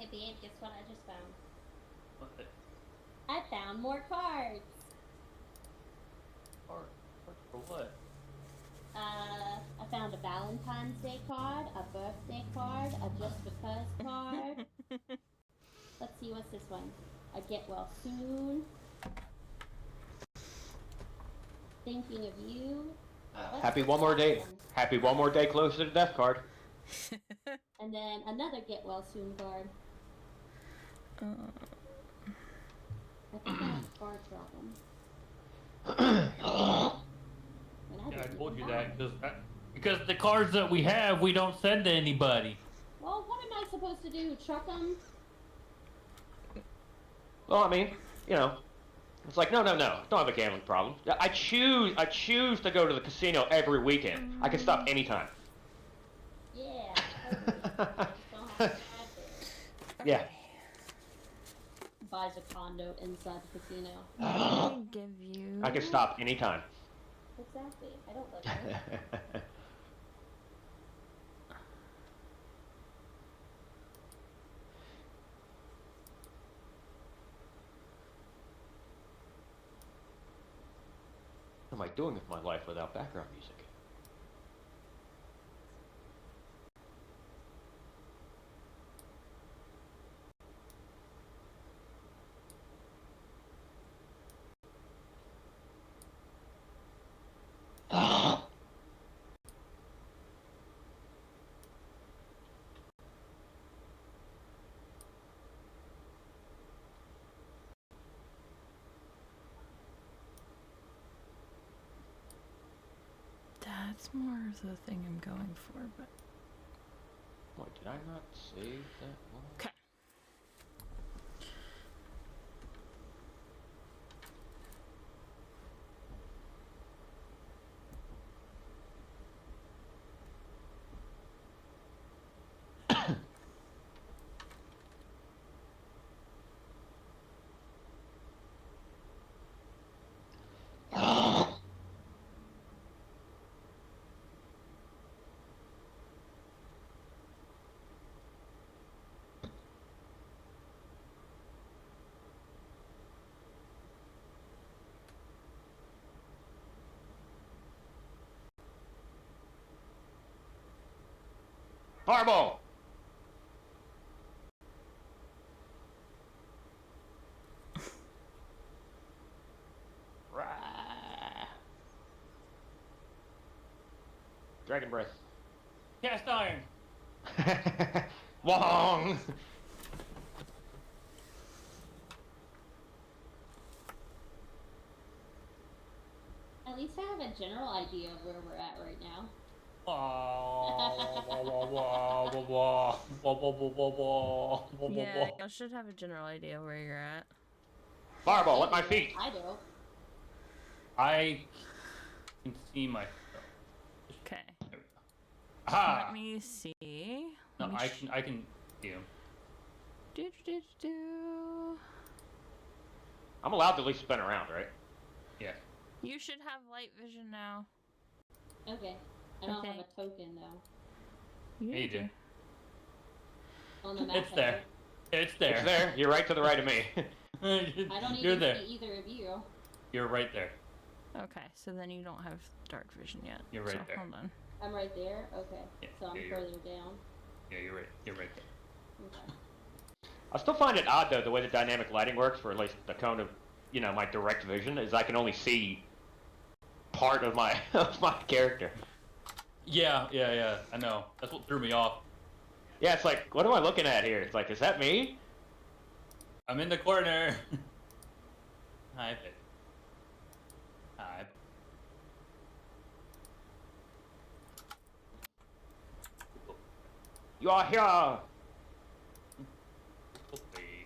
Hey babe, guess what I just found? What? I found more cards. For what? I found a Valentine's Day card, a birthday card, a just because card. Let's see, what's this one? A get well soon. Thinking of you. What's Happy this one more last day. one? Happy one more day closer to death card. And then another get well soon card. I think I have a card problem. And I Yeah, I didn't told even you buy that it. because the cards that we have, we don't send to anybody. Well, what am I supposed to do? Truck them? Well, I mean, you know, it's like no. Don't have a gambling problem. I choose to go to the casino every weekend. I can stop anytime. Yeah, totally. I just don't have to drive there. Yeah. Buys a condo inside the casino. I give you. I can stop anytime. Exactly. I don't live there. What am I doing with my life without background music? That's more of the thing I'm going for, but. Wait, did I not save that one? Okay. Fireball! Rah. Dragon breath. Cast iron. Wong! At least I have a general idea of where we're at right now. Yeah, I should have a general idea where you're at. Fireball at my feet! I don't. I can see myself. Okay. There we go. Aha! Let me see. No, Let me I can see him. Do. I'm allowed to at least spin around, right? Yeah. You should have light vision now. Okay. I don't Okay. have a token though. Yeah, you do. On the map. It's there. It's there. It's there. You're right to the right of me. I don't You're even there. see either of you. You're right there. Okay, so then you don't have dark vision yet. You're right so, there. Hold on. I'm right there? Okay. Yeah, So I'm yeah, you're- further down. Yeah, you're right. You're right there. Okay. I still find it odd though the way the dynamic lighting works for at least the cone of, you know, my direct vision is I can only see part of my of my character. Yeah. I know. That's what threw me off. Yeah, it's like, what am I looking at here? It's like, is that me? I'm in the corner. Hi, babe. Hi. You are here. Okay.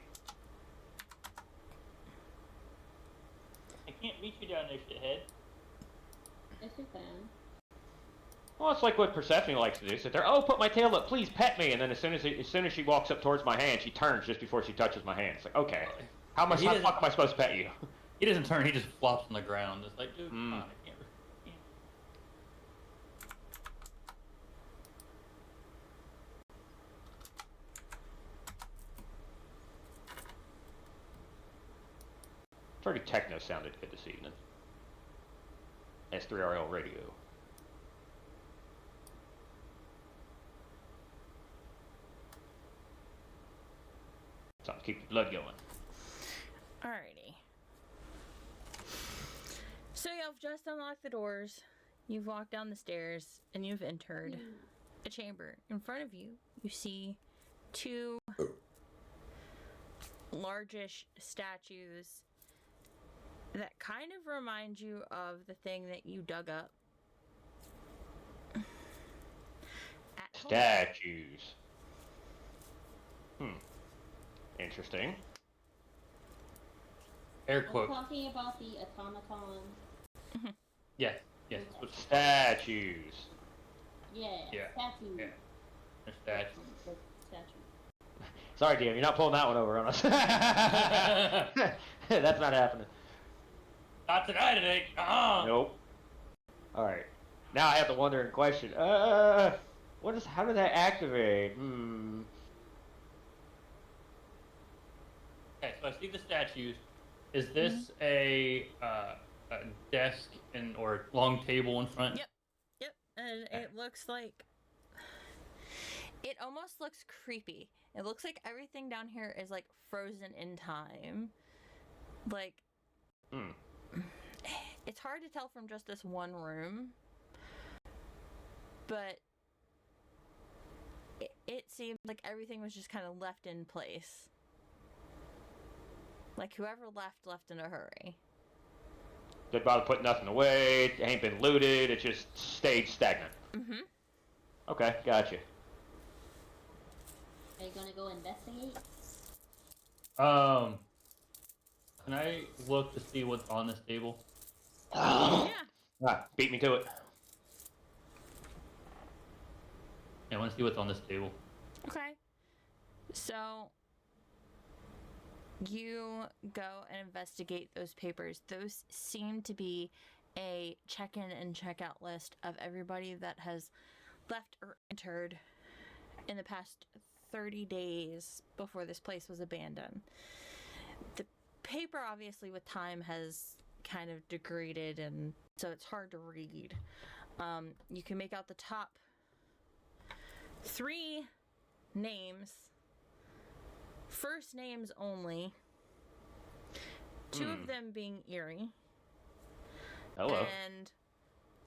I can't reach you down there, shithead. Yes, you can. Well, it's like what Persephone likes to do. Sit there, oh, put my tail up, please pet me. And then as soon as she walks up towards my hand, she turns just before she touches my hand. It's like, okay, how the fuck am I supposed to pet you? He doesn't turn. He just flops on the ground. It's like, dude, come on, I can't. Pretty techno sounded good this evening. S3RL radio. Something to keep the blood going. Alrighty. So you've just unlocked the doors, you've walked down the stairs, and you've entered a chamber. In front of you, you see two largish statues that kind of remind you of the thing that you dug up. At home. Statues. Interesting. Air We're quote. talking about the automaton. Yes. Yes. Statues. Yeah. Yeah. Statue. Yeah. They're statues. Statue. Sorry, DM, you're not pulling that one over on us. That's not happening. Not tonight, it ain't. Nope. Alright. Now I have the wondering question. How did that activate? Okay, so I see the statues. Is this a desk or long table in front? Yep, and it looks like... It almost looks creepy. It looks like everything down here is, like, frozen in time. Like... It's hard to tell from just this one room. But... It seemed like everything was just kind of left in place. Like, whoever left in a hurry. Didn't bother putting nothing away, it ain't been looted, it just stayed stagnant. Okay, gotcha. Are you gonna go investigate? Can I look to see what's on this table? Yeah. Beat me to it. Yeah, I want to see what's on this table. Okay. So... You go and investigate those papers. Those seem to be a check-in and check-out list of everybody that has left or entered in the past 30 days before this place was abandoned. The paper, obviously, with time has kind of degraded, and so it's hard to read. You can make out the top 3 names. First names only. 2 of them being Erie. Hello. And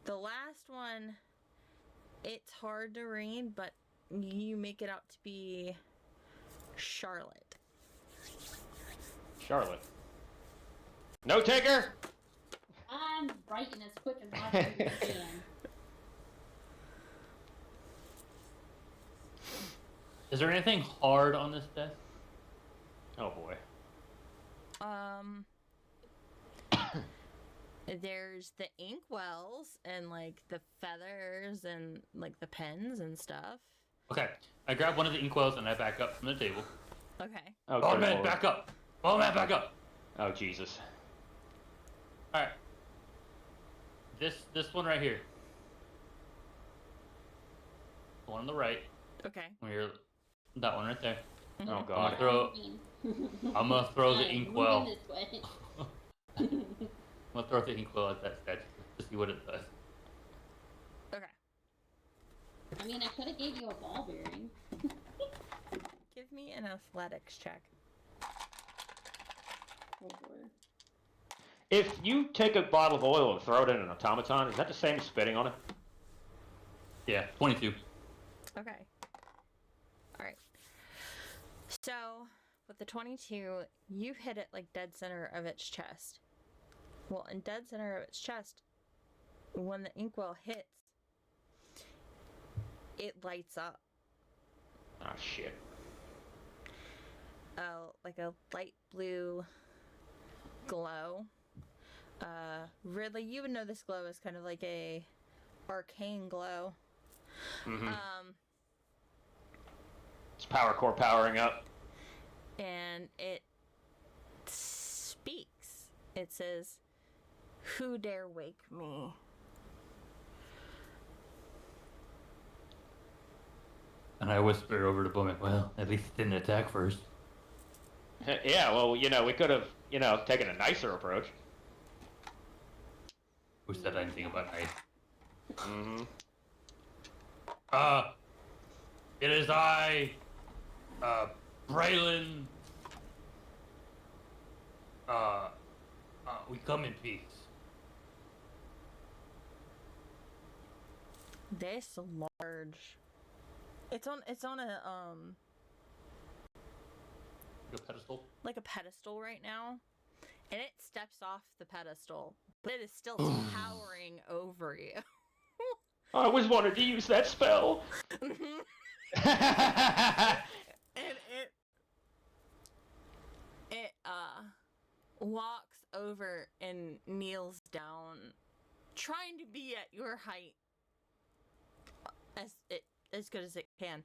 the last one, it's hard to read, but you make it out to be Charlotte. Charlotte. No taker! I'm writing as quick as I can. Is there anything hard on this desk? Oh boy. There's the ink wells and like the feathers and like the pens and stuff. Okay, I grab one of the inkwells and I back up from the table. Okay. Oh, Oh good man, lord. back up! Oh man, back up! Oh Jesus. All right. This one right here. The one on the right. Okay. That one right there. Oh I'm god. gonna throw the inkwell. Moving this way. I'm gonna throw the inkwell at that statue to see what it does. Okay. I mean, I could have gave you a ball bearing. Give me an athletics check. Oh, boy. If you take a bottle of oil and throw it in an automaton, is that the same as spitting on it? Yeah, 22. Okay. Alright. So, with the 22, you hit it like dead center of its chest. Well, in dead center of its chest, when the inkwell hits, it lights up. Oh shit. Like a light blue glow. Ridley, you would know this glow is kind of like a arcane glow. It's power core powering up. And it speaks. It says, "Who dare wake me?" And I whisper over to Bowman, well, at least it didn't attack first. Yeah, well, you know, we could have taking a nicer approach. Who said anything about nice? Mm-hmm. It is I, Braylon. We come in peace. This large. It's on a The pedestal. like a pedestal right now, and it steps off the pedestal, but it is still towering over you. I always wanted to use that spell. And it walks over and kneels down, trying to be at your height as good as it can.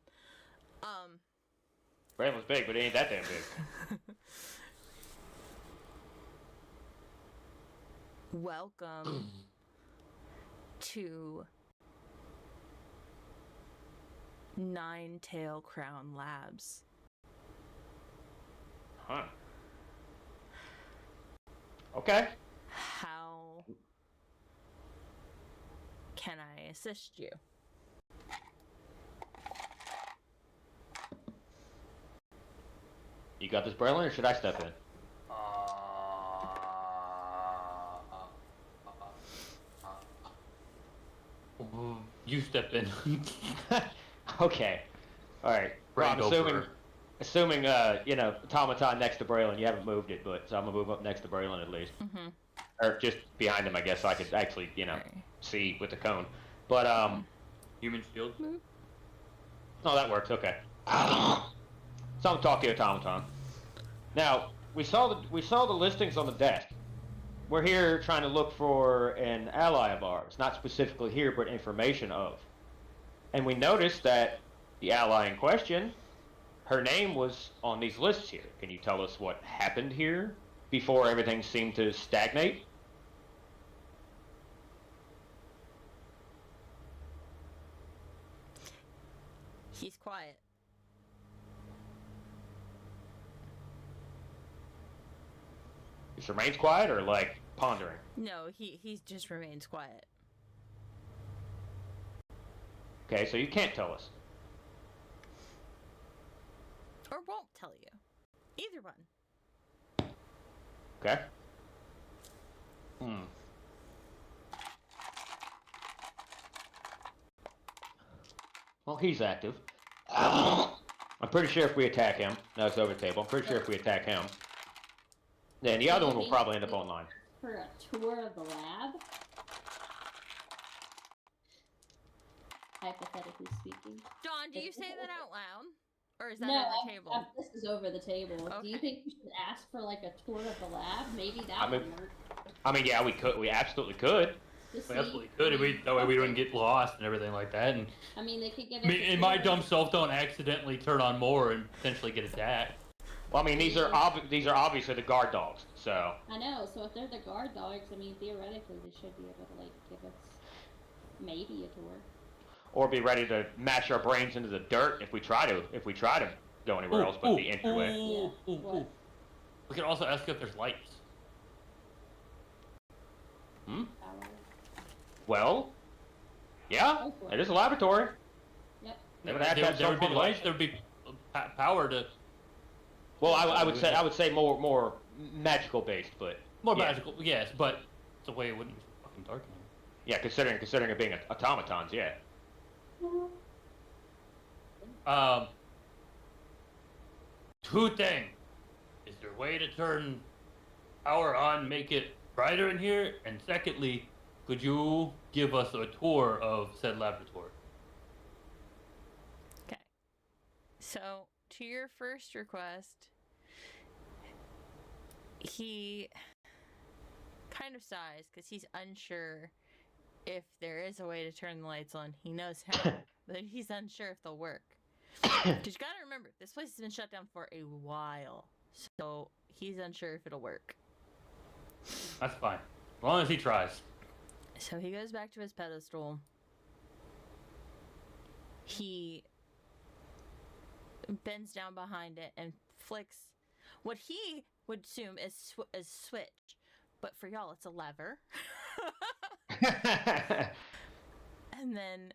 Braylon's big, but it ain't that damn big. Welcome to Nine-Tail Crown Labs. Huh. Okay. How can I assist you? You got this, Braylon, or should I step in? You step in. Okay. All right. Well, I'm assuming, automaton next to Braylon. You haven't moved it, but so I'm gonna move up next to Braylon at least, or just behind him, I guess, so I could actually, see with the cone. But Human shield. oh, that works. Okay. So I'm talking automaton. Now we saw the listings on the desk. We're here trying to look for an ally of ours, not specifically here, but information of. And we noticed that the ally in question, her name was on these lists here. Can you tell us what happened here before everything seemed to stagnate? He's quiet. Just remains quiet, or like pondering? No, he just remains quiet. Okay, so you can't tell us. Or won't tell you. Either one. Okay. Well, he's active. I'm pretty sure if we attack him, no, it's over the table. I'm pretty sure if we attack him, then the other one will probably end up online. For a tour of the lab? Hypothetically speaking. Don, do you say that out loud? Or is that No, on the table? this is over the table. Do you Okay. think we should ask for like a tour of the lab? Maybe that I mean- would work. I mean, yeah, we could. We absolutely could. To We see- absolutely could. That way we wouldn't get lost and everything like that. And I mean, they could give I us mean, a and my tour. dumb self don't accidentally turn on more and potentially get attacked. Well, I mean, these are obviously the guard dogs. So I know. So if they're the guard dogs, I mean, theoretically, they should be able to like give us maybe a tour. or be ready to mash our brains into the dirt if we try to go anywhere else but the entryway. What? We can also ask if there's lights. Power. Well, yeah, Go for it is a laboratory. Yep. They would have to have there some would be form of lights. light. There would be power to Well, I would say more magical based, but more yeah. magical. Yes, but the way it wouldn't be fucking dark. in Yeah, considering it being automatons, yeah. here. Two things. Is there a way to turn power on, make it brighter in here? And secondly, could you give us a tour of said laboratory? Okay. So, to your first request, he kind of sighs because he's unsure if there is a way to turn the lights on. He knows how, but he's unsure if they'll work. Because you gotta remember, this place has been shut down for a while, so he's unsure if it'll work. That's fine. As long as he tries. So he goes back to his pedestal. He bends down behind it and flicks what he would assume is switch, but for y'all it's a lever. And then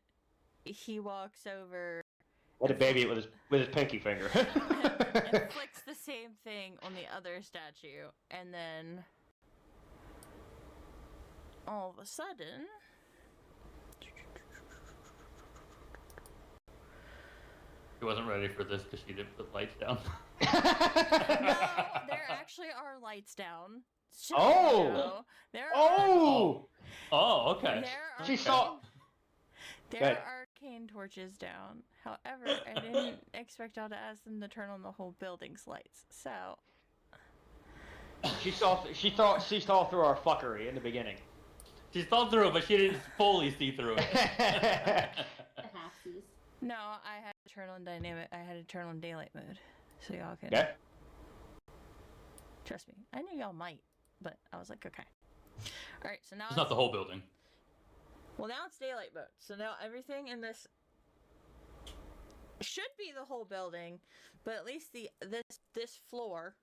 he walks over Let it baby it with his pinky finger. and flicks the same thing on the other statue, and then all of a sudden, She wasn't ready for this because she didn't put lights down. no, there actually are lights down. So, Oh! you know, there Oh! Oh, okay. There are She saw. There Good. are arcane torches down. However, I didn't expect y'all to ask them to turn on the whole building's lights. So She saw through our fuckery in the beginning. She saw through it, but she didn't fully see through it. The halfsies. no, I had to turn on dynamic. I had to turn on daylight mode, so y'all can Okay. trust me. I knew y'all might, but I was like, okay. All right, so now It's not the whole building. well, now it's daylight mode. So now everything in this should be the whole building, but at least this floor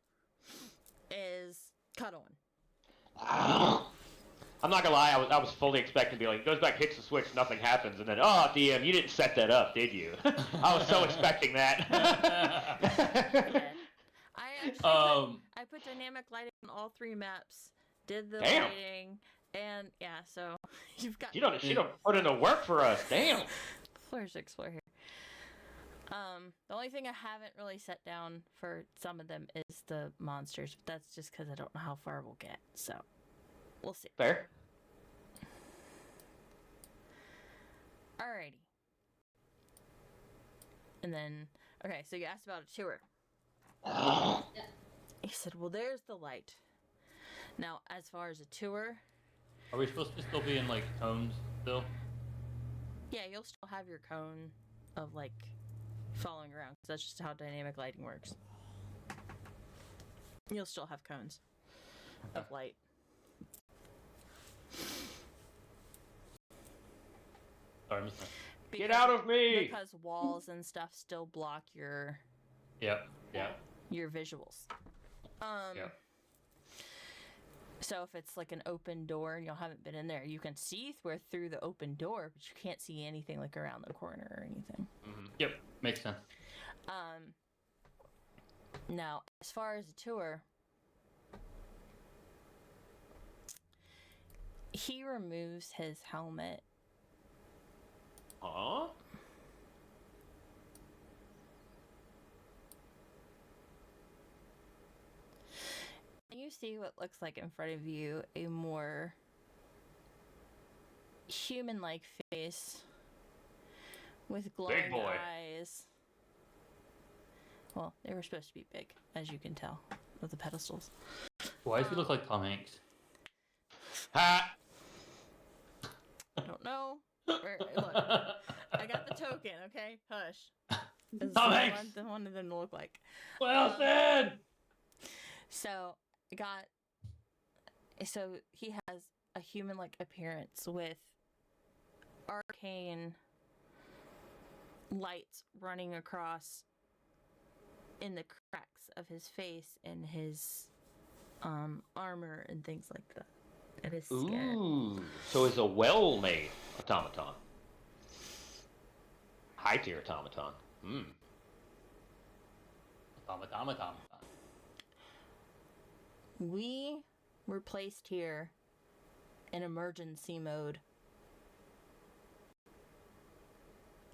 is cut on. I'm not gonna lie, I was fully expecting to be like, goes back, hits the switch, nothing happens, and then, oh, DM, you didn't set that up, did you? I was so expecting that. I actually I put dynamic lighting on all 3 maps, did the Damn. lighting, and yeah, so you've got She don't put in the work for us, damn. floors to explore here. The only thing I haven't really set down for some of them is the monsters, but that's just because I don't know how far we'll get, so we'll see. Fair. Alrighty. And then, okay, so you asked about a tour. He said, well, there's the light. Now, as far as a tour, Are we supposed to still be in, like, cones still? yeah, you'll still have your cone of, like, following around, because that's just how dynamic lighting works. You'll still have cones of light. Sorry, I missed that. Get out of me! Because walls and stuff still block your Yep, yeah. visuals. Yep. So if it's like an open door and you haven't been in there, you can see through the open door, but you can't see anything like around the corner or anything. Mm-hmm. Yep, makes sense. Now, as far as a tour, he removes his helmet. Huh? You see what looks like in front of you a more human-like face with glowing boy. eyes. Well, they were supposed to be big, as you can tell, with the pedestals. Why does he look like Tom Hanks? Ha! I don't know. Look, I got the token, okay? Hush. This is Tom what Hanks! I wanted them to look like. Well said! So, he has a human-like appearance with arcane lights running across in the cracks of his face and his armor and things like that. And his skin. Ooh, so it's a well-made automaton. High-tier automaton. Hmm. Automaton. We were placed here in emergency mode.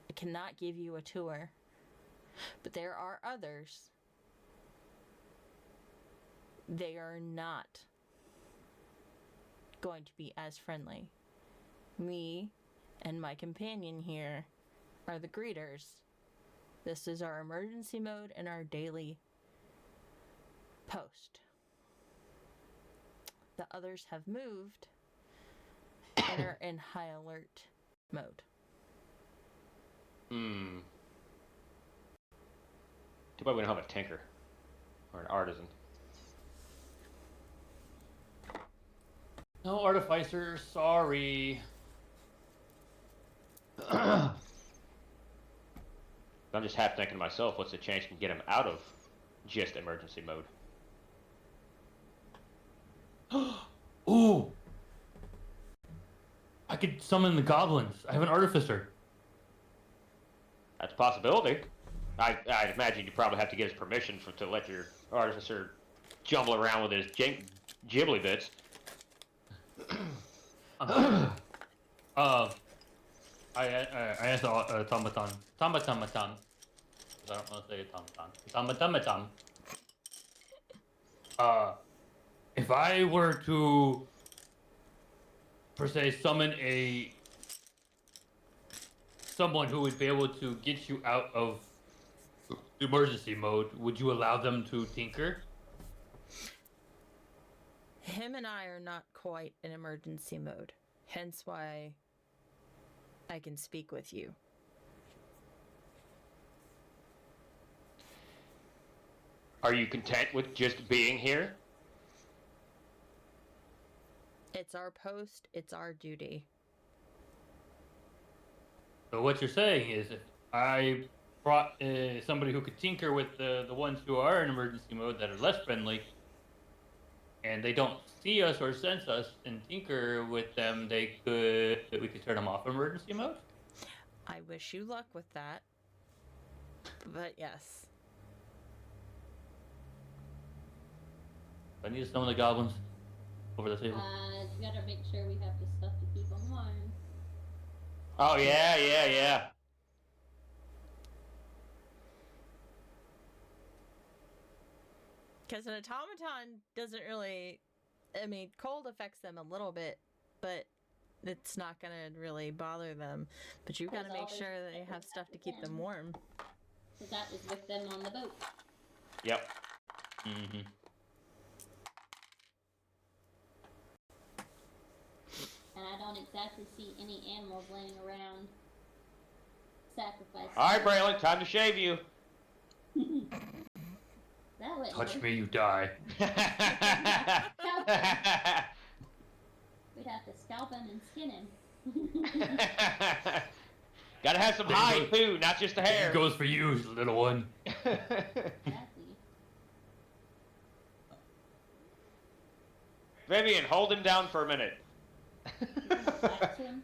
I cannot give you a tour, but there are others. They are not going to be as friendly. Me and my companion here are the greeters. This is our emergency mode and our daily post. The others have moved and are in high alert mode. Hmm. Too bad we don't have a tinker. Or an artisan. No, Artificer, sorry. I'm just half thinking to myself, what's the chance we can get him out of just emergency mode? could summon the goblins. I have an artificer. That's a possibility. I'd imagine you probably have to get his permission to let your artificer jumble around with his ghibli bits. I asked automaton. Tomatomaton. I don't want to say automaton. If I were to, per se, summon someone who would be able to get you out of emergency mode, would you allow them to tinker? Him and I are not quite in emergency mode, hence why I can speak with you. Are you content with just being here? It's our post, it's our duty. So what you're saying is, if I brought somebody who could tinker with the ones who are in emergency mode that are less friendly, and they don't see us or sense us and tinker with them, we could turn them off emergency mode? I wish you luck with that. But yes. I need to summon the goblins over the table. You gotta make sure we have the stuff to keep them warm. Oh, yeah. Because an automaton doesn't really... I mean, cold affects them a little bit, but it's not going to really bother them. But you've got to make sure that they have stuff to keep them warm. So that was with them on the boat. Yep. Mm-hmm. And I don't exactly see any animals laying around sacrificing. Alright, Braylon, time to shave you. That wouldn't Touch work. me, you die. We'd have to scalp him and skin him. Gotta have some hide too, not just the hair. It goes for you, little one. Exactly. Vivian, hold him down for a minute. Wax him.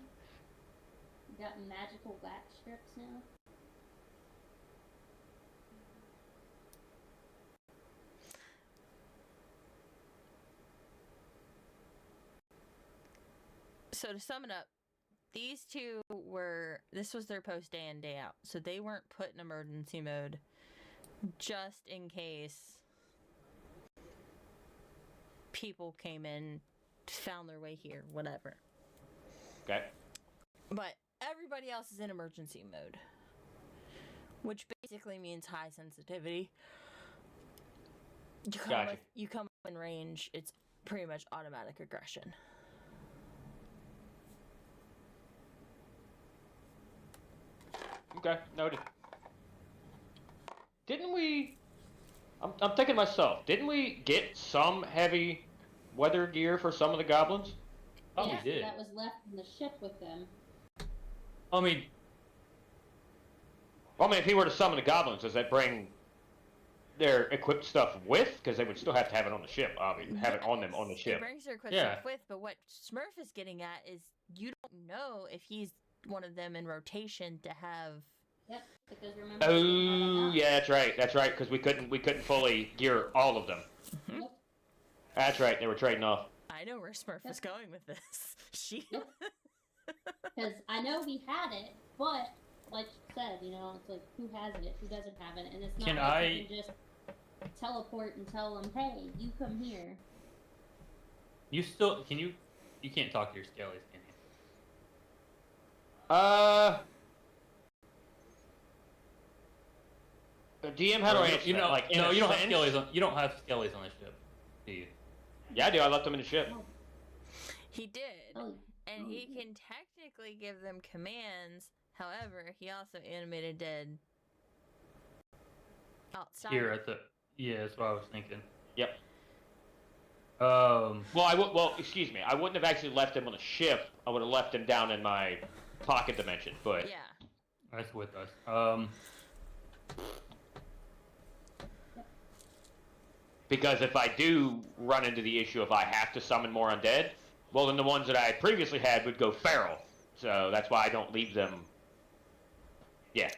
You got magical wax strips now. So to sum it up, these two this was their post day in, day out. So they weren't put in emergency mode just in case people came in, found their way here, whatever. Okay. But everybody else is in emergency mode, which basically means high sensitivity. Gotcha. You come in range, it's pretty much automatic aggression. Okay, noted. Didn't we... I'm thinking to myself, didn't we get some heavy weather gear for some of the goblins? Oh, Yeah, we did. that was left in the ship with them. I mean, Well, I mean, if he were to summon the goblins, does that bring their equipped stuff with? Because they would still have to have it on the ship, have it on them on the It ship. brings their equipment Yeah. with, but what Smurf is getting at is you don't know if he's one of them in rotation to have. Yep, because remember. Oh, yeah, that's right, because we couldn't fully gear all of them. Yep. That's right, they were trading off. I know where Smurf is going with this. She. Yep. Because I know we had it, but like you said, you know, it's like who has it, who doesn't have it, and it's not Can like you can just teleport and tell them, hey, you come here. you still you can't talk to your scalies, can you? The DM, how do I answer you that? know, Like, in no, a you don't have sense? scalies on. You don't have scalies on the ship, do you? Yeah, I do. I left them in the ship. He did, Oh, and he can technically give them commands. However, he also animated dead outside. Here at the that's what I was thinking. Yep. Um, Well, excuse me. I wouldn't have actually left them on the ship. I would have left them down in my pocket dimension. But Yeah. that's with us. because if I do run into the issue if I have to summon more undead, well, then the ones that I previously had would go feral, So that's why I don't leave them. Yeah.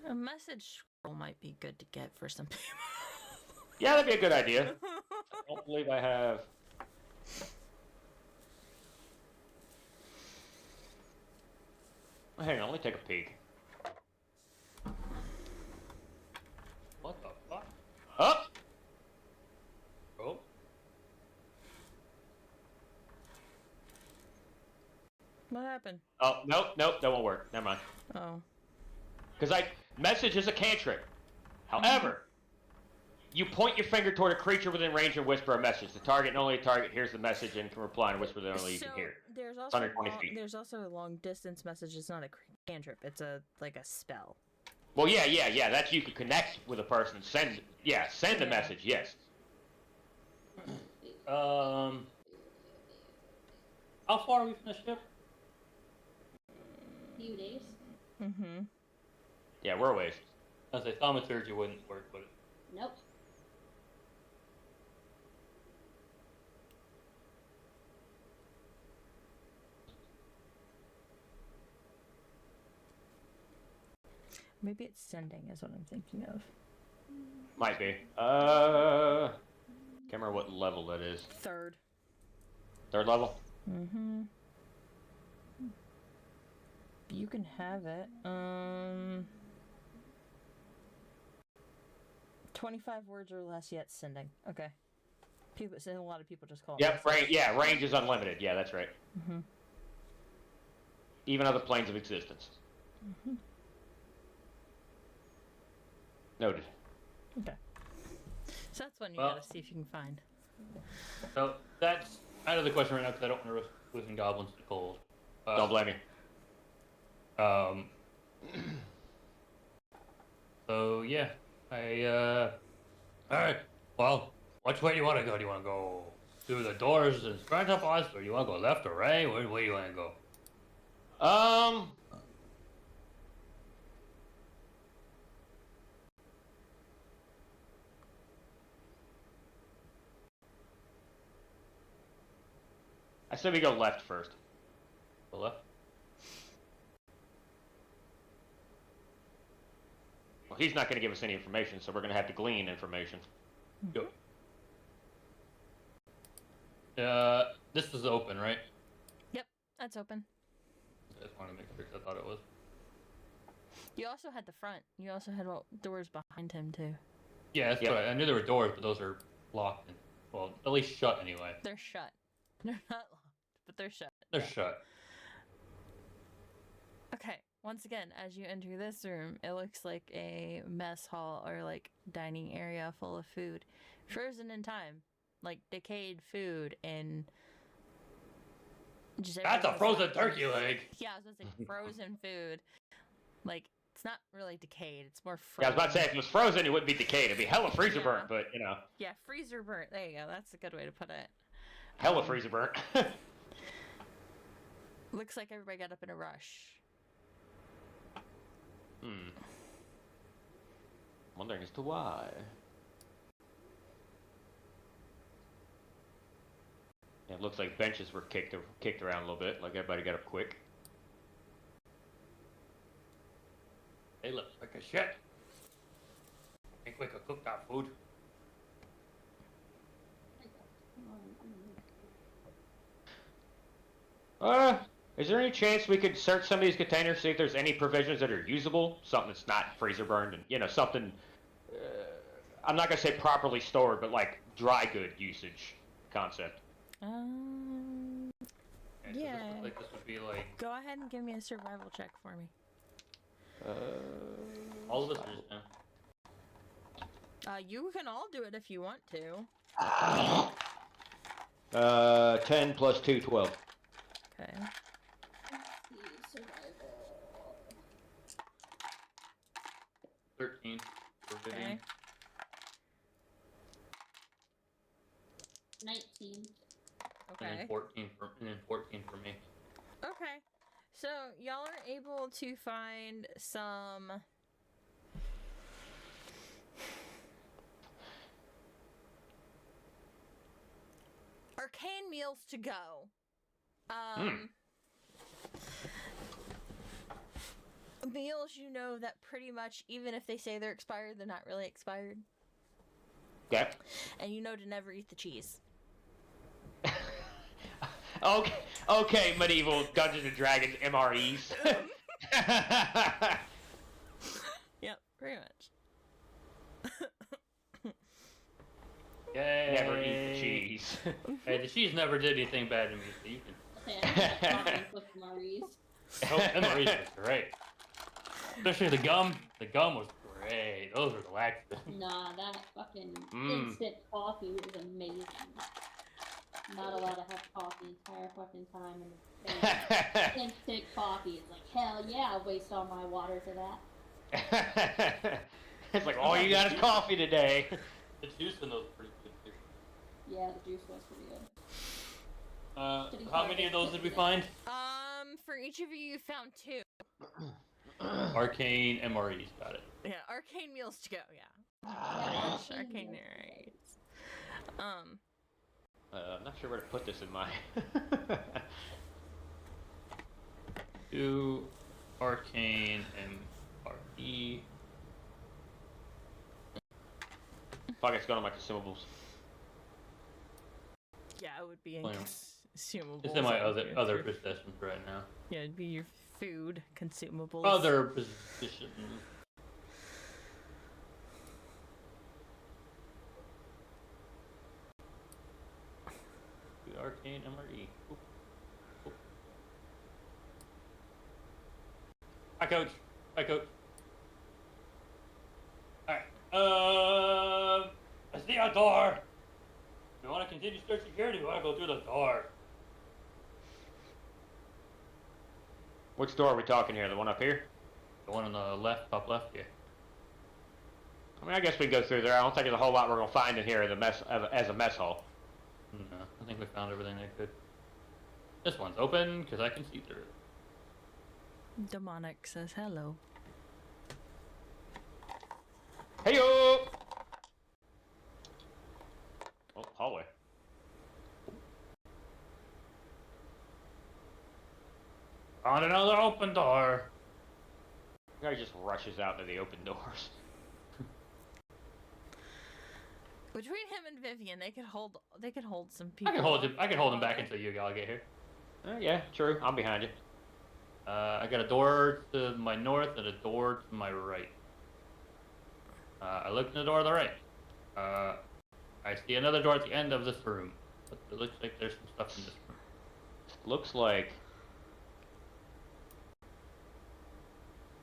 A message scroll might be good to get for some people. Yeah, that'd be a good idea. I don't believe I have. Hang on, let me take a peek. What the fuck? Up. Oh. What happened? Oh, nope, that won't work. Never mind. Oh. Because message is a cantrip. However, you point your finger toward a creature within range and whisper a message. The target and only a target hears the message and can reply and whisper that only you can hear it. There's also 120 feet. there's also a long distance message. It's not a cantrip. It's a spell. Well, yeah. That's you can connect with a person and send a message. Yes. How far are we from the ship? Few days. Mm-hmm. Yeah, we're a ways. I was say thaumaturgy wouldn't work, but Nope. Maybe it's sending is what I'm thinking of. Might be. Can't remember what level that is. Third. Third level. Mm-hmm. You can have it. 25 words or less yet sending. Okay. A lot of people just call it. Yep. Range is unlimited. Yeah, that's right. Mm-hmm. Even other planes of existence. Mm-hmm. Noted. Okay. So that's one you Well- gotta see if you can find. so that's out of the question right now because I don't want to risk losing goblins to cold. Don't blame me. So yeah, all right. Well, which way do you want to go? Do you want to go through the doors in front of us, or do you want to go left or right? Where do you want to go? I said we go left first. The left. Well, he's not going to give us any information, so we're going to have to glean information. Go. This is open, right? Yep, that's open. I just want to make sure 'cause I thought it was. You also had the front. You also had doors behind him too. Yeah, that's Yep. right. I knew there were doors, but those are locked. And, well, at least shut anyway. They're shut. They're not locked, but they're shut. They're Yeah. shut. Okay, once again, as you enter this room, it looks like a mess hall or like dining area full of food. Frozen in time. Like decayed food and just That's a everything's frozen left. turkey leg. Yeah, I was gonna say frozen food. Like it's not really decayed, it's more Yeah, I frozen. was about to say, if it was frozen, it wouldn't be decayed. It'd be hella freezer Yeah. burnt, but, you know, Yeah, freezer burnt. There you go, that's a good way to put it. hella freezer burnt. Looks like everybody got up in a rush. Wondering as to why. Yeah, it looks like benches were kicked around a little bit, like everybody got up quick. They look like a shit. Think we could cook that food? Is there any chance we could search some of these containers, see if there's any provisions that are usable? Something that's not freezer burned, and, you know, something, I'm not gonna say properly stored, but like dry good usage concept. So this Yeah. looks like this would be like Go ahead and give me a survival check for me. all of us are just You can all do it if you want to. 10 plus 2, 12. Okay. Survival. 13 for Okay. Vivian. 19. And Okay. then 14 for me. Okay. So y'all are able to find some arcane meals to go. Meals you know that pretty much, even if they say they're expired, they're not really expired. Okay. And you know to never eat the cheese. Okay, medieval Dungeons and Dragons MREs. Yep, pretty much. Yay. Never eat the cheese. Hey, the cheese never did anything bad to me, so you can. Okay, I need that coffee with MREs. Oh, MREs was great. Especially the gum. The gum was great. Those were the laxatives. Nah, that fucking Mm. instant coffee was amazing. Not allowed to have coffee the entire fucking time. And instant coffee is like, hell yeah, I'll waste all my water for that. It's like, all you got is coffee today. The juice in those were pretty good too. Yeah, the juice was pretty good. How many of those did we find? For each of you found 2. Arcane MREs, got it. Yeah, arcane meals to go, yeah. Yeah, Arcane meals. narrates. I'm not sure where to put this in my... 2 Arcane MRE. Fuck, it's going on my consumables. Yeah, it would be Well, consumable. It's in my other possessions right now. Yeah, it'd be your food, consumables. Other possessions. The Arcane MRE. Oop. Oop. Hi, coach. Hi, coach. Alright. I see a door. Do you want to continue searching here, or do you want to go through the door? Which door are we talking here? The one up here? The one on the left, top left, yeah. I mean, I guess we can go through there. I don't think there's a whole lot we're going to find in here as a mess hall. No, I think we found everything I could. This one's open, because I can see through it. Demonic says hello. Hey-yo! Oh, hallway. Found another open door. The guy just rushes out to the open doors. Between him and Vivian, they could hold some people. I can hold him back until you all get here. Yeah, true. I'm behind you. I got a door to my north and a door to my right. I look in the door to the right. I see another door at the end of this room. But it looks like there's some stuff in this room. Looks like...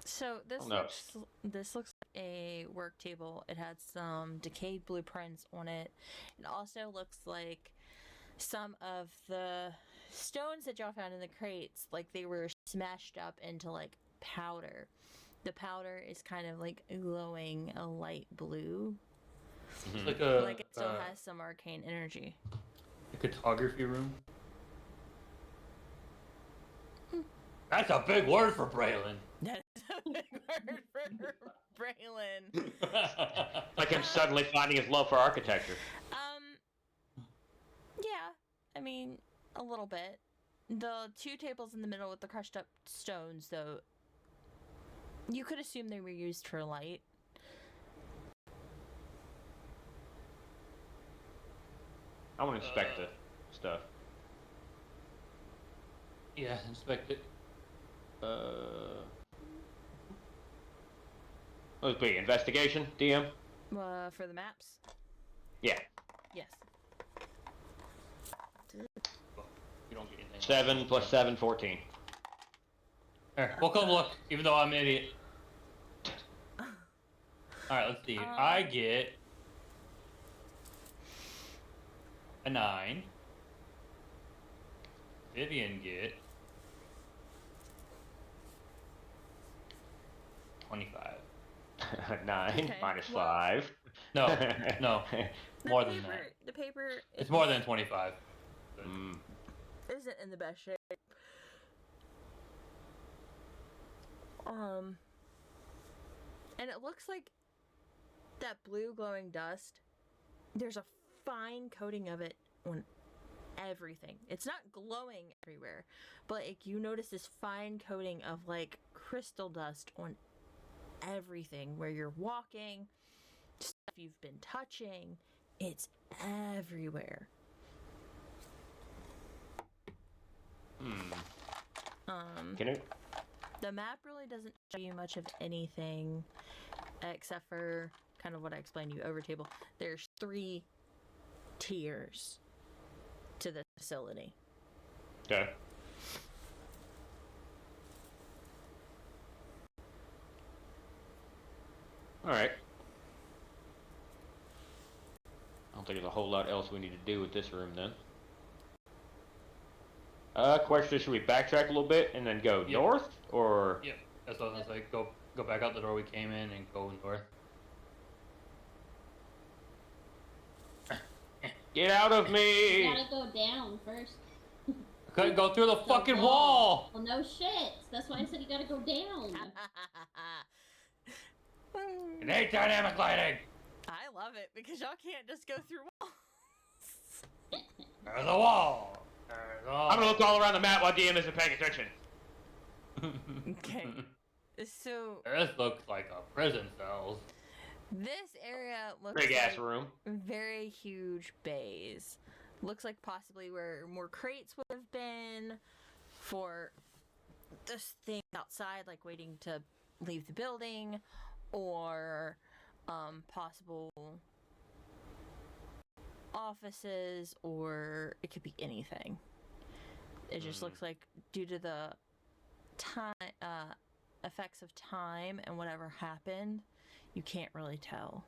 So this Oh, no. looks like a work table. It had some decayed blueprints on it. It also looks like some of the stones that y'all found in the crates, like they were smashed up into like powder. The powder is kind of like glowing a light blue. It's like a Like it still has some arcane energy. a photography room. That's a big word for Braylon. That is a big word for Braylon. Like him suddenly finding his love for architecture. Yeah, I mean, a little bit. The 2 tables in the middle with the crushed up stones, though, you could assume they were used for light. I want to inspect the stuff. Yeah, inspect it. Let's be investigation, DM. For the maps? Yeah, Yes. You don't get anything. 7 plus 7, 14. Here, we'll come look, even though I'm an idiot. Alright, let's see. I get a 9. Vivian get 25. 9 Okay, minus well- 5. No, no, more than paper, that. The paper It's more than 25. Mm. isn't in the best shape. And it looks like that blue glowing dust, there's a fine coating of it on everything. It's not glowing everywhere, but like you notice this fine coating of like crystal dust on everything where you're walking, stuff you've been touching. It's everywhere. Can it? The map really doesn't show you much of anything except for kind of what I explained to you over table. There's 3 tiers to the facility. Okay. All right. I don't think there's a whole lot else we need to do with this room then. Question: should we backtrack a little bit and then go north, or? Yep. That's what I was like. Go back out the door we came in and go north. Get out of You me! gotta go down first. Couldn't go through the fucking wall. Well, no shit. That's why I said you gotta go down. It ain't dynamic lighting. I love it because y'all can't just go through walls. There's a wall. There's a wall. I'm gonna look all around the map while DM isn't paying attention. Okay. So This looks like a prison cells. this area looks Big ass like room. very huge bays. Looks like possibly where more crates would have been for this thing outside, like waiting to leave the building, or possible offices, or it could be anything. It just looks like due to the time effects of time and whatever happened, you can't really tell.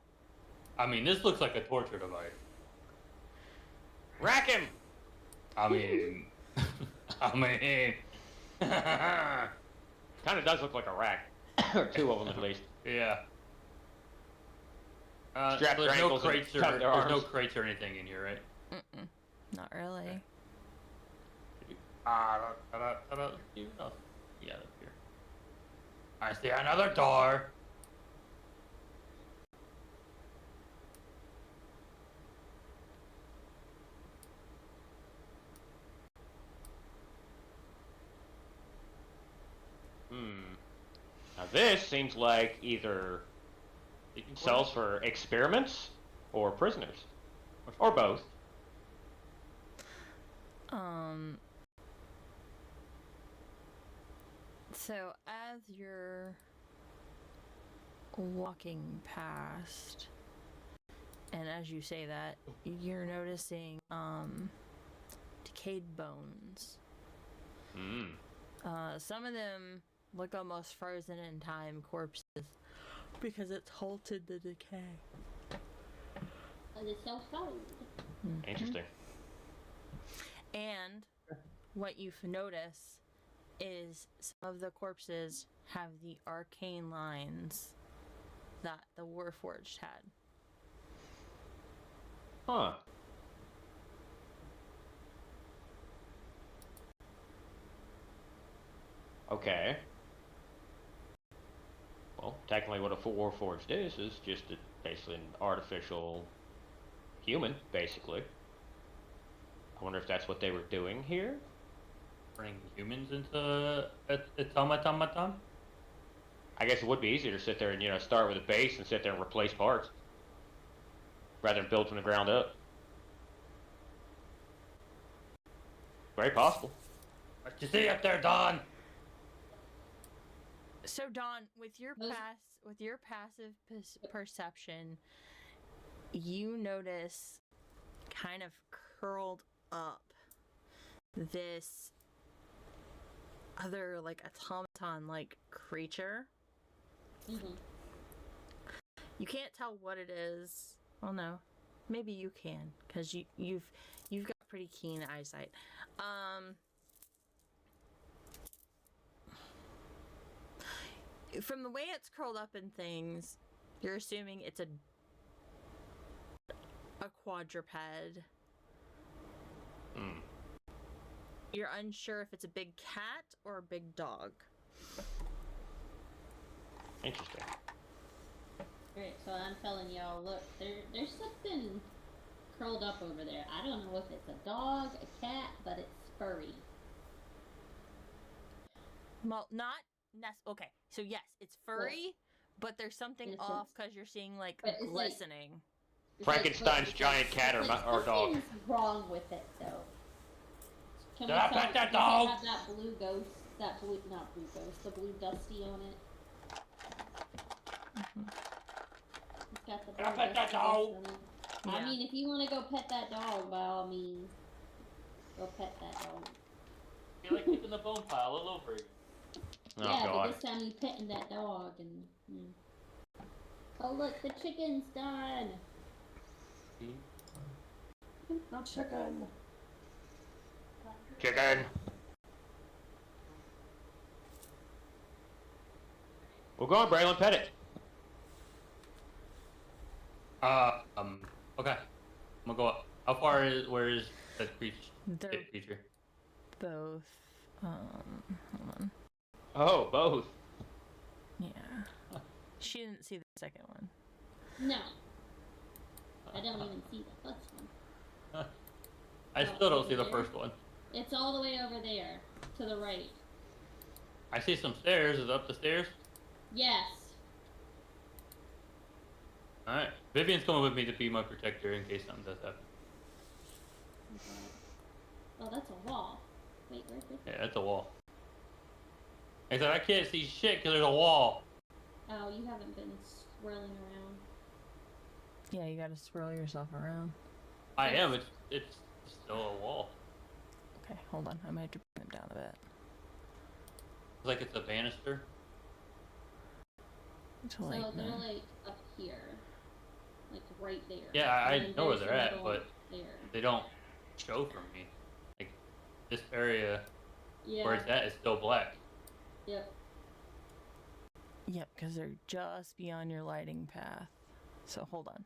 I mean, this looks like a torture device. Rack him! I mean, Kind of does look like a rack. Or 2 of them at least. yeah. Strap their there's no ankles and crates or tuck their there's no arms. crates or anything in here, right? Not really. Yeah, up here. I see another door. Now this seems like either cells for experiments or prisoners. Or both. So as you're walking past, and as you say that, you're noticing decayed bones. Some of them look almost frozen in time corpses because it's halted the decay. But it's so cold. Interesting. And what you've noticed is some of the corpses have the arcane lines that the Warforged had. Huh. Okay. Well, technically what a Warforged is just basically an artificial human, basically. I wonder if that's what they were doing here? Bring humans into automaton? I guess it would be easier to sit there and, start with a base and sit there and replace parts. Rather than build from the ground up. Very possible. What you see up there, Don? So Dawn, with your Those- passive perception, you notice kind of curled up this other like automaton like creature. You can't tell what it is. Well, no, maybe you can, because you've got pretty keen eyesight. From the way it's curled up and things, you're assuming it's a quadruped. You're unsure if it's a big cat or a big dog. Interesting. Alright, so I'm telling y'all, look, there's something curled up over there. I don't know if it's a dog, a cat, but it's furry. Well, not okay. So yes, it's furry, but there's something Innocent. off because you're seeing like But it's like- glistening. It's Frankenstein's it's giant cat it's or dog. Something's wrong with it, though. Can Did I tell- pet that does it dog? have that blue ghost, not blue ghost, the blue dusty on it. It's got the blue Did I pet that dusty dog? ghost on it. Yeah. I mean, if you want to go pet that dog, by all means, go pet that dog. I feel like keeping the bone pile all over again. Oh yeah, god. but this time you petting that dog and. Oh look, the chicken's done. See? Not chicken. Chicken. Well, go on, Braylon, pet it. Okay. I'm gonna go up. How far is, where is that They're creature? both. Hold on. Oh, both. Yeah. She didn't see the second one. No. I don't even see the first one. I still don't see the first one. It's all the way over there, to the right. I see some stairs. Is it up the stairs? Yes. Alright. Vivian's coming with me to be my protector in case something does happen. Oh, that's a wall. Wait, where's this? Yeah, that's a wall. I said I can't see shit because there's a wall. Oh, you haven't been swirling around. Yeah, you gotta swirl yourself around. I am. It's still a wall. Okay, hold on. I might have to bring them down a bit. It's like it's a banister. To So like, they're like up here. Like right there. Yeah, I And then know where there's they're at, another but there. they don't show from me. Like this area Yeah. where it's at is still black. Yep. Yep, because they're just beyond your lighting path. So hold on.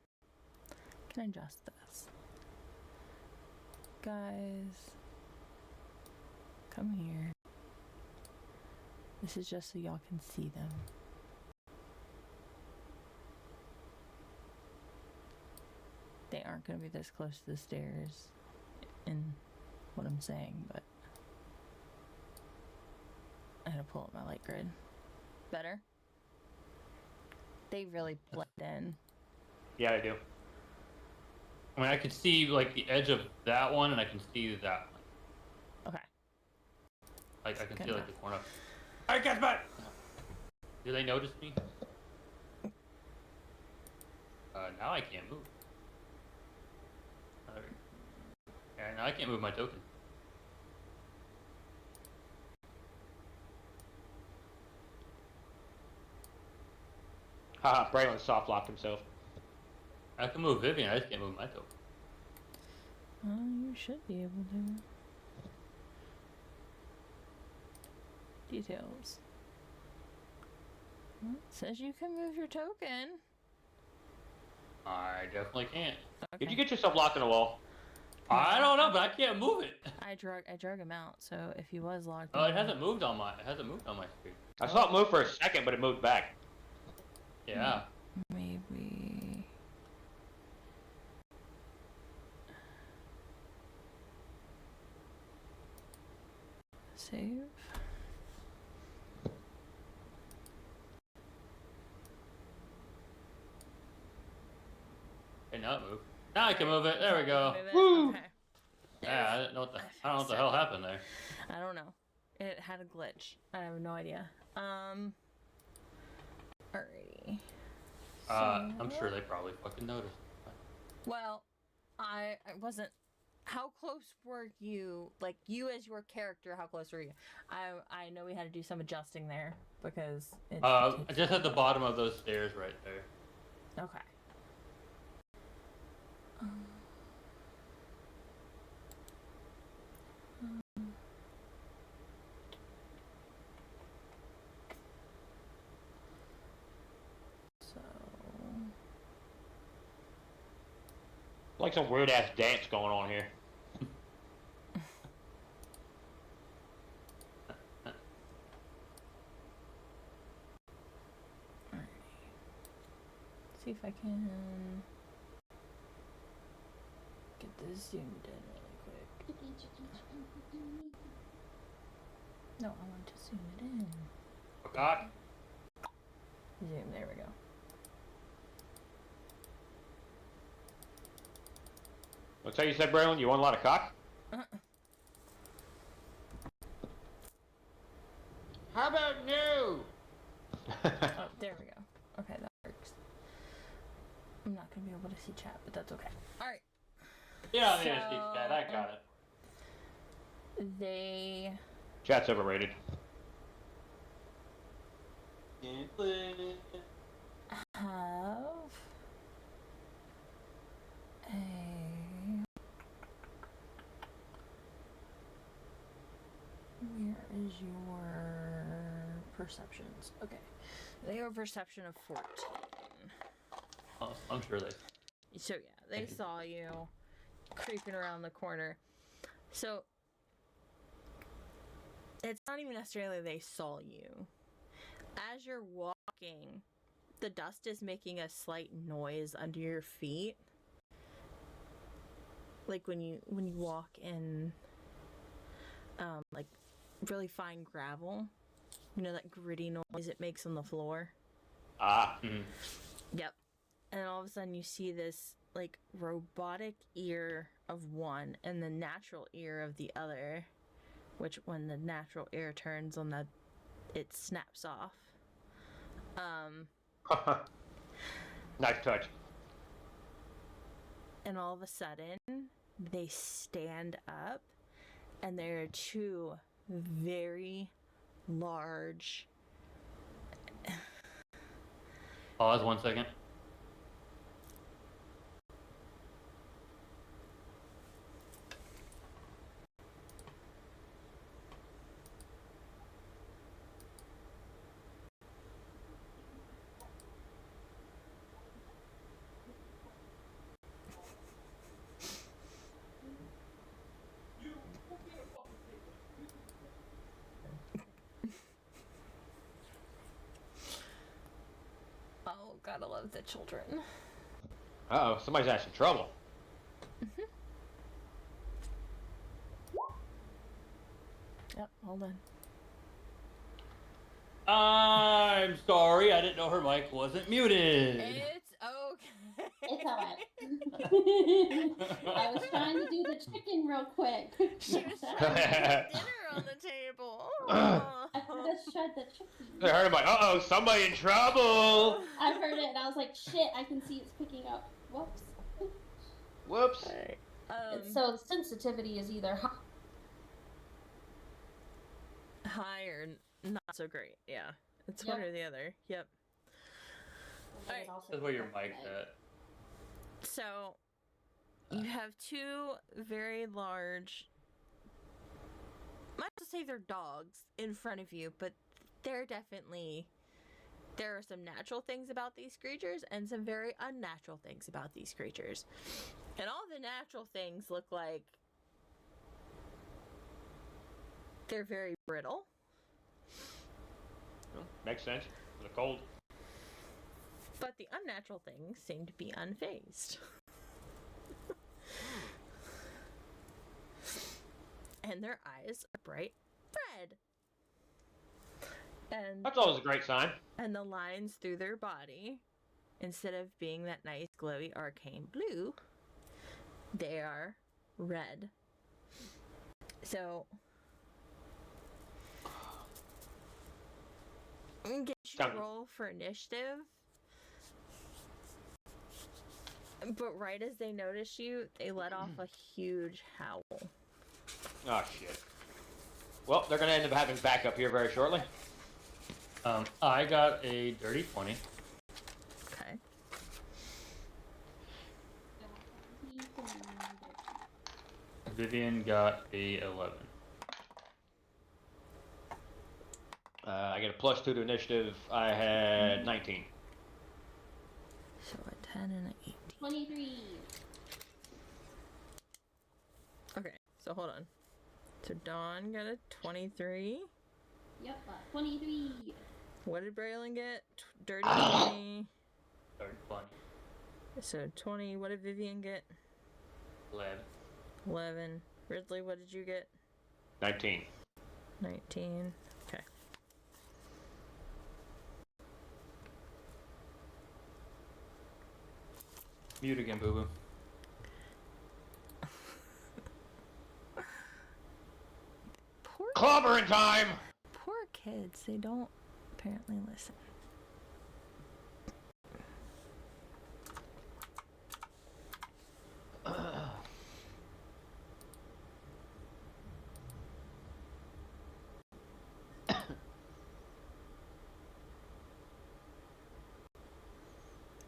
Can I adjust this? Guys, come here. This is just so y'all can see them. They aren't going to be this close to the stairs in what I'm saying, but I had to pull up my light grid. Better? They really blend in. Yeah, I do. I mean, I can see like the edge of that one, and I can see that one. Okay. Like I can Good see like enough. the corner. I get back. Do they notice me? Now I can't move. Alright. Yeah, now I can't move my token. Haha, Braylon soft locked himself. I can move Vivian. I just can't move my token. You should be able to. Details. Well, it says you can move your token. I definitely can't. Okay. Did you get yourself locked in a wall? I don't know, but I can't move it. I drug him out, so if he was locked Oh, it in- hasn't moved on my screen. I saw it move for a second, but it moved back. Yeah. Maybe. Save. Okay, now it moved. Now I can move it. There we go. Move it? Woo! Okay. Yeah, I don't know what the hell happened there. I don't know. It had a glitch. I have no idea. Alrighty. I'm sure they probably fucking noticed. Well, I wasn't. How close were you? Like you as your character, how close were you? I know we had to do some adjusting there because. Just at the bottom of those stairs right there. Okay. So. Like some weird ass dance going on here. See if I can. this zoomed in really quick. No, I want to zoom it in. Forgot. Zoom, there we go. What's that you said, Braylon? You want a lot of cock? How about no? Oh, there we go. Okay, that works. I'm not gonna be able to see chat, but that's okay. Alright. Yeah, I'm gonna see that. I got it. They Chat's overrated. have a where is your perceptions? Okay. They have a perception of 14. Oh, I'm sure they. So yeah, they saw you creeping around the corner. So it's not even necessarily they saw you. As you're walking, the dust is making a slight noise under your feet. Like when you walk in like really fine gravel. You know that gritty noise it makes on the floor? Ah. Yep. And all of a sudden you see this like robotic ear of one and the natural ear of the other, which when the natural ear turns on that, it snaps off. Nice touch. And all of a sudden they stand up and there are two very large Pause 1 second. oh gotta love the children. Uh-oh, somebody's asking trouble. Yep, hold on. I'm sorry, I didn't know her mic wasn't muted. It's okay. It's alright. I was trying to do the chicken real quick. She was trying to get dinner on the table. I just tried the chicken. I heard him like, uh-oh, somebody in trouble. I heard it and I was like, shit, I can see it's picking up. Whoops. Whoops. So the sensitivity is either high or not so great. Yeah, it's one or the other. Yep. Alright. That's where your mic's at. So you have two very large, might just say they're dogs in front of you, but there are some natural things about these creatures and some very unnatural things about these creatures. And all the natural things look like they're very brittle. Makes sense. The cold. But the unnatural things seem to be unfazed. And their eyes are bright red. And That's always a great sign. and the lines through their body, instead of being that nice glowy arcane blue, they are red. So I'm gonna get you to roll for initiative. But right as they notice you, they let off a huge howl. Oh, shit. Well, they're going to end up having backup here very shortly. I got a dirty 20. Okay. Vivian got a 11. I get a +2 to initiative. I had 19. So a 10 and an 18. 23. Okay, so hold on. So Dawn got a 23. Yep, 23. What did Braylon get? Dirty 20. Dirty 20. So 20. What did Vivian get? 11. 11. Ridley, what did you get? 19. 19. Okay. Mute again, boo boo. Poor Clobbering time! kids. They don't apparently listen.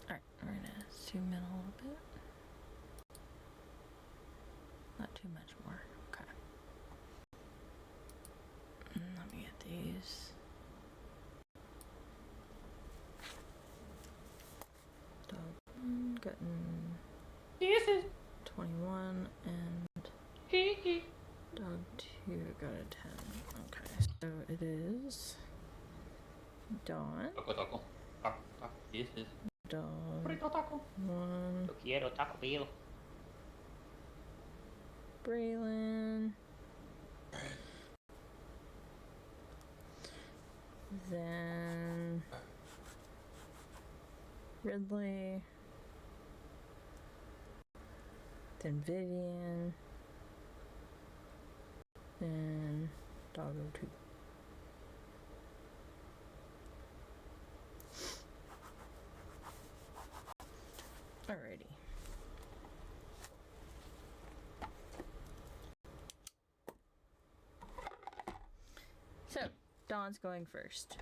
Alright, we're gonna zoom in a little bit. Not too much more. Okay. Let me get these. Dog 1, getting This is 21, and dog 2 got a 10. Okay, so it is Dawn, Taco taco. Taco taco. This is dog Burrito taco. 1, Yo quiero Taco Bell. Braylon, then Ridley, then Vivian, then Doggo 2. Alrighty. So, Dawn's going first.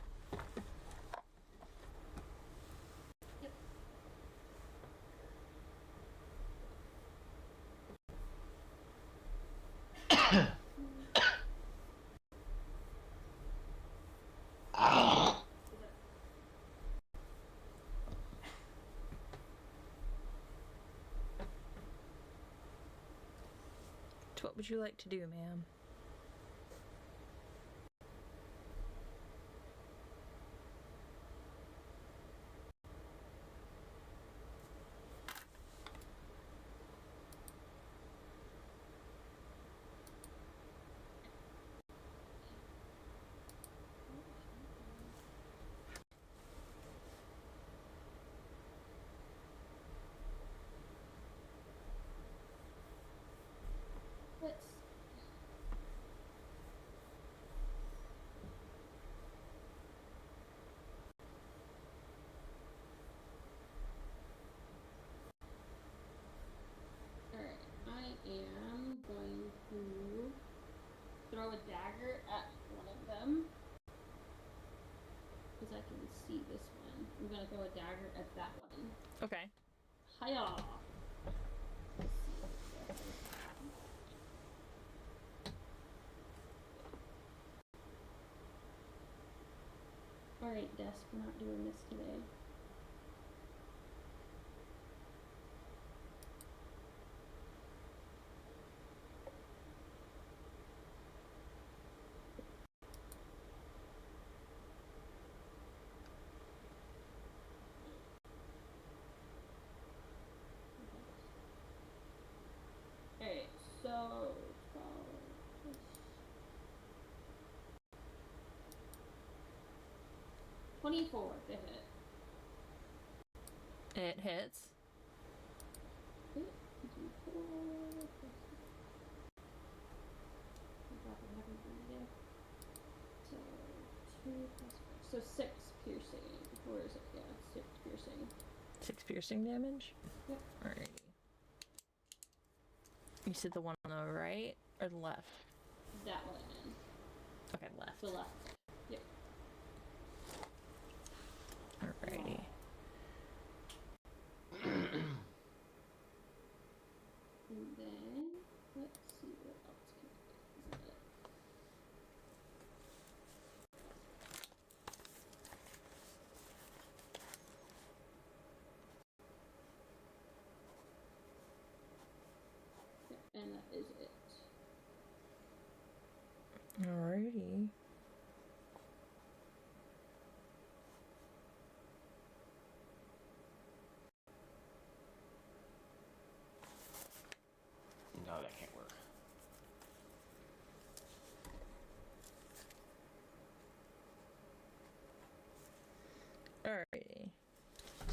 What would you like to do, ma'am? Let's. Alright, I am going to throw a dagger at one of them. Because I can see this one. I'm gonna throw a dagger at that one. Okay. Hiya! Alright, desk, we're not doing this today. Alright, so 12 24 to hit. It hits. D4 plus- I thought I haven't done it yet. So 2 plus 4. So 6 piercing. Or is it? Yeah, 6 piercing. 6 piercing damage? Yep. Alrighty. You said the one on the right or the left? That one in. Okay, left. The left. Yep. Alrighty. And then let's see what else can is it. Yep, and that is it. Alrighty.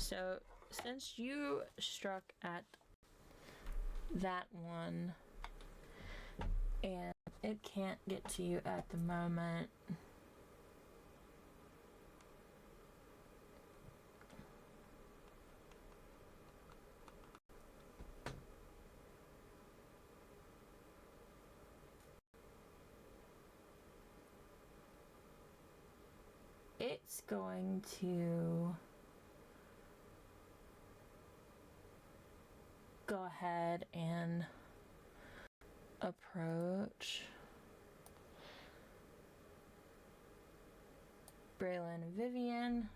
So, since you struck at that one, and it can't get to you at the moment, it's going to go ahead and approach Braylon and Vivian,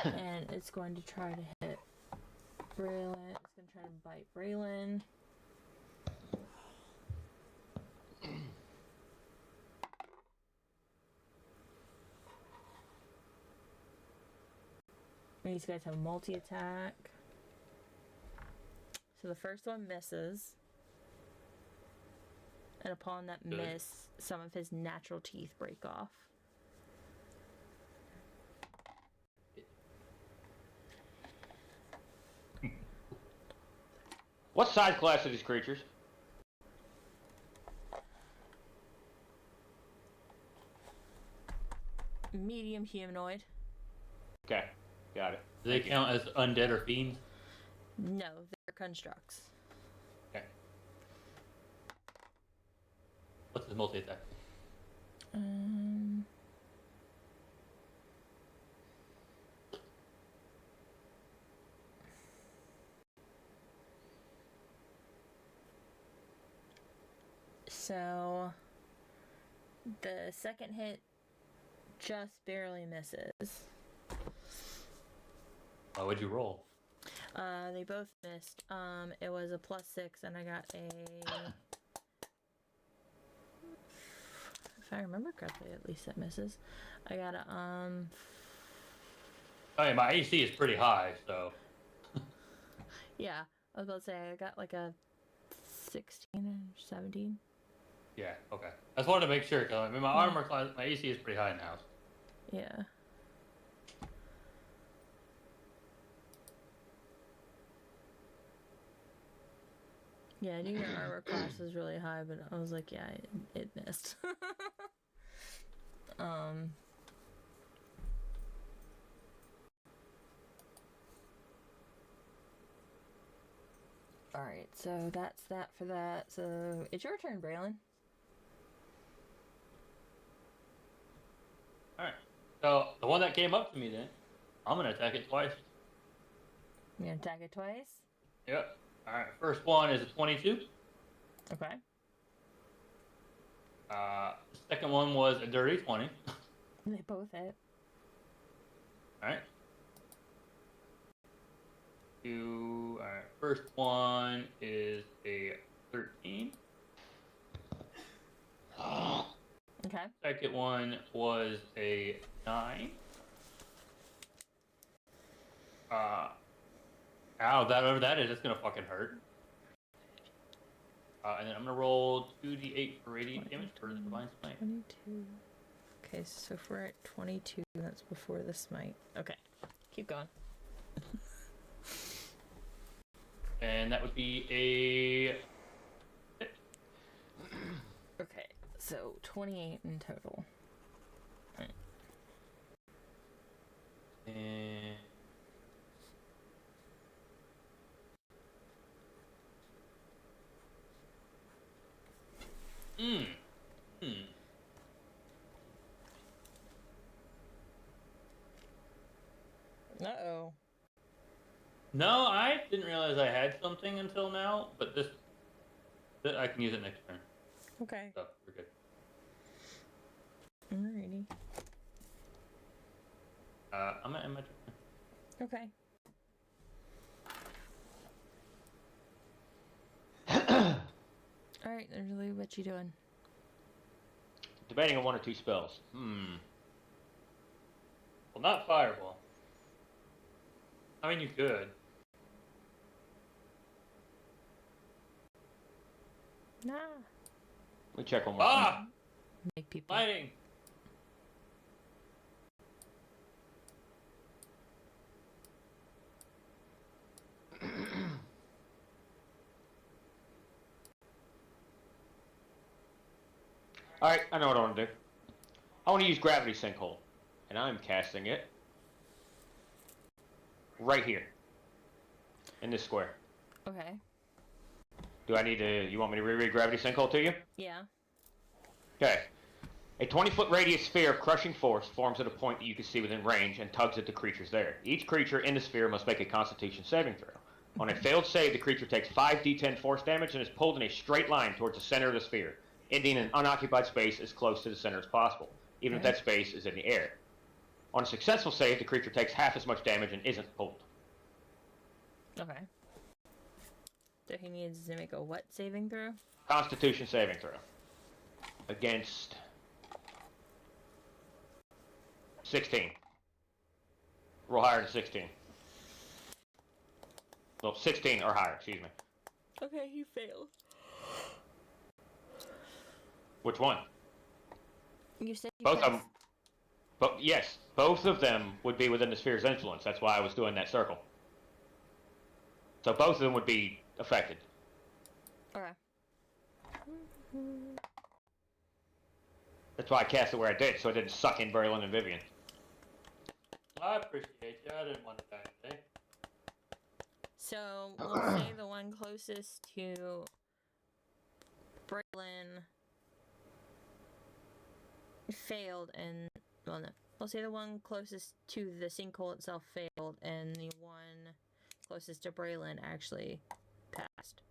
and it's going to try to hit Braylon. It's going to try to bite Braylon. These guys have multi-attack. So the first one misses. And upon that Good. miss, some of his natural teeth break off. What size class are these creatures? Medium humanoid. Okay, got it. Do they count as undead or fiends? No, they're constructs. Okay. What's his multi-attack? Um, so the second hit just barely misses. What'd you roll? They both missed. It was a +6, and I got a. If I remember correctly, at least it misses. I got a Oh yeah, my AC is pretty high, so Yeah, I was about to say I got like a 16 or 17. yeah, okay. I just wanted to make sure because I mean my armor class, my AC is pretty high now. Yeah. Yeah, I knew your armor class was really high, but I was like, yeah, it missed. Alright, so that's that for that. So it's your turn, Braylon. All right. So the one that came up to me, then I'm gonna attack it twice. You gonna attack it twice? Yep. All right. First one is a 22. Okay. The second one was a dirty 20. They both hit. All right. All right. First one is a 13. Okay. Second one was a 9. Ow, whatever that is, it's gonna fucking hurt. And then I'm gonna roll 2d8 for radiant damage for the divine smite. 22. Okay, so if we're at 22, that's before the smite. Okay. Keep going. And that would be a. Okay, so 28 in total. Right. And. Uh-oh. No, I didn't realize I had something until now, but this I can use it next turn. Okay. So we're good. Alrighty. I'm gonna end my turn. Okay. Alright, Lily, what you doing? Debating on one or two spells. Well, not fireball. I mean, you could. Nah. Let me check one more thing. Ah! Make people. Lighting! Alright, I know what I want to do. I want to use gravity sinkhole. And I'm casting it right here. In this square. Okay. Do I need to... You want me to reread gravity sinkhole to you? Yeah. Okay. A 20-foot radius sphere of crushing force forms at a point that you can see within range and tugs at the creatures there. Each creature in the sphere must make a Constitution saving throw. On a failed save, the creature takes 5d10 force damage and is pulled in a straight line towards the center of the sphere, ending in an unoccupied space as close to the center as possible, even if that space is in the air. On a successful save, the creature takes half as much damage and isn't pulled. Okay. So he needs to make a what saving throw? Constitution saving throw. Against 16. Roll higher than 16. Well, 16 or higher, excuse me. Okay, he failed. Which one? You said you Both of passed- them. But yes, both of them would be within the sphere's influence. That's why I was doing that circle. So both of them would be affected. Okay. That's why I cast it where I did, so it didn't suck in Berlin and Vivian. I appreciate you. I didn't want to die today. So we'll say the one closest to Braylon failed, and well, no, we'll say the one closest to the sinkhole itself failed, and the one closest to Braylon actually passed.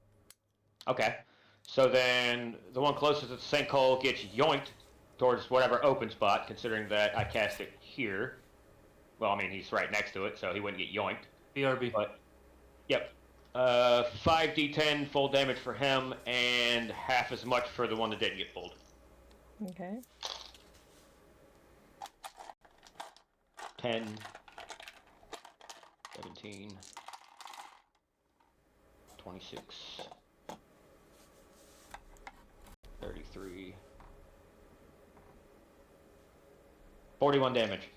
Okay. So then the one closest to the sinkhole gets yoinked towards whatever open spot, considering that I cast it here. Well, I mean, he's right next to it, so he wouldn't get yoinked. BRB. But, yep. 5d10 full damage for him, and half as much for the one that didn't get pulled. Okay. 10, 17, 26, 33, 41 damage.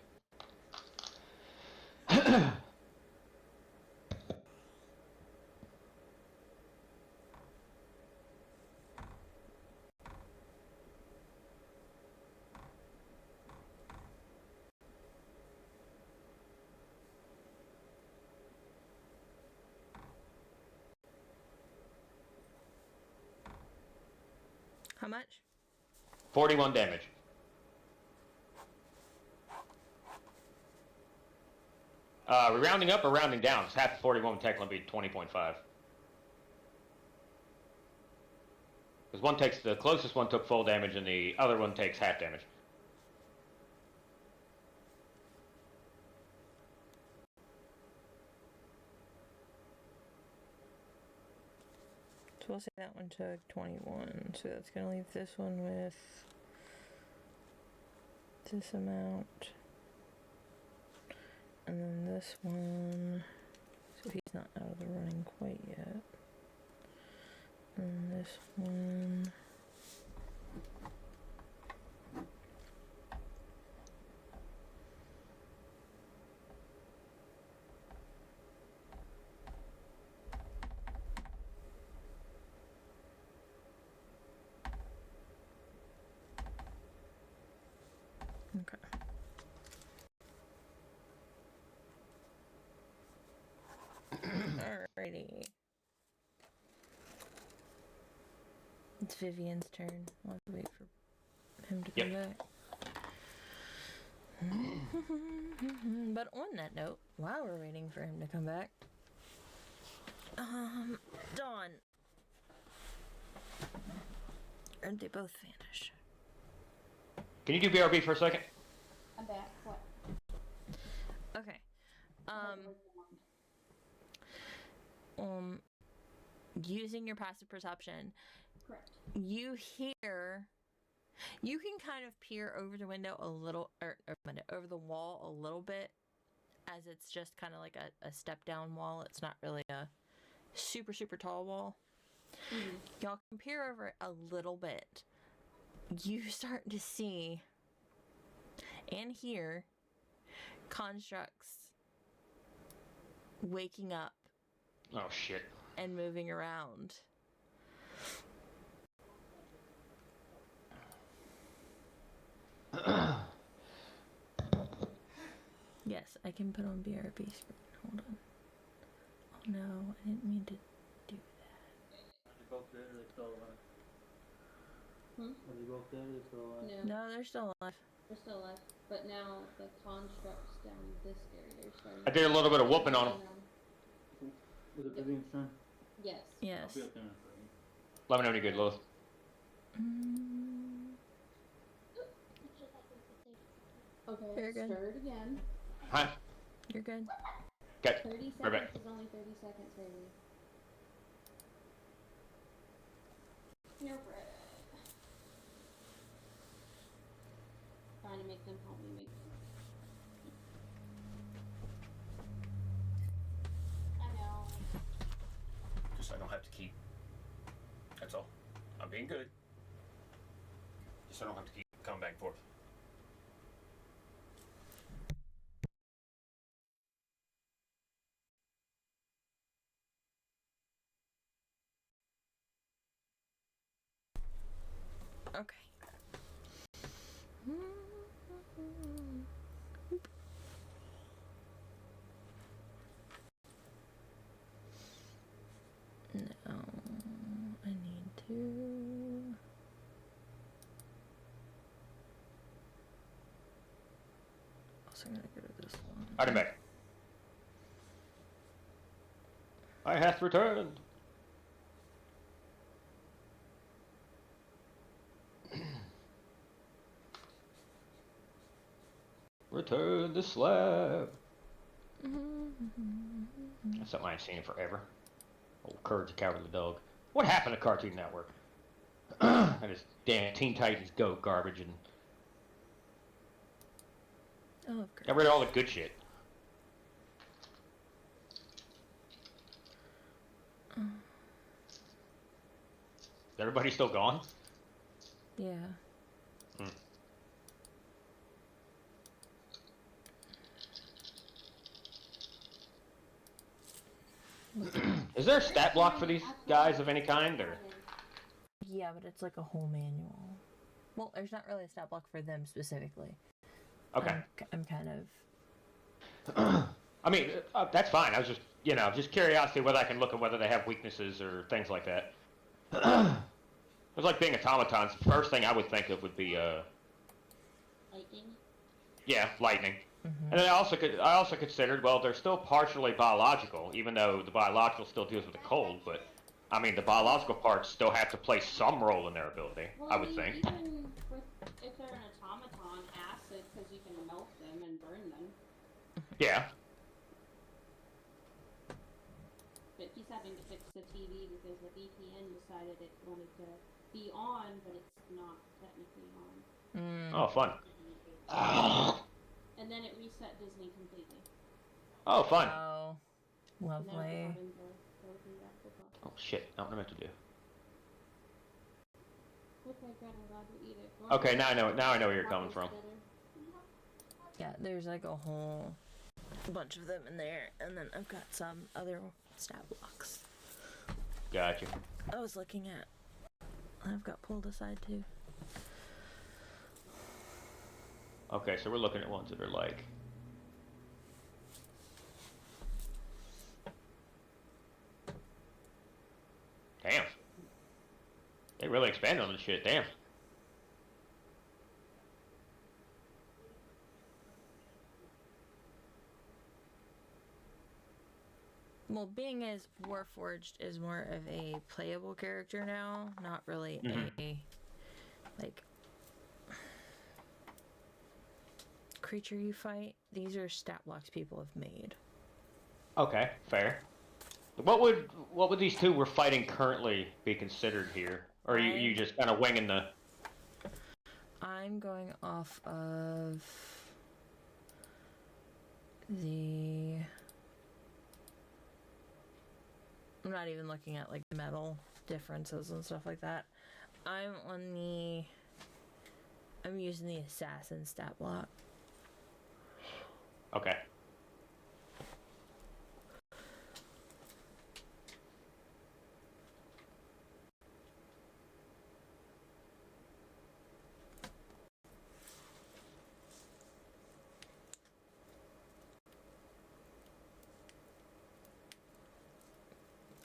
How much? 41 damage. We're rounding up or rounding down? Because half of 41 would technically be 20.5. Because one takes, the closest one took full damage and the other one takes half damage. So we'll say that one took 21. So that's gonna leave this one with this amount. And then this one, so he's not out of the running quite yet. And this one. Okay. Alrighty. It's Vivian's turn. I'll have to wait for him to come back. But on that note, while we're waiting for him to come back, Dawn. Or they both vanish. Can you do BRB for a second? I'm back. What? Okay. Using your passive perception, Correct. you hear. You can kind of peer over the window a little, or over the wall a little bit, as it's just kind of like a step down wall. It's not really a super, super tall wall. Mm-hmm. Y'all can peer over it a little bit. You start to see and hear constructs waking up Oh, shit. and moving around. Yes, I can put on BRB screen. Hold on. Oh no, I didn't mean to do that. Are they both dead or are they still alive? Hmm? Are they both dead or are they still alive? No, No, they're still alive. they're still alive. But now the constructs down this area are starting. I did a little bit of whooping on him. Is it Vivian's turn? Yes. I'll Yes. be up there in a second. Let me know when you're good, Lewis. Okay. Very good. Stir it again. Huh? You're good. Okay. 30 seconds Right back. is only 30 seconds, Haley. Your bread. Trying to make them help me make them. I know. Just so I don't have to keep. That's all. I'm being good. Just so I don't have to keep coming back and forth. Okay. No, I need to. Also, I'm gonna go to this one. Alright, I'm back. I hath returned. Return the slab. That's something I ain't seen in forever. Old Courage the Cowardly Dog. What happened to Cartoon Network? And this damn Teen Titans Go garbage and I love got rid of all the good shit. Is everybody still gone? Yeah. Is there a stat block for these guys of any kind, or? Yeah, but it's like a whole manual. Well, there's not really a stat block for them specifically. Okay. I'm kind of. I mean, that's fine. I was just, just curiosity whether I can look at whether they have weaknesses or things like that. It's like being automatons. The first thing I would think of would be, Lightning. yeah, lightning. Mm-hmm. And then I also considered, well, they're still partially biological, even though the biological still deals with the cold. But I mean, the biological parts still have to play some role in their ability. Well, I would think. Even with, if they're an automaton, acid, because you can melt them and burn them. Yeah. But he's having to fix the TV because the VPN decided it wanted to be on, but it's not technically on. Oh, fun. And then it reset Disney completely. Oh, fun. Oh, So now lovely. we're having to go through that whole process. Oh shit! Not what I meant to do. Okay, good. I'm glad we eat it. Okay, now I know. Now I know where you're coming from. Yeah, there's like a whole bunch of them in there, and then I've got some other stat blocks Gotcha. I was looking at. I've got pulled aside too. Okay, so we're looking at ones that are like. Damn. They really expanded on this shit. Damn. Well, being as Warforged is more of a playable character now, not really a like creature you fight. These are stat blocks people have made. Okay, fair. What would these two we're fighting currently be considered here? Or are you just kind of winging the? I'm going off of the. I'm not even looking at like metal differences and stuff like that. I'm using the assassin stat block. Okay.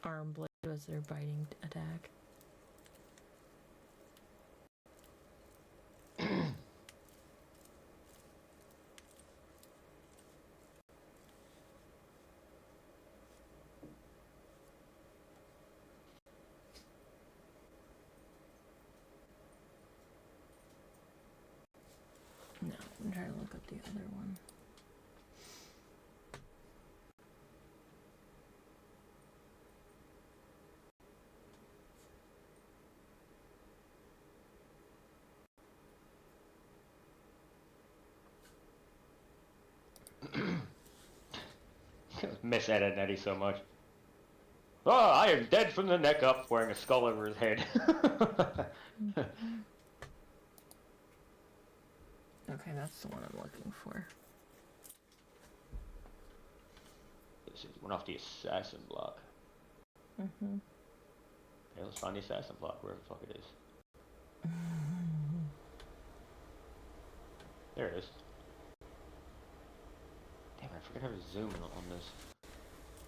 arm blade was their biting attack. No, I'm trying to look up the other one. Miss Ed and Eddie so much. Oh, I am dead from the neck up, wearing a skull over his head. Okay, that's the one I'm looking for. This is one off the assassin block. Mm-hmm. Okay, let's find the assassin block, wherever the fuck it is. There it is. Damn, I forgot how to zoom on this.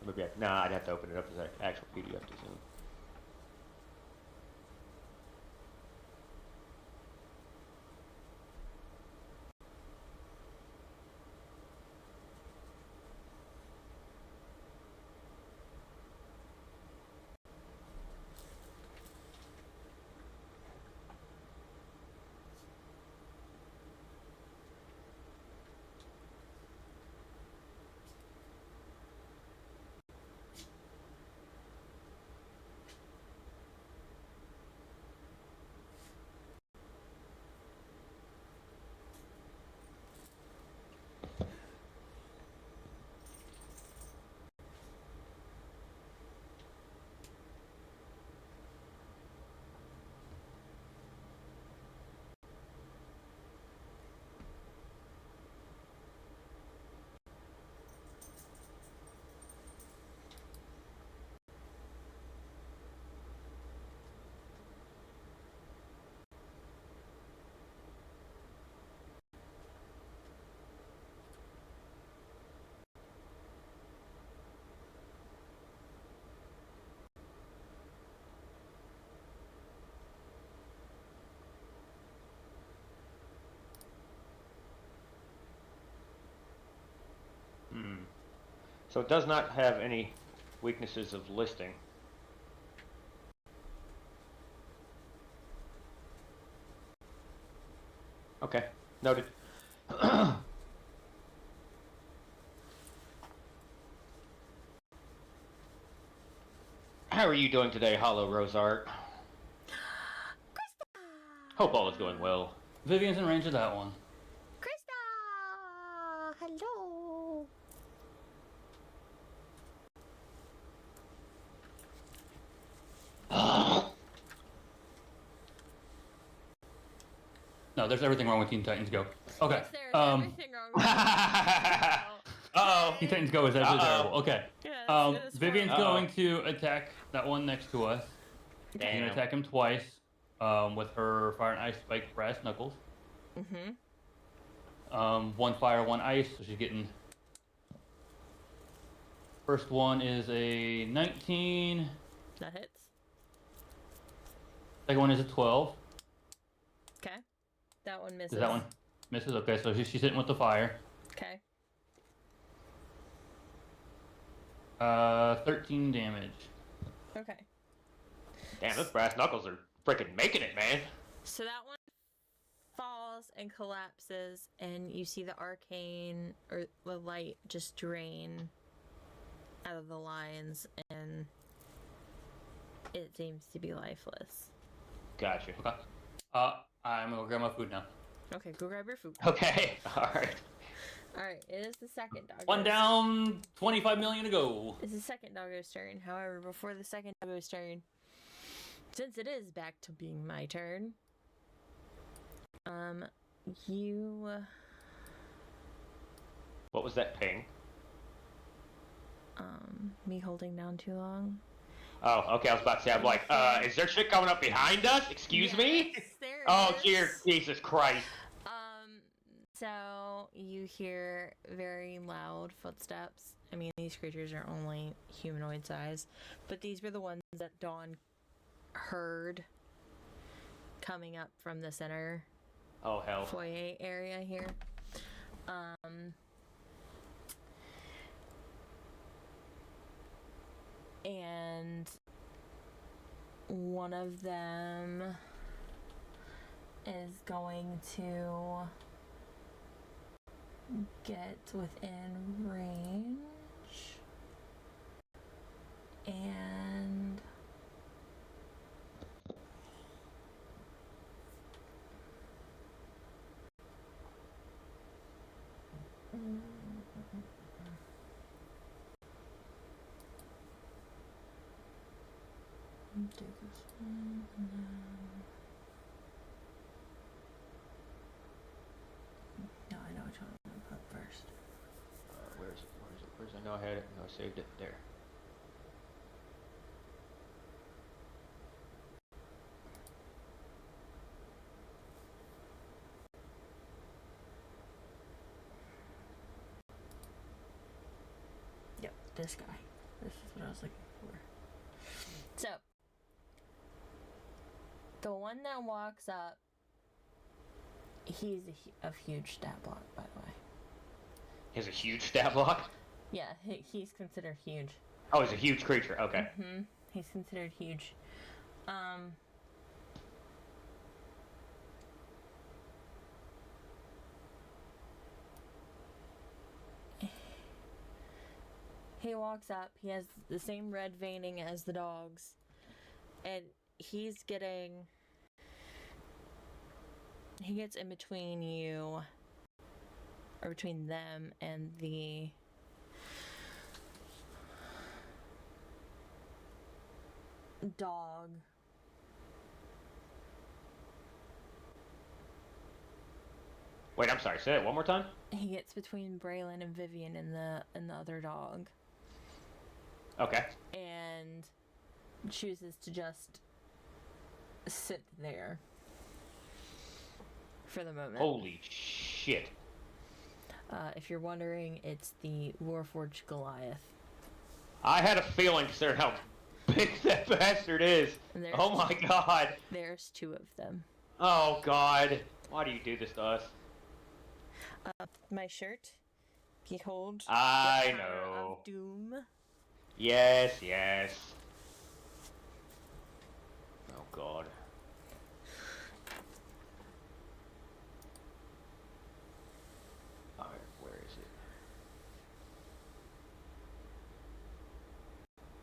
Maybe nah, I'd have to open it up as an actual PDF to zoom. So it does not have any weaknesses of listing. Okay, noted. How are you doing today, Hollow Rosart? Hope all is going well. Vivian's in range of that one. Krista! Hello! No, there's everything wrong with Teen Titans Go. Okay. Yes, there's everything wrong with Uh-oh. Teen Titans Go is absolutely terrible. Okay. Yes, it is Vivian's horrible. going to attack that one next to us. She's going to attack him twice with her Fire and Ice Spike Brass Knuckles. Mm-hmm. One fire, one ice, so she's getting... First one is a 19. That hits. Second one is a 12. Okay. That one misses. Does that one misses? Okay, so she's hitting with the fire. Okay. 13 damage. Okay. Damn, those brass knuckles are freaking making it, man. So that one falls and collapses, and you see the arcane or the light just drain out of the lines, and it seems to be lifeless. Gotcha. Okay. I'm gonna grab my food now. Okay, go grab your food. Okay, alright. Alright, it is the second doggo's. One down, 25 million to go. It's the second doggo's turn. However, before the second doggo's turn, since it is back to being my turn, you... What was that ping? me holding down too long. Oh, okay, I was about to say, I'm like, is there shit coming up behind us? Excuse me? Yes, there Oh, is. dear Jesus Christ. So now you hear very loud footsteps. I mean, these creatures are only humanoid size, but these were the ones that Dawn heard coming up from the center Oh hell. foyer area here. And one of them is going to get within range and do this one and then... No, I know which one I'm gonna put first. Where is it? Where is it? Where's it? No, I had it. No, I saved it. There. Yep, this guy. This is what I was looking for. So, the one that walks up, he's a huge stat block, by the way. He has a huge stat block? Yeah, he's considered huge. Oh, he's a huge creature. Okay. Mm-hmm. He's considered huge. He walks up. He has the same red veining as the dogs. And he gets in between you, or between them and the dog. Wait, I'm sorry. Say it one more time. He gets between Braylon and Vivian and the other dog. Okay. And chooses to just sit there for the moment. Holy shit. If you're wondering, it's the Warforged Goliath. I had a feeling considering how big that bastard is. Oh my god. There's two of them. Oh god. Why do you do this to us? My shirt. Behold. I the power know. of Doom. Yes, yes. Oh god. Alright, where is it?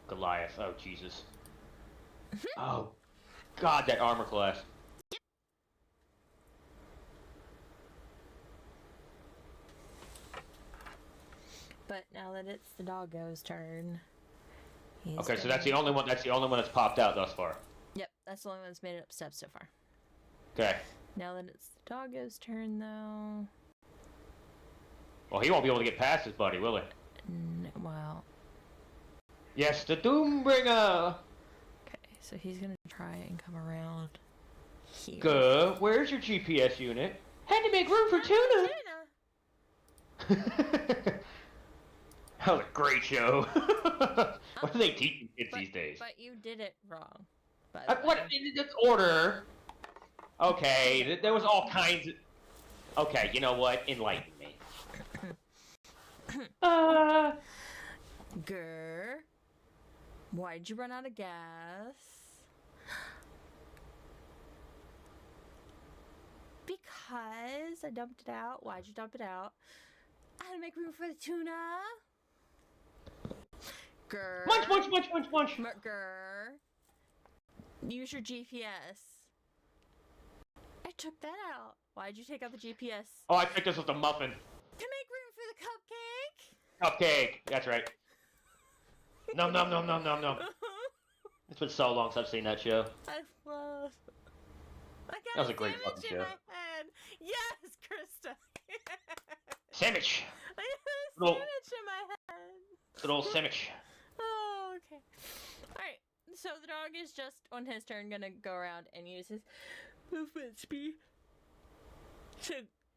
Goliath. Oh Jesus. Oh god, that armor class. But now that it's the doggo's turn. Okay, so that's the only one. That's the only one that's popped out thus far. Yep, that's the only one that's made it up steps so far. Okay. Now that it's the doggo's turn, though. Well, he won't be able to get past his buddy, will he? Well. Yes, the Doombringer. Okay, so he's gonna try and come around here. Good. Where's your GPS unit? Had to make room for Tuna. That was a great show. What are they teaching kids these days? But you did it wrong. What in this order? Okay, there was all kinds of... Okay, you know what? Enlighten me. Grr. Why'd you run out of gas? Because I dumped it out. Why'd you dump it out? I had to make room for the tuna. Grr. Munch, munch, munch, munch, munch. Grr. Use your GPS. I took that out. Why'd you take out the GPS? Oh, I think this was the muffin. To make room for the cupcake. Cupcake. That's right. Nom nom nom nom nom nom. It's been so long since I've seen that show. I love. I got That was a great sandwich fucking in show. my head. Yes, Krista. Sandwich. I have a Little- sandwich in my head. Good old sandwich. Oh, okay. Alright, so the dog is just, on his turn, gonna go around and use his movement speed to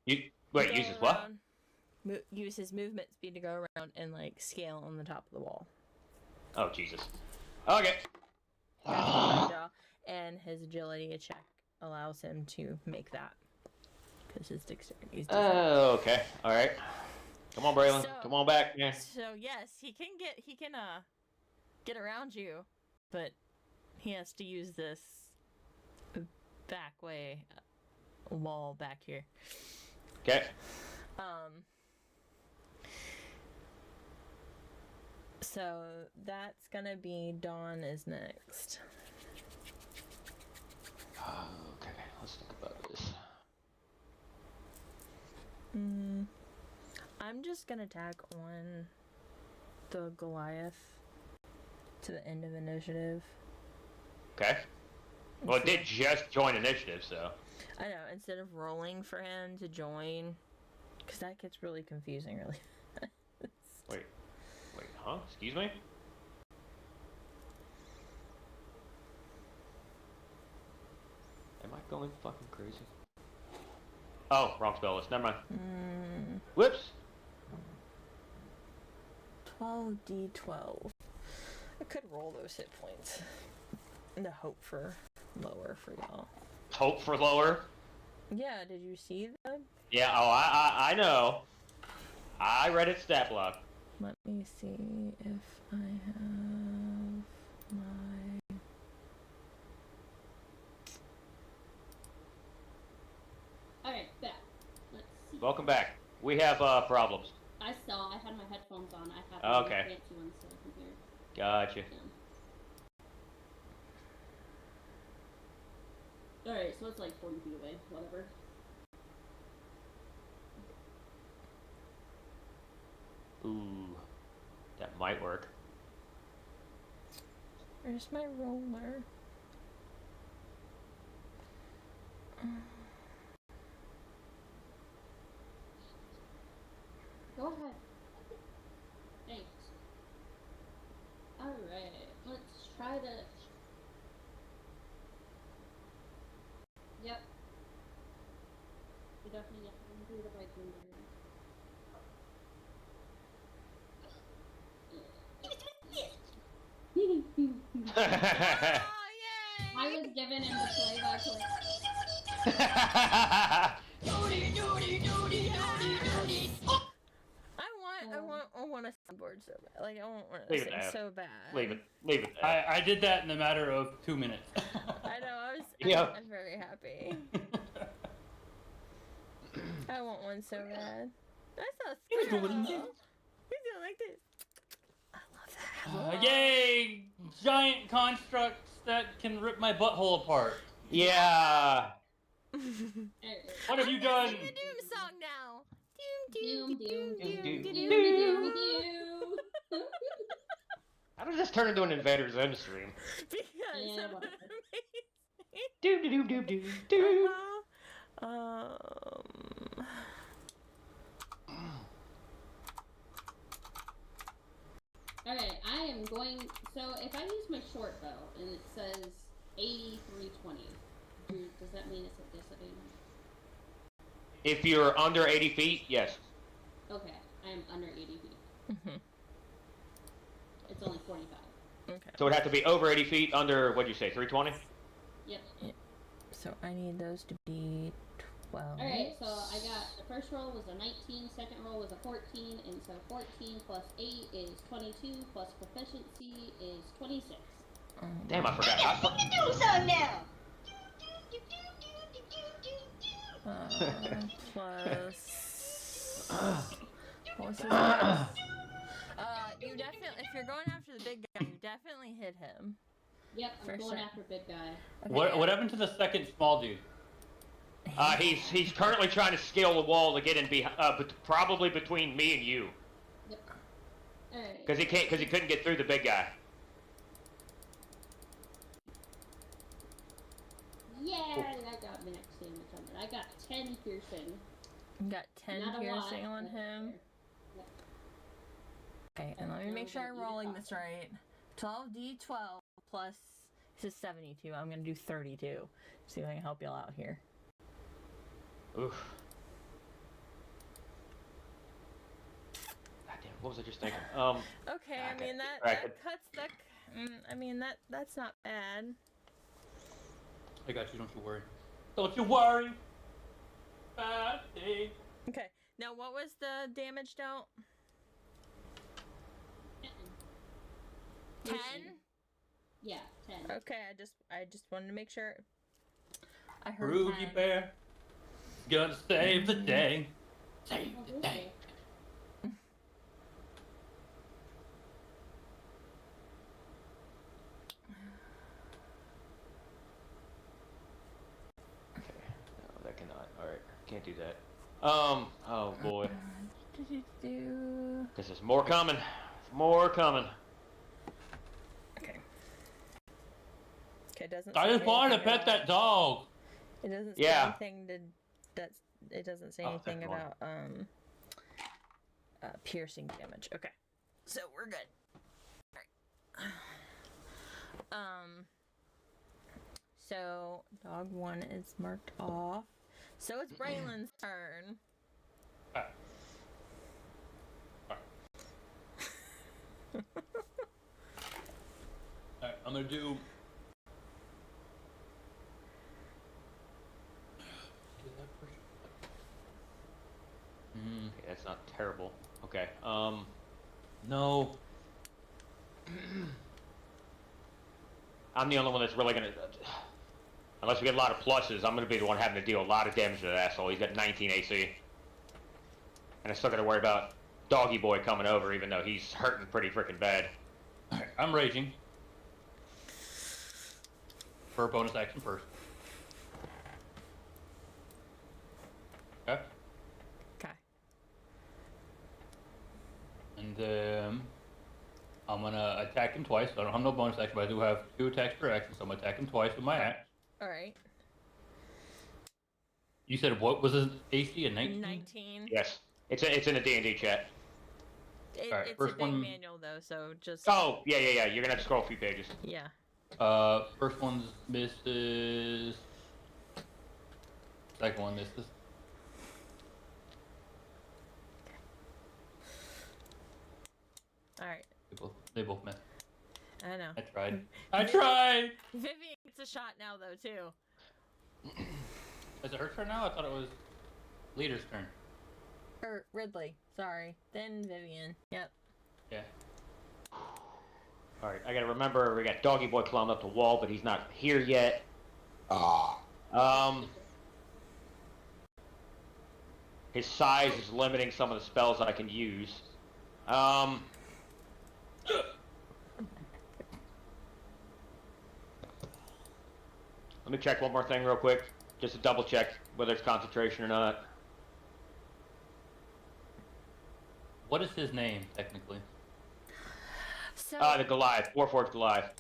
You wait. go Uses what? around- use his movement speed to go around and like scale on the top of the wall. Oh Jesus. Okay. That's the front jaw, and his agility check allows him to make that because his dexterity is decent. Oh, okay. All right. Come on, Braylon. So- Come on back. Yeah. So yes, he can get around you, but he has to use this back way wall back here. Okay. So that's gonna be Dawn is next. Okay. Let's think about this. I'm just gonna tag on the Goliath to the end of initiative. Okay. Well, it did just join initiative, so. I know, instead of rolling for him to join, because that gets really confusing, really. Wait, huh? Excuse me? Am I going fucking crazy? Oh, wrong spell list. Never mind. Whoops. 12d12. I could roll those hit points. And to hope for lower for y'all. Hope for lower. Yeah, did you see them? Yeah. Oh, I know. I read it stat block. Let me see if I have my... Alright, back. Let's see. Welcome back. We have problems. I saw. I had my headphones on. I have Okay. fancy ones so I can hear. Gotcha. Alright, so it's like 40 feet away. Whatever. Ooh, that might work. Where's my roller? Go ahead. Thanks. Alright, let's try to... Yep. You definitely get to do the Viking Oh, yay! I was given in the play by play. I want a soundboard so bad. Like, I want one of Leave those it things there. so bad. Leave it there. I did that in a matter of 2 minutes. I know, Yeah. I'm very happy. I want one so bad. That's so You special. do it. You do it like this. I love that. Yay! Giant constructs that can rip my butthole apart. Yeah. What have you I'm gonna done? sing the Doom song now. Doom, doom, doom, doom, doom, doom, doom, doom. How did this turn into an Invader Zim stream? Because Yeah, of whatever. amazing. Do do do do do do. Alright, I am going. So if I use my short bow and it says 8320, does that mean it's a disadvantage? If you're under 80 feet, yes. Okay, I am under 80 feet. Mhm. It's only 45. Okay. So it would have to be over 80 feet, under, what'd you say, 320? Yep. So I need those to be 12. Alright, so I got the first roll was a 19, second roll was a 14, and so 14 plus 8 is 22, plus proficiency is 26. Damn, I forgot. Plus. What was his name? You definitely, if you're going after the big guy, you definitely hit him. Yep, I'm For going sure. after big guy. Okay, What happened to the second small dude? He's currently trying to scale the wall to get in probably between me and you. Yep. Alright. Because he couldn't get through the big guy. Yeah, I got max damage on it. I got 10 piercing. You got 10 Not a piercing lot, on but him. there. Okay, and let me make sure I'm rolling this right. 12d12 plus, this is 72. I'm gonna do 32. See if I can help y'all out here. Oof. What was I just thinking? Okay, I Okay, mean that distracted. cuts the. I mean that's not bad. I got you. Don't you worry. Don't you worry. Bad day. Okay, now what was the damage dealt? 10. Yeah, 10. Okay, I just wanted to make sure. I heard Ruby 10. Bear. Gonna save the day. Save Oh, the who's day. there? Okay. No, that cannot. All right, can't do that. Oh boy, Do. this is more coming. More coming. Okay. Okay, it doesn't. I say just wanted to anything pet about- that dog. It doesn't say Yeah. anything to. That's. It doesn't say Oh, anything second one. about piercing damage. Okay, so we're good. All right. So dog 1 is marked off. So it's Braylon's turn. Alright. Alright, I'm gonna do. Okay, that's not terrible. Okay. No. I'm the only one that's really gonna. Unless we get a lot of pluses, I'm gonna be the one having to deal a lot of damage to that asshole. He's got 19 AC, and I still gotta worry about Doggy Boy coming over, even though he's hurting pretty freaking bad. Alright, I'm raging. For a bonus action first. Okay. Okay. And then I'm gonna attack him twice. I don't have no bonus action, but I do have 2 attacks per action, so I'm gonna attack him twice with my axe. All right. You said what was his AC? A 19? 19. Yes, it's in the D&D chat. Alright, It's a first big one- manual though, so just. Oh, yeah. You're gonna have to scroll a few pages. Yeah. First one's misses. Second one misses. All right. They both missed. I know. I tried. I tried! Vivian gets a shot now though too. Is it her turn now? I thought it was leader's turn. Or Ridley. Sorry. Then Vivian. Yep. Yeah. All right, I gotta remember we got Doggy Boy climbing up the wall, but he's not here yet. His size is limiting some of the spells that I can use. Let me check one more thing real quick, just to double check whether it's concentration or not. What is his name, technically? So. The Goliath, Warforged Goliath.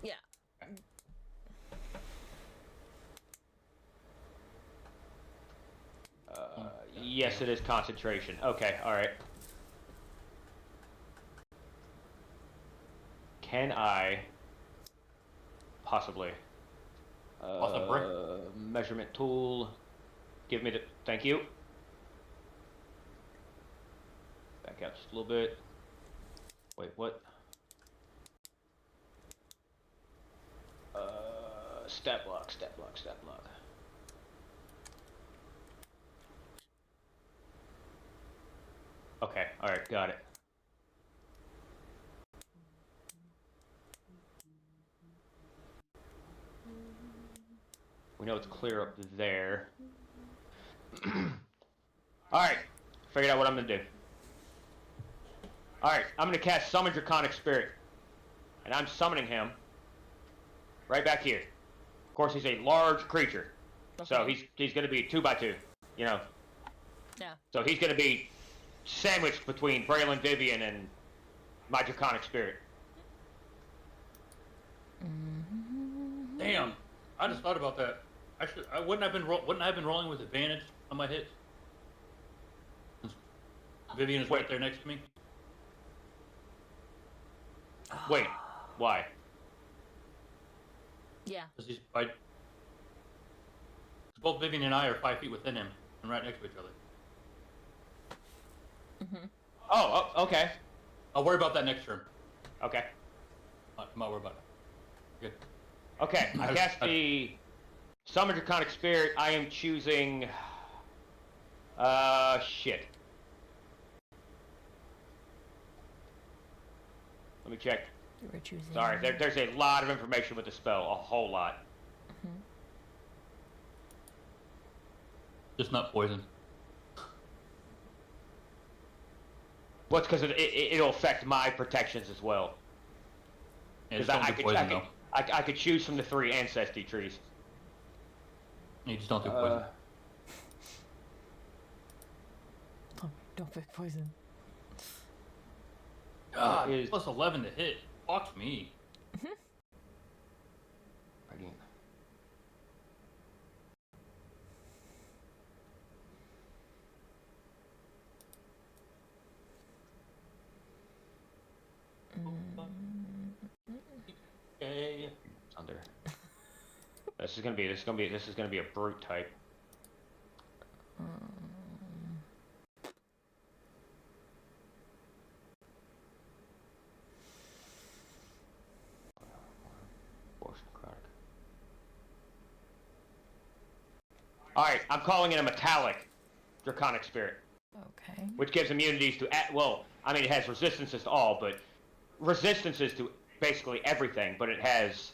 Yeah. Yes, it is concentration. Okay, alright. Can I possibly Possibly. measurement tool? Give me the thank you. Back out just a little bit. Wait, what? Stat block, stat block, stat block. Okay, alright, got it. We know it's clear up there. Alright, figured out what I'm gonna do. Alright, I'm gonna cast Summon Draconic Spirit. And I'm summoning him right back here. Of course, he's a large creature. So Okay. he's gonna be 2x2, you know. Yeah. So he's gonna be sandwiched between Braylon, Vivian, and my Draconic Spirit. Damn! I just thought about that. I wouldn't I have been rolling with advantage on my hits? Since Vivian is right Wait. there next to me. Wait, why? Yeah. Because both Vivian and I are 5 feet within him and right next to each other. Oh, okay. I'll worry about that next turn. Okay. I'm not worried about it. Good. Okay, I cast the Summon Draconic Spirit. I am choosing... shit. Let me check. You were choosing. Sorry, there's a lot of information with the spell. A whole lot. Just not poison. Well, it's because it'll affect my protections as well. Yeah, just Because don't do poison, though. I could choose from the 3 ancestry trees. You just don't do poison. Don't pick poison. God, is- plus 11 to hit. Fuck me. Again. Okay. Under. This is gonna be a brute type. Alright, I'm calling it a metallic Draconic Spirit, Okay. which gives immunities to, well, I mean, it has resistances to all, but resistances to basically everything, but it has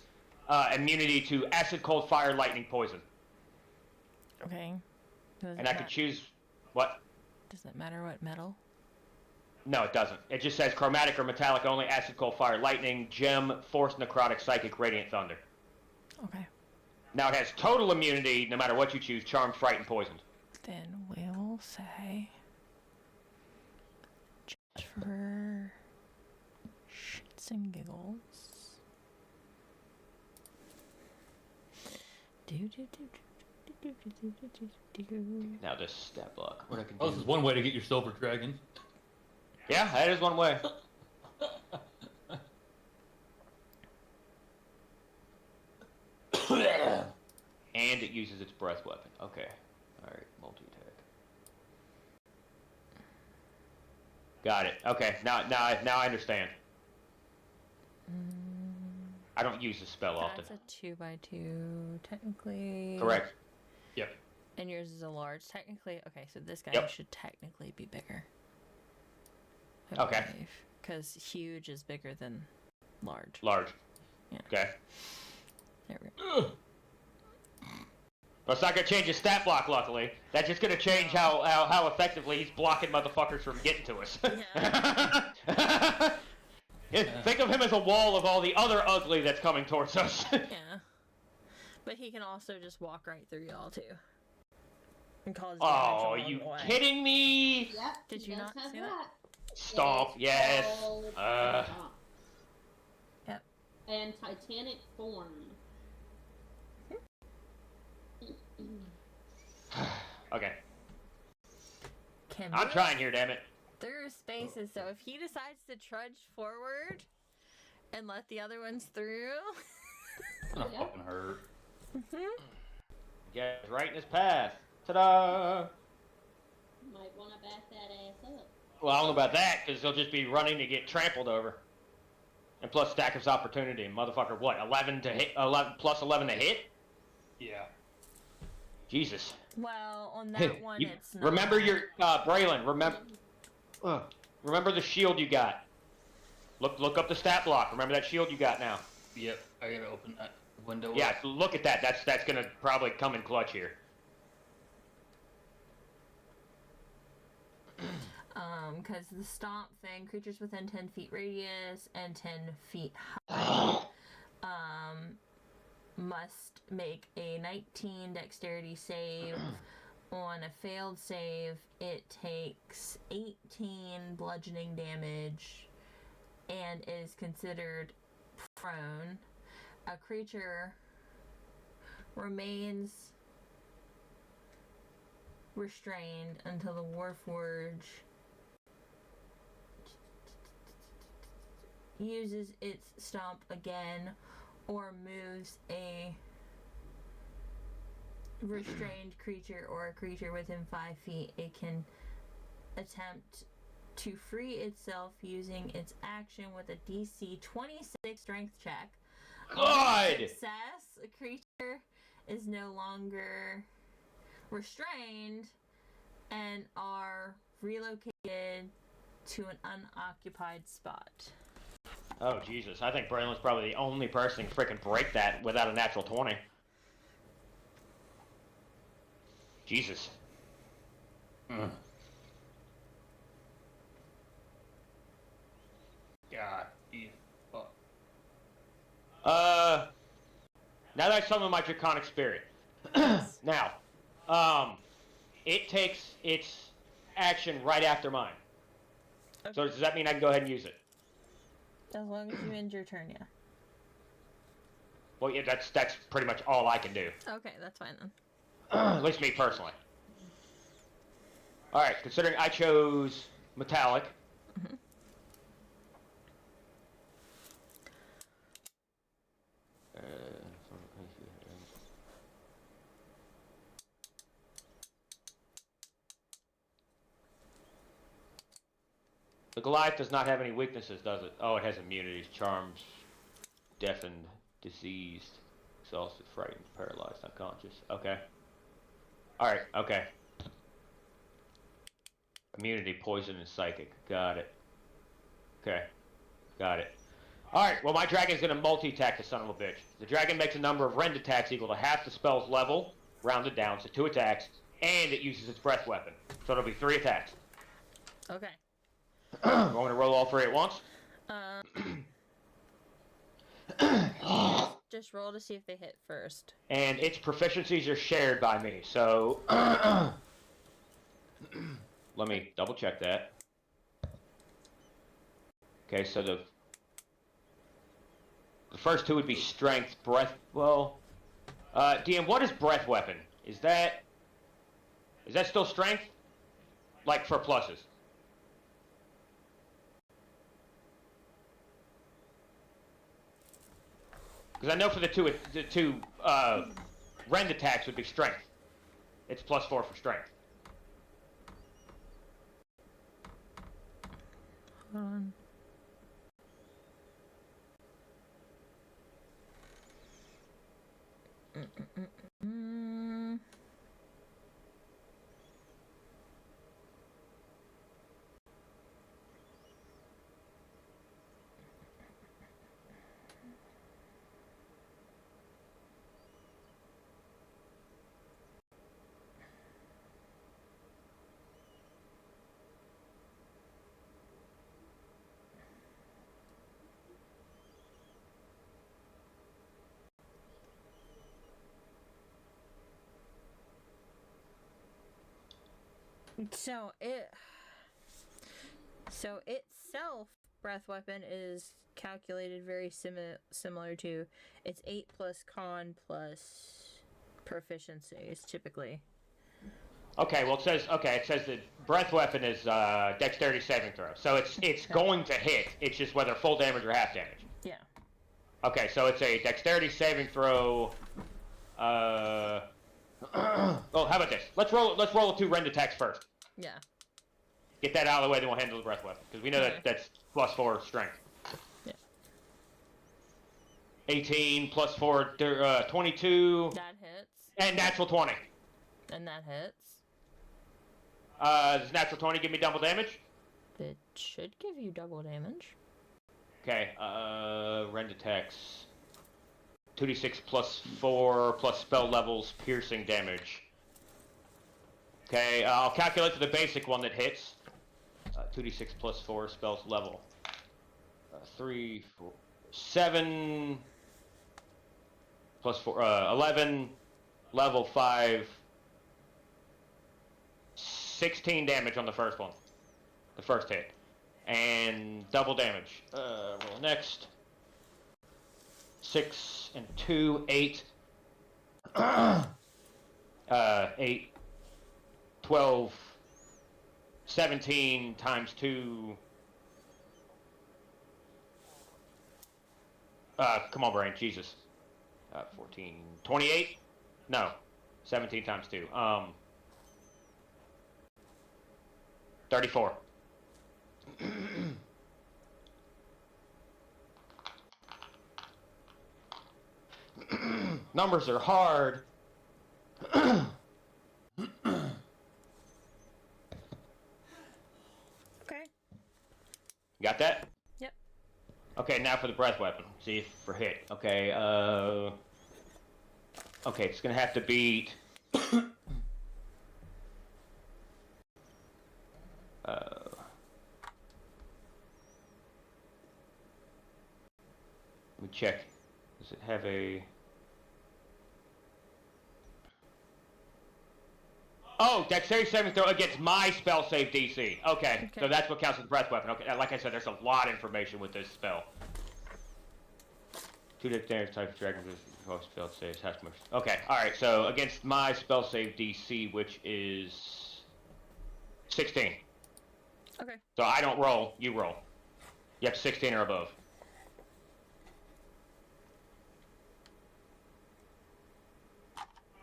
immunity to acid, cold, fire, lightning, poison. Okay. And I could choose, what? Does it matter what metal? No, it doesn't. It just says chromatic or metallic only, acid, cold, fire, lightning, gem, force, necrotic, psychic, radiant, thunder. Okay. Now it has total immunity no matter what you choose, charmed, frightened, poisoned. Then we'll say just for shits and giggles. Now this stat block, what I can Oh, do. this is one way to get your silver dragon. Yeah, that is one way. And it uses its breath weapon. Okay. Alright, multi-attack. Got it. Okay, now I understand. I don't use this spell often. That's a 2x2, technically. Correct. Yep. And yours is a large. Technically, okay, so this guy Yep. should technically be bigger. Okay. Because huge is bigger than large. Large. Yeah. Okay. There we go. But it's not gonna change his stat block, luckily. That's just gonna change how effectively he's blocking motherfuckers from getting to us. Yeah, think of him as a wall of all the other ugly that's coming towards us. Yeah. But he can also just walk right through y'all, too. And cause damage Oh, are along you the way. kidding me? Yep. Did he you does not have see that? Stomp, yes. called Uh. Stomp. Yep. And Titanic Form. Okay. Can I'm move trying here, damn it. through spaces, so if he decides to trudge forward and let the other ones through. It's gonna Yep. fucking hurt. Yeah, it's right in his path. Ta-da! Might want to back that ass up. Well, I don't know about that, because he'll just be running to get trampled over. And plus stack of opportunity. Motherfucker, what, 11 to hit? 11 plus 11 to hit? Yeah. Jesus. Well, on that one, You- it's not. remember your, Braylon, remember the shield you got. Look up the stat block. Remember that shield you got now. Yep. I gotta open that window. Yeah, up. look at that. That's gonna probably come in clutch here. Because the stomp thing, creatures within 10 feet radius and 10 feet high, must make a 19 dexterity save. On a failed save, it takes 18 bludgeoning damage and is considered prone. A creature remains restrained until the Warforge uses its stomp again or moves a restrained creature or a creature within 5 feet. It can attempt to free itself using its action with a DC 26 strength check. On Good! success, a creature is no longer restrained and are relocated to an unoccupied spot. Oh, Jesus. I think Braylon's probably the only person who can freaking break that without a natural 20. Jesus. God. Yeah. Fuck. Now that I summon my Draconic Spirit. Now, it takes its action right after mine. Okay. So does that mean I can go ahead and use it? As long as you end your turn, yeah. Well, yeah, that's pretty much all I can do. Okay, that's fine then. At least me personally. Alright, considering I chose Metallic. Mhm. The Goliath does not have any weaknesses, does it? Oh, it has immunities, charms, deafened, diseased, exhausted, frightened, paralyzed, unconscious. Okay. Alright, okay. Immunity, poison, and psychic. Got it. Okay. Got it. Alright, well my dragon's gonna multi-attack the son of a bitch. The dragon makes a number of rend attacks equal to half the spell's level, rounded down, so 2 attacks, and it uses its breath weapon. So it'll be 3 attacks. Okay. Want me to roll all 3 at once? Just roll to see if they hit first. And its proficiencies are shared by me, so... Let me double check that. Okay, so the first 2 would be strength, breath... Well... DM, what is breath weapon? Is that still strength? Like, for pluses? Because I know for the two rend attacks would be strength. It's +4 for strength. Hold on. So itself, breath weapon is calculated very similar to it's 8 plus con plus proficiencies typically. Okay, well it says the breath weapon is dexterity saving throw. So it's going to hit. It's just whether full damage or half damage. Yeah. Okay, so it's a dexterity saving throw. Well, how about this? Let's roll the 2 rend attacks first. Yeah. Get that out of the way, then we'll handle the breath weapon. Because we know Okay. that's +4 strength. Yeah. 18 +4, 22. That hits. And natural 20. And that hits. Does natural 20 give me double damage? It should give you double damage. Okay, rend attacks. 2d6 +4 plus spell levels, piercing damage. Okay, I'll calculate for the basic one that hits. 2d6 +4 spells level. 3, 4, 7 +4, 11, level 5, 16 damage on the first one. The first hit. And double damage. Roll next. 6 and 2, 8. 8, 12, 17 times 2. Come on, brain, Jesus. 14, 28? No, 17 times 2. 34. Numbers are hard. Okay. Got that? Yep. Okay, now for the breath weapon. See if for hit. Okay, okay, it's gonna have to beat. Let me check. Does it have a? Oh, dexterity saving throw against my spell save DC. Okay, so that's what counts as breath weapon. Okay, like I said, there's a lot of information with this spell. 2 dexterity type of dragon spell saves has much. Okay, all right. So against my spell save DC, which is 16. Okay. So I don't roll. You roll. You have 16 or above.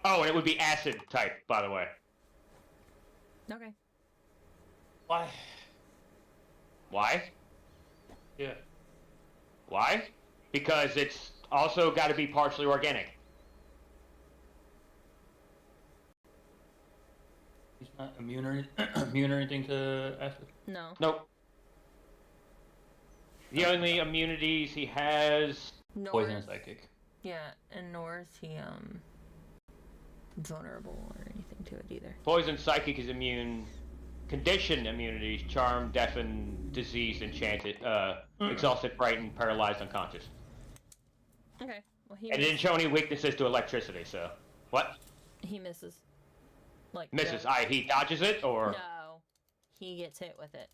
Oh, and it would be acid type, by the way. Okay. Why? Why? Yeah. Why? Because it's also got to be partially organic. He's not immune or immune or anything to acid. No. Nope. The only immunities he has. North. Poison and psychic. Yeah, and North, he vulnerable or anything to it either. Poison, psychic is immune. Conditioned immunities: charm, deafen, diseased, enchanted, exhausted, frightened, paralyzed, unconscious. Okay. Well, he And it didn't show any weaknesses to electricity. So what? he misses. Like Misses. no. He dodges it, or? No, he gets hit with it.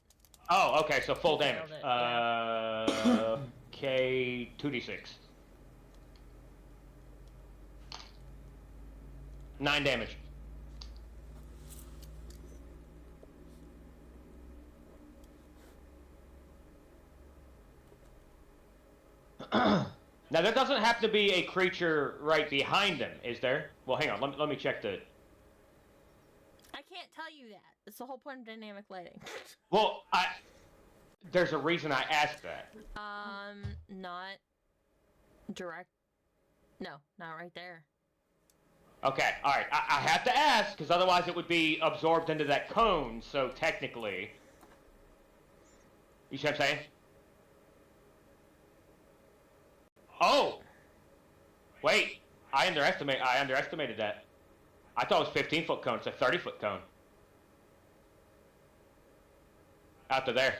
Oh, okay. So full He damage. failed it, Okay, 2d6. 9 damage. Now, there doesn't have to be a creature right behind them, is there? Well, hang on. Let me check the... I can't tell you that. It's the whole point of dynamic lighting. Well, there's a reason I asked that. Not direct. No, not right there. Okay, alright. I have to ask, because otherwise it would be absorbed into that cone, so technically... You see what I'm saying? Oh! Wait, I underestimated that. I thought it was 15-foot cone. It's a 30-foot cone. Out to there.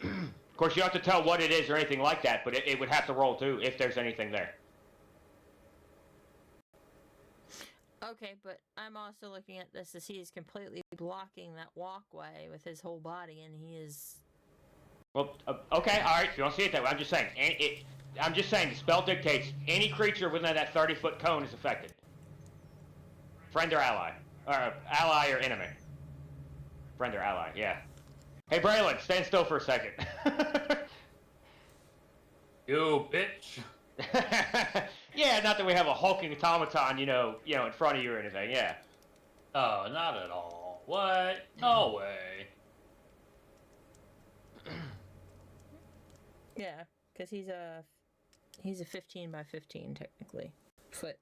Of course, you don't have to tell what it is or anything like that, but it would have to roll too, if there's anything there. Okay, but I'm also looking at this as he is completely blocking that walkway with his whole body, and he is... Well, okay, alright, if you don't see it that way, I'm just saying. I'm just saying, the spell dictates any creature within that 30-foot cone is affected. Friend or ally. Or ally or enemy. Friend or ally, yeah. Hey, Braylon, stand still for a second. You bitch. Yeah, not that we have a hulking automaton, you know, in front of you or anything, yeah. Oh, not at all. What? No way. Yeah, because he's a 15 by 15 technically foot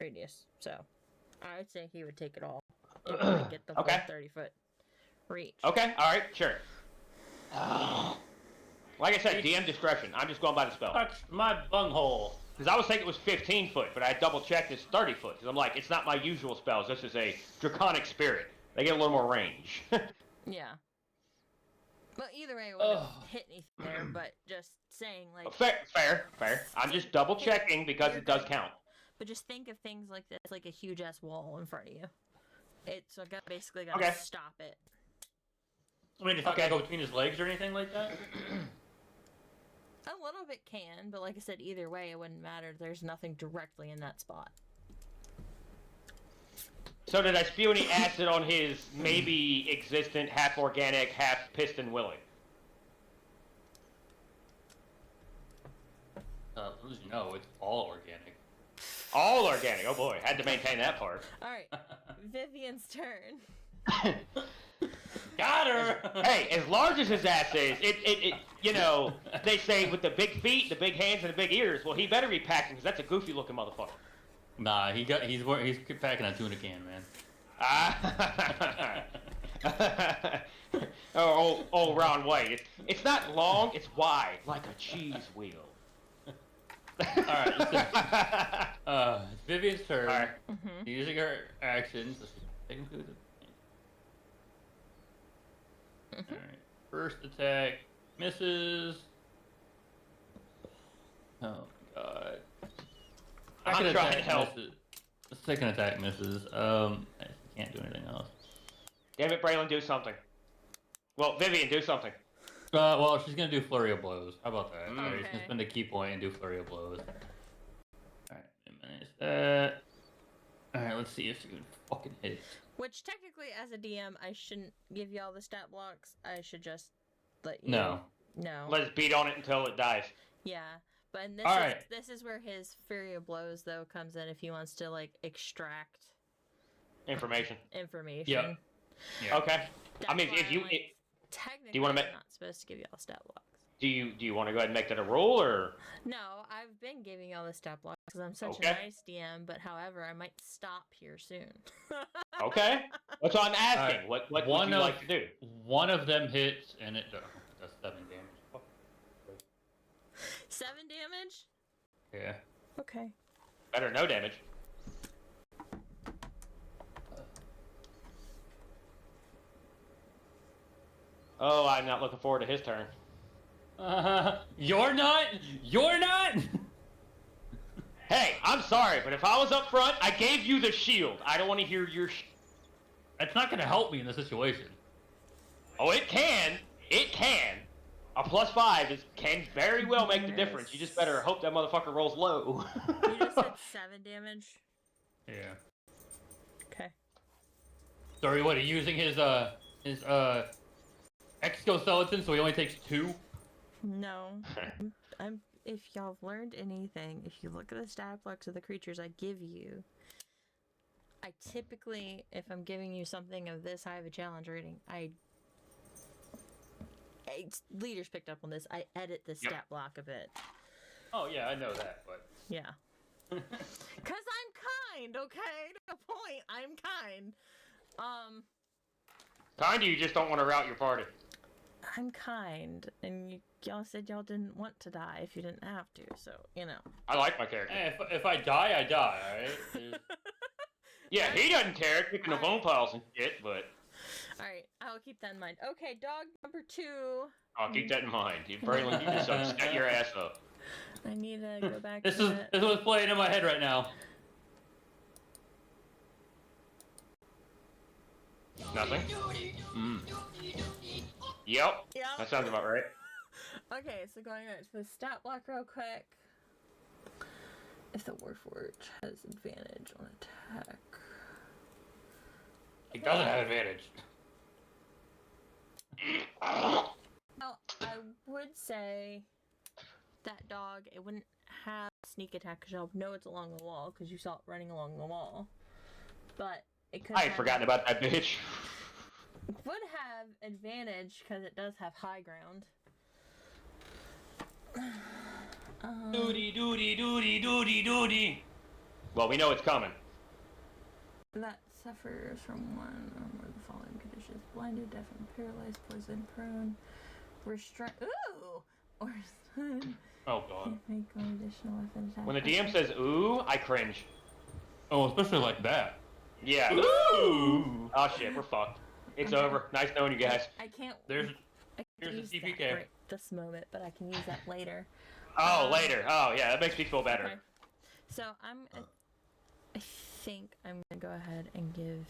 radius. So I would say he would take it all. He would get the full Okay. 30-foot reach. Okay, alright, sure. Like I said, DM discretion. I'm just going by the spell. Touch my bunghole. Because I was thinking it was 15 foot, but I double checked it's 30 foot. Because I'm like, it's not my usual spells. This is a draconic spirit. They get a little more range. Yeah. Well, either way, it wouldn't hit anything there, but just saying, like... Fair. I'm just double checking because it does count. But just think of things like this, like a huge-ass wall in front of you. It's basically got Okay. to stop it. I mean, it's not gonna go between his legs or anything like that? A little bit can, but like I said, either way, it wouldn't matter. There's nothing directly in that spot. So did I spew any acid on his maybe existent half-organic, half-piston Willy? As you know, it's all organic. All organic. Oh boy, had to maintain that part. All right, Vivian's turn. Got her. Hey, as large as his ass is, you know, they say with the big feet, the big hands, and the big ears. Well, he better be packing because that's a goofy looking motherfucker. Nah, he's packing a tuna can, man. Ah. oh, Ron White. It's not long, it's wide, like a cheese wheel. Alright, it's Vivian's turn. Alright. Using her actions. Taking food. Alright. First attack misses. Oh god. I'm Second trying attack to help. misses. The second attack misses. She can't do anything else. Damn it, Braylon, do something. Well, Vivian, do something. Well, she's gonna do flurry of blows. How about that? Alright, she's gonna Okay. spend a key point and do flurry of blows. Alright, minus that. Alright, let's see if she can fucking hit. Which technically, as a DM, I shouldn't give y'all the stat blocks. I should just let you. No. No. Let's beat on it until it dies. Yeah, but in Alright. this is where his Fury of Blows though comes in if he wants to like extract Information. information. Yep. Yeah. Okay. I mean, That's if why you I'm, like, technically, wanna I'm make- not supposed to give y'all stat blocks. do you want to go ahead and make that a rule, or No, I've been giving y'all the stat blocks because I'm such Okay. a nice DM. But however, I might stop here soon. okay? That's what I'm asking. Alright. What would One you of- like to do? One of them hits and it does 7 damage. 7 damage. Yeah. Okay. Better no damage. Oh, I'm not looking forward to his turn. You're not? You're not? Hey, I'm sorry, but if I was up front, I gave you the shield. I don't want to hear your That's not gonna help me in this situation. Oh, it can. It can. A +5 can very well make the difference. You just better hope that motherfucker rolls low. You just said 7 damage. Yeah. Okay. Sorry, what, are you using his exoskeleton so he only takes 2? No. I'm. If y'all have learned anything, if you look at the stat blocks of the creatures I give you, I typically, if I'm giving you something of this high of a challenge rating, leaders picked up on this. I edit the stat block a bit. Oh yeah, I know that, but Yeah. Cause I'm kind, okay? To a point, I'm kind. Kinda, you just don't want to rout your party. I'm kind, and y'all said y'all didn't want to die if you didn't have to, so you know. I like my character. hey, if I die, I die, alright? Yeah, he doesn't care, picking the bone piles and shit, but Alright, I'll keep that in mind. Okay, dog number 2. I'll keep that in mind. Braylon, you just set your ass up. I need to go back This to is that. what's playing in my head right now. Nothing? Yep, Yeah. that sounds about right. Okay, so going back to the stat block real quick. If the Warforged has advantage on attack. He doesn't have advantage. Well, I would say that dog, it wouldn't have sneak attack because y'all know it's along the wall because you saw it running along the wall. But it could I had have- forgotten about that bitch. would have advantage because it does have high ground. Doody, doody, doody, doody, doody. Well, we know it's coming. That suffers from one or more of the following conditions: blinded, deafened, paralyzed, poisoned, prone, restrained. Ooh! Or stunned. Oh god. Can't make one additional weapon attack. When the DM says ooh, I cringe. Oh, especially like that. Yeah. Ooh. Oh shit, we're fucked. It's Okay. over. Nice knowing you guys. I can't. There's I can't here's a use CPK. that right this moment, but I can use that later. Oh, later. Oh, yeah, that makes me feel better. Okay. So I think I'm gonna go ahead and give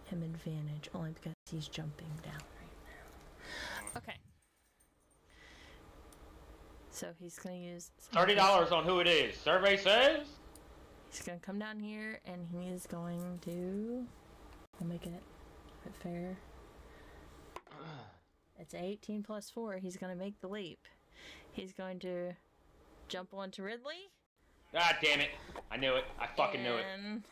him advantage only because he's jumping down right now. Okay. So he's gonna use $30 on who it is. Survey says. He's gonna come down here and he's going to. I'll make it fair. It's 18 plus 4. He's gonna make the leap. He's going to jump onto Ridley. God damn it. I knew it. I fucking knew it. And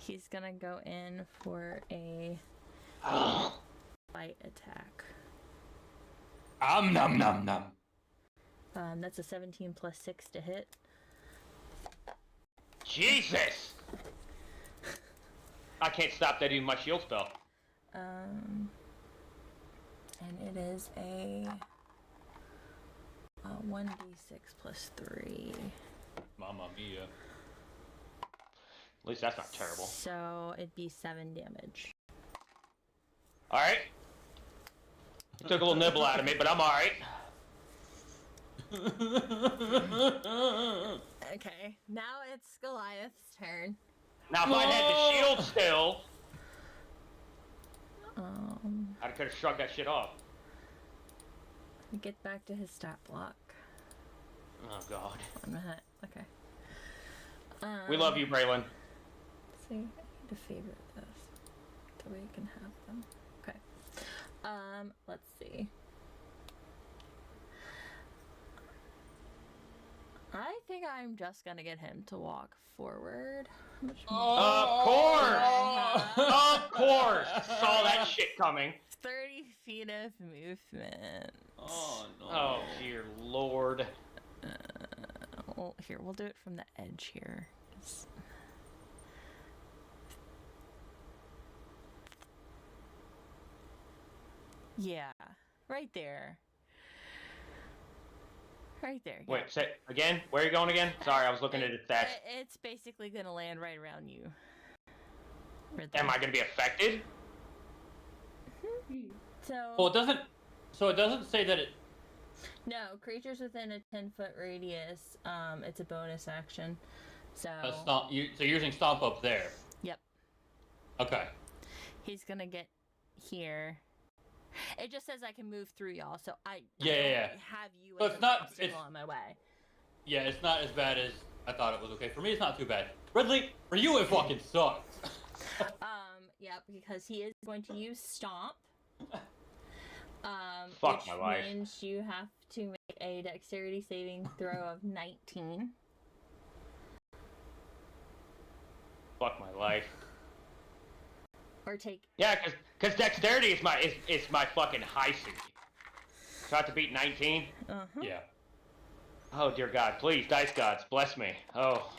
He's gonna go in for a bite attack. Nom nom nom. That's a 17 plus 6 to hit. Jesus! I can't stop that even my shield spell. And it is a 1d6 plus 3. Mamma mia. At least that's not terrible. So it'd be 7 damage. Alright. You took a little nibble out of me, but I'm alright. Okay, now it's Goliath's turn. Now if I had the shield still, I could have shrugged that shit off. Get back to his stat block. Oh god. 1 minute. Okay. We love you, Braylon. See, I need to favorite this. That way I can have them. Okay. Let's see. I think I'm just gonna get him to walk forward. How much Of course! Of course! Saw that shit coming. 30 feet of movement. Oh no. Oh dear lord. Well, here, we'll do it from the edge here. Yeah, right there. Right there. Wait, yeah. say again? Where are you going again? Sorry, I was looking at the stats. It's basically gonna land right around you. Right Am there. I gonna be affected? So, Well, it doesn't. So it doesn't say that it. no, creatures within a 10-foot radius, it's a bonus action. So, Stomp. So you're using stomp up there. Yep. Okay. He's gonna get here. It just says I can move through y'all, so I Yeah, don't yeah, yeah. have you So as it's an not- obstacle it's- on my way. Yeah, it's not as bad as I thought it was. Okay, for me it's not too bad. Ridley, for you it fucking sucks. Yeah, because he is going to use Stomp. Fuck which my life. means you have to make a dexterity saving throw of 19. Fuck my life. Or take. Yeah, cause dexterity is my fucking high C. So I have to beat 19. Uh-huh. Yeah. Oh dear God, please, dice gods, bless me. Oh.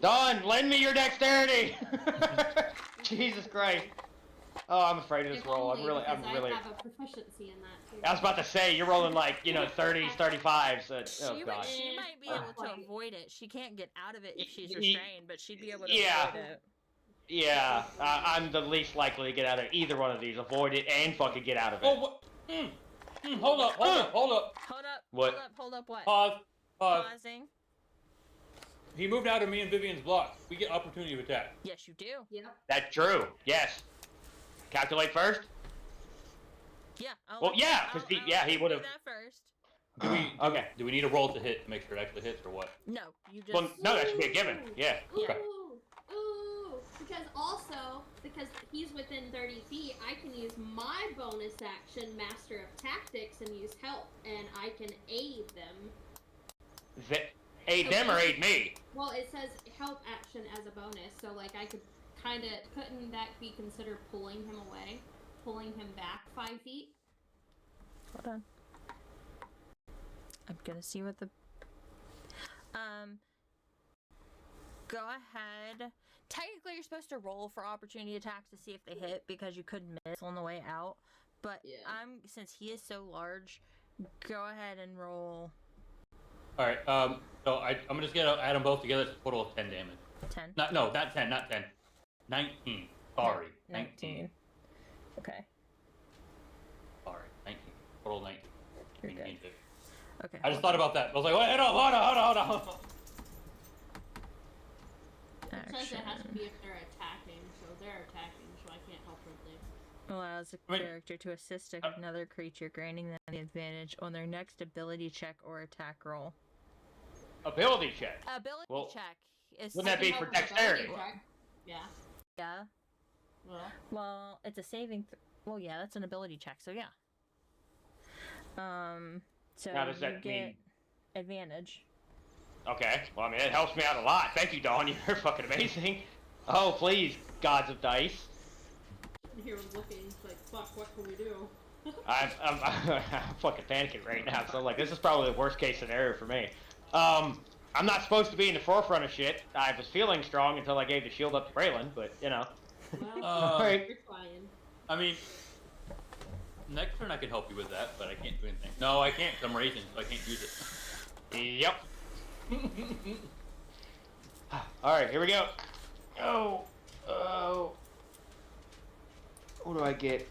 Dawn, lend me your dexterity. Jesus Christ. Oh, I'm afraid of this If roll. only, I'm because really. I have a proficiency in that too. I was about to say you're rolling like 30s, 35s. Oh God. She might be able to Right. avoid it. She can't get out of it if she's Y- restrained, but she'd be able to yeah. avoid it. Yeah, I'm the least likely to get out of either one of these. Avoid it and fucking get out of it. Oh, what? Hold up, hold up, hold up. What? Hold up, what? Pause. Pausing. He moved out of me and Vivian's block. We get opportunity of attack. Yes, you do. Yep. That's true. Yes. Calculate first. Yeah. Well, yeah, 'cause he would've- do that first. Do we? Okay. Do we need a roll to hit to make sure it actually hits or what? No, you just. Well, no, that should be a given. Yeah. Okay. Ooh, because he's within 30 feet, I can use my bonus action, Master of Tactics, and use help, and I can aid them. Aid them or aid me? Well, it says help action as a bonus, so like I could couldn't that be considered pulling him away? Pulling him back 5 feet? Hold on. I'm gonna see what the. Go ahead. Technically, you're supposed to roll for opportunity attacks to see if they hit because you could miss on the way out. But Yeah. since he is so large, go ahead and roll All right. So I'm just gonna add them both together. It's a total of 10 damage. 10. Not 10, not 10. 19. Sorry. 19. Okay. Sorry. 19. Total 19. You're 19. good. Okay. I just thought about that. I was like, wait, hold on. It says it has to Action. be if they're attacking, so they're attacking, so I can't help with it. Allows a Wait. character to assist another creature, granting them the advantage on their next ability check or attack roll. Ability check. Ability Well, check is. wouldn't that be I can for help with dexterity? ability check. Yeah. Yeah. Well, Well, it's a saving. Well, yeah, that's an ability check. So yeah. So Now, does you that get mean- advantage. Okay. Well, I mean, it helps me out a lot. Thank you, Dawn. You're fucking amazing. Oh, please, gods of dice. Here looking, it's like, fuck, what can we do? I'm fucking panicking right now. So like, this is probably the worst case scenario for me. I'm not supposed to be in the forefront of shit. I was feeling strong until I gave the shield up to Braylon, but you know. Well, Alright. you're flying. I mean, next turn I can help you with that, but I can't do anything. No, I can't. 'Cause I'm raging, so I can't use it. Yep. Alright, here we go. Oh. What do I get?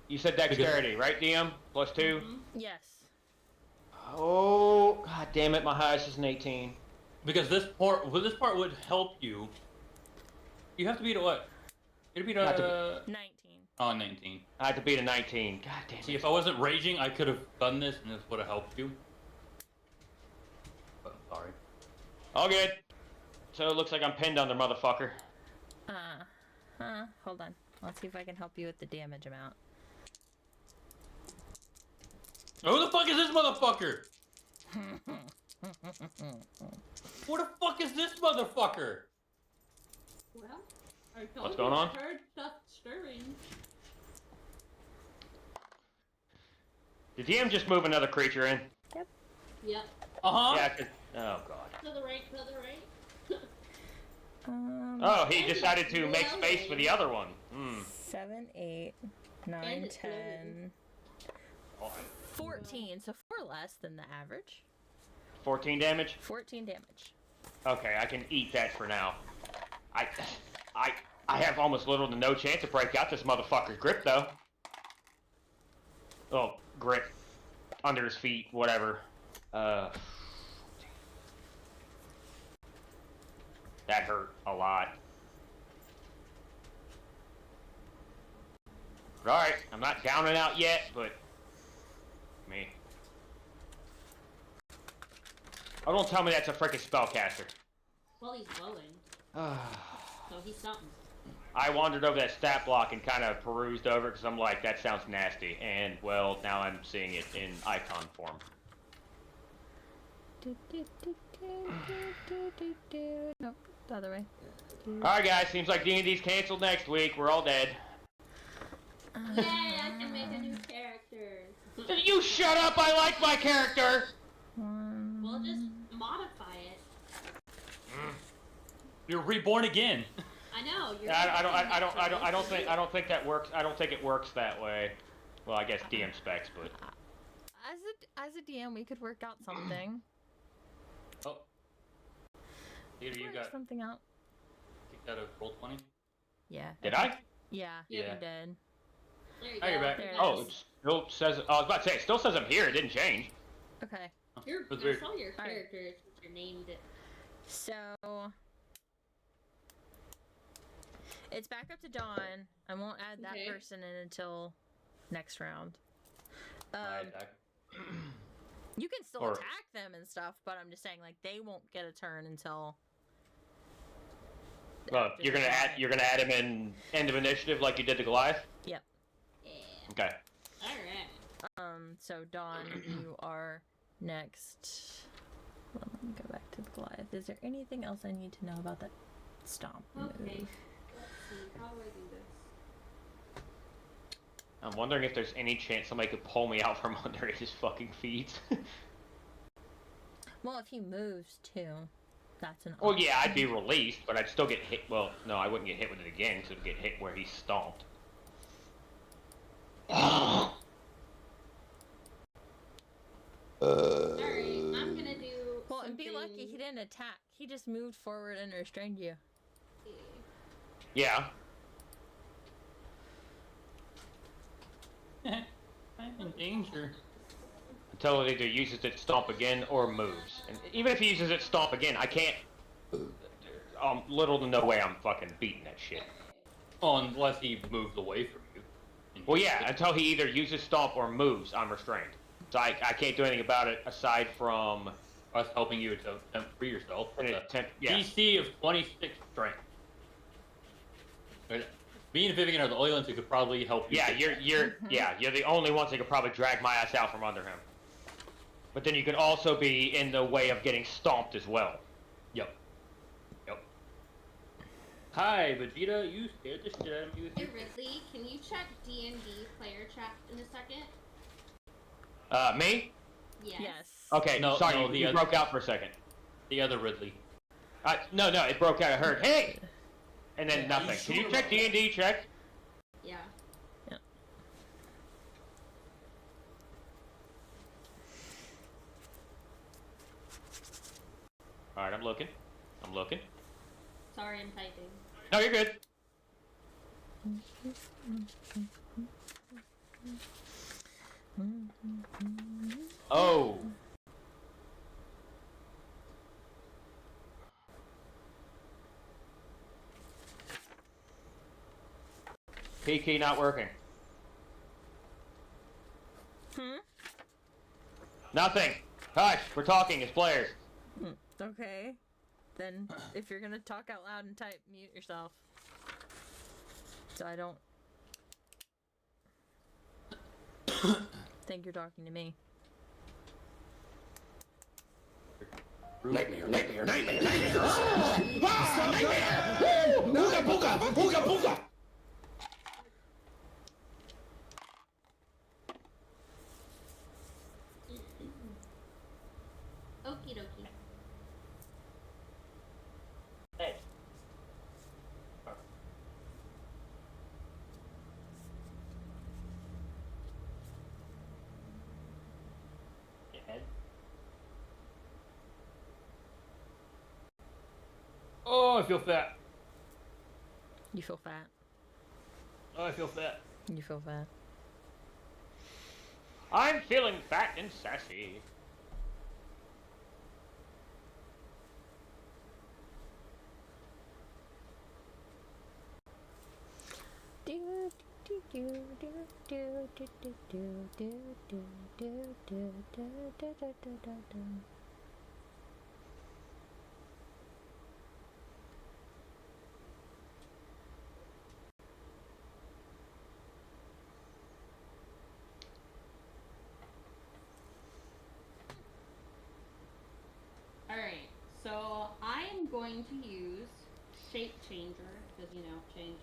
You said dexterity, right, DM? +2? Mm-hmm. Yes. Oh, god damn it, my highest is an 18. Because this part would help you. You have to beat a what? You have to beat Have a 19. 19. I had to beat a 19. God damn See, it. if I wasn't raging, I could have done this, and this would have helped you. But I'm sorry. All good. So it looks like I'm pinned under, motherfucker. Hold on. Let's see if I can help you with the damage amount. Who the fuck is this motherfucker? What the fuck is this motherfucker? Well, I told What's you going on? I heard stuff stirring. Did DM just move another creature in? Yep. Uh-huh. Yeah, 'cause- oh god. To the right, to the right. Oh, he decided to make space for the other one. 7, 8, 9, And it's 10, 14. So 4 less than the average. 14 damage? 14 damage. Okay, I can eat that for now. I have almost little to no chance to break out this motherfucker's grip, though. Oh, grip. Under his feet, whatever. That hurt a lot. Alright, I'm not down and out yet, but... Me. Oh, don't tell me that's a frickin' spellcaster. Well, he's glowing, so he's something. I wandered over that stat block and kind of perused over it because I'm like, that sounds nasty. And, well, now I'm seeing it in icon form. Nope, the other way. Alright, guys, seems like D&D's canceled next week. We're all dead. Yay, I can make a new character. You shut up! I like my character! We'll just modify it. You're reborn again. I know. You're I don't think that works. I don't think it works that way. Well, I guess DM specs, but As a DM, we could work out something. Oh. Peter, you Work got something out. kicked out of Roll20? Yeah. did I? Yeah, Yeah. you did. There you Oh, you're go. back. There it Oh, is. it still says. I was about to say, it still says I'm here. It didn't change. Okay. You're, That's I weird. saw your Alright. character. It's what you named it. So it's back up to Dawn. I won't add that Okay. person in until next round. My attack. You can still Or- attack them and stuff, but I'm just saying like they won't get a turn until. Well, after you're gonna the add. Goliath. You're gonna add him in end of initiative like you did to Goliath. Yep. Yeah. Okay. Alright. So Dawn, you are next. Let me go back to the Goliath. Is there anything else I need to know about that stomp move? Okay. Let's see. How do I do this? I'm wondering if there's any chance somebody could pull me out from under his fucking feet. Well, if he moves too, that's an. Well, option. yeah, I'd be released, but I'd still get hit. Well, no, I wouldn't get hit with it again, because it'd get hit where he stomped. Alright, I'm gonna do. Well, and be something- lucky he didn't attack. He just moved forward and restrained you. Yeah. I'm in danger. Until it either uses its stomp again or moves. And even if he uses its stomp again, I can't. Little to no way I'm fucking beating that shit. Oh, unless he moves away from you. Well, yeah, until he either uses stomp or moves, I'm restrained. So I can't do anything about it aside from Us helping you to attempt free yourself. an with a attempt. Yeah. DC of 26 strength. But me and Vivian are the only ones who could probably help you. Yeah, take that. you're the only ones that could probably drag my ass out from under him. But then you could also be in the way of getting stomped as well. Yep. Yep. Hi, Vegeta. You scared the shit out of me with Hey your... Ridley, can you check D&D player chat in a second? Me? Yes. Okay, No, sorry, no, the you other- broke out for a second. The other Ridley. No, it broke out. I heard, hey! And then Yeah, nothing. you Can you sure check about that? D&D check? Yeah. Alright, I'm looking. Sorry, I'm typing. No, you're good. Oh. P key not working. Nothing. Hush, we're talking as players. Okay. Then, if you're gonna talk out loud and type, mute yourself. So I don't think you're talking to me. Nightmare. Ah, nightmare! Booga, booga! Okie dokie. Hey. Oh, I feel fat. You feel fat. Oh, I feel fat. You feel fat. I'm feeling fat and sassy. Alright, so I am going to use Shape Changer, because, you know, changing.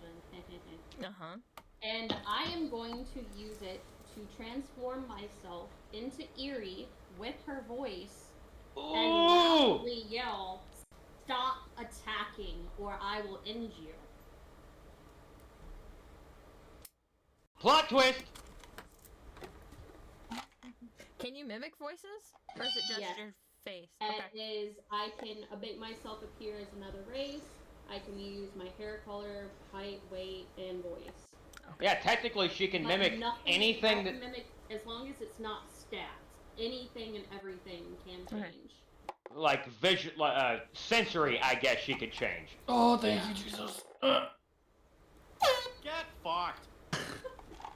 Uh-huh. And I am going to use it to transform myself into Eerie with her voice and Ooh! loudly yell, "Stop attacking or I will end you." Plot twist! Can you mimic voices? Or is it just Yes. your face? And Okay. is I can make myself appear as another race. I can use my hair color, height, weight, and voice. Yeah, technically she can But mimic nothing- anything I that... can mimic as long as it's not stats. Anything and everything can Okay. change. Like, sensory, I guess she could change. Oh, thank you, Jesus. Get fucked.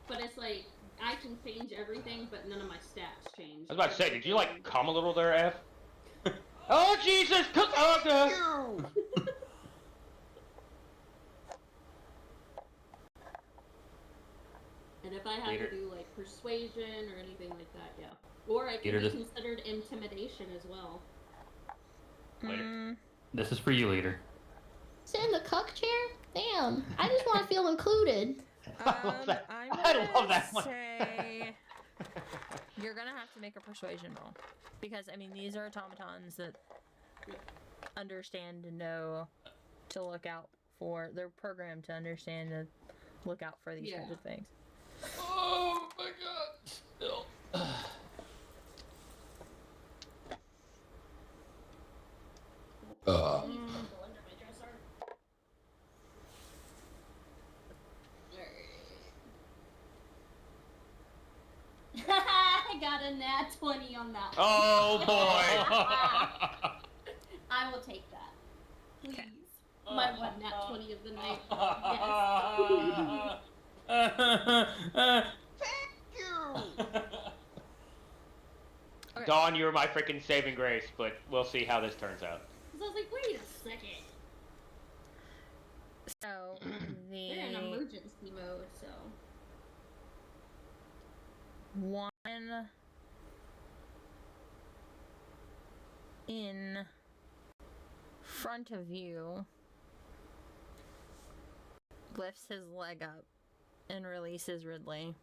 But it's like I can change everything, but none of my stats change. I was about to say, did you, like, come a little there, F? Oh, Jesus! Oh, God. And if I have Later. to do like persuasion or anything like that, yeah. Or I can Later be this- considered intimidation as well. Later. Mm, This is for you later. Sit in the cuck chair? Damn. I just want to feel included. I love that. I'm I love gonna that one. say you're gonna have to make a persuasion roll. Because, I mean, these are automatons that understand and know to look out for. They're programmed to understand and look out for these kinds Yeah. of things. Oh my god. Still. I got a nat 20 on that one. Oh, boy. I will take that. Please. Okay. My one nat 20 of the night. Okay. Dawn, you were my freaking saving grace, but we'll see how this turns out. So I was like, wait a second. So, They're in the emergency mode, so. one in front of you lifts his leg up and releases Ridley.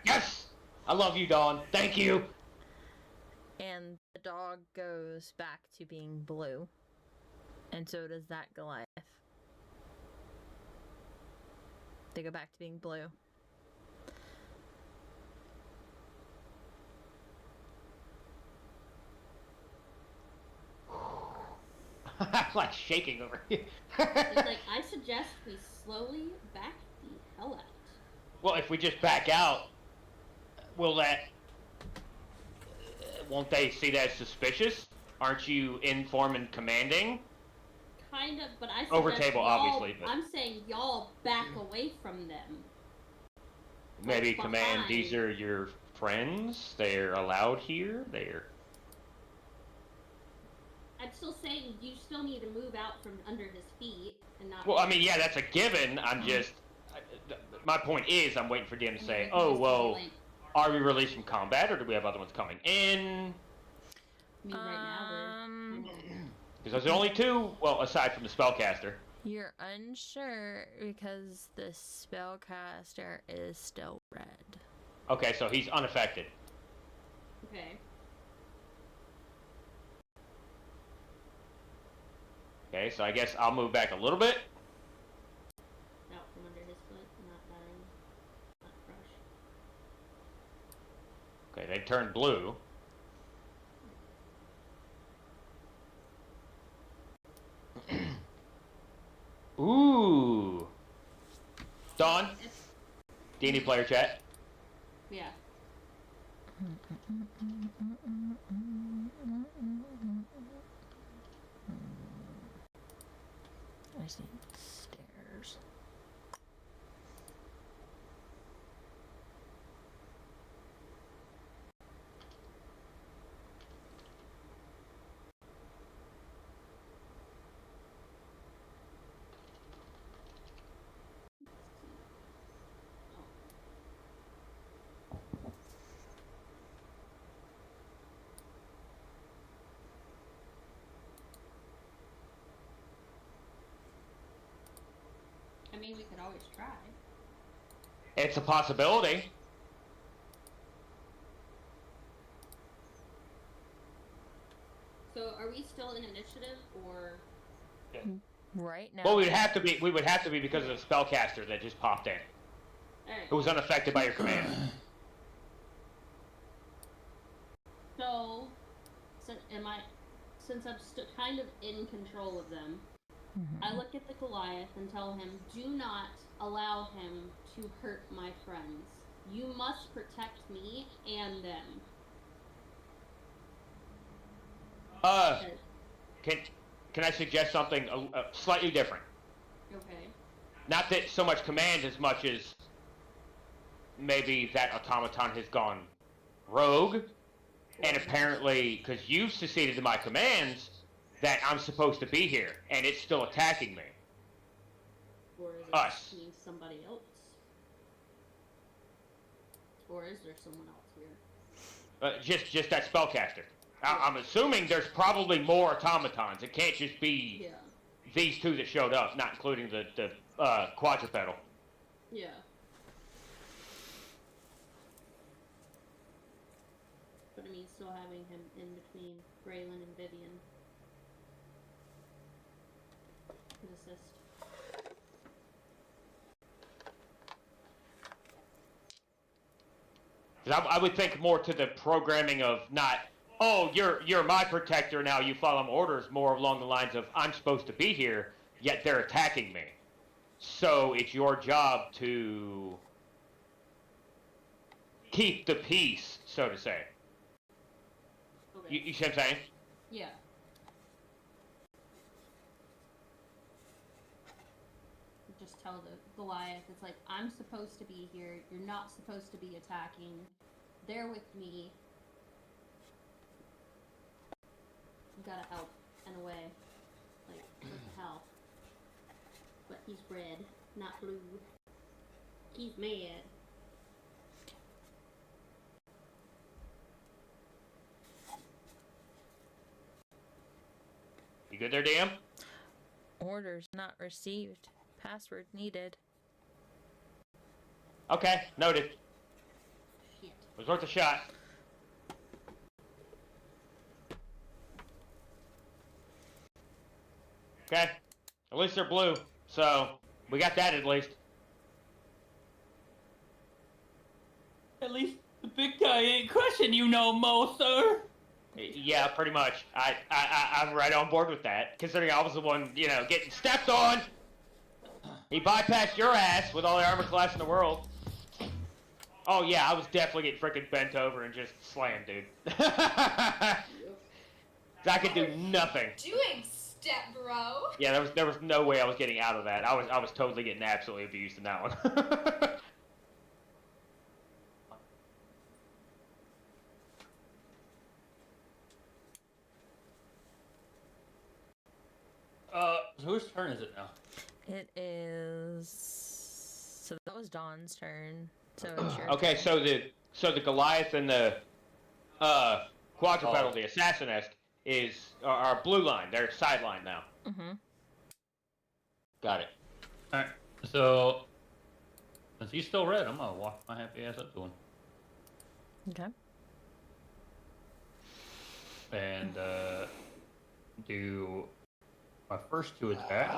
Yes! I love you, Dawn. Thank you! And the dog goes back to being blue. And so does that Goliath. They go back to being blue. I'm like shaking over here. It's like, I suggest we slowly back the hell out. Well, if we just back out, will that... won't they see that as suspicious? Aren't you in form and commanding? Kind of, but I suggest Over table, y'all, obviously, but- I'm saying y'all back away from them. Maybe Like, command, behind. these are your friends? They're allowed here? They're... I'm still saying you still need to move out from under his feet and not. Well, I mean, yeah, that's a given. I'm just... my point is, I'm waiting for them to say, oh, well, are we released from combat, or do we have other ones coming in? I mean, right now Because there's only two, well, aside from the spellcaster. You're unsure because the spellcaster is still red. Okay, so he's unaffected. we're okay. Okay, so I guess I'll move back a little bit. Out from under his foot, not dying, not crush. Okay, they turned blue. Ooh. Dawn, D&D player chat. Yeah. I just need stairs. I mean, we could always try. It's a possibility. So, are we still in initiative, or Right now. Well, we would have to be. We would have to be because of the spellcaster that just popped in. alright? Who was unaffected by your command. So, since I'm kind of in control of them, I look at the Goliath and tell him, do not allow him to hurt my friends. You must protect me and them. Can I suggest something slightly different? Okay. Not that so much command as much as maybe that automaton has gone rogue, and apparently, because you've seceded to my commands, that I'm supposed to be here, and it's still attacking me. Or is it Us. mean somebody else? Or is there someone else here? Just that spellcaster. I'm assuming there's probably more automatons. It can't just be Yeah. these two that showed up, not including the quadrupedal. Yeah. But I mean, still having him in between Braylon and Vivian. Could assist. I would think more to the programming of not, oh, you're my protector now, you follow my orders, more along the lines of, I'm supposed to be here, yet they're attacking me. So it's your job to keep the peace, so to say. Okay. You see what I'm saying? Yeah. Just tell the Goliath, it's like, I'm supposed to be here, you're not supposed to be attacking. They're with me. You gotta help, in a way. Like, what the hell? But he's red, not blue. He's mad. You good there, DM? Orders not received. Password needed. Okay, noted. Shit. Was worth a shot. Okay. At least they're blue, so we got that at least. At least the big guy ain't crushing you no more, sir. Yeah, pretty much. I'm right on board with that, considering I was the one, you know, getting stepped on. He bypassed your ass with all the armor class in the world. Oh yeah, I was definitely getting freaking bent over and just slammed, dude. I could do nothing. Doing step, bro. Yeah, there was no way I was getting out of that. I was totally getting absolutely abused in that one. So whose turn is it now? It is. So that was Dawn's turn. So it's your Okay, turn. so the Goliath and the quadrupedal, the assassinist, is our blue line. They're sideline now. Mm-hmm. Got it. Alright, so since he's still red, I'm gonna walk my happy ass up to him. Okay. And do my first 2 attacks.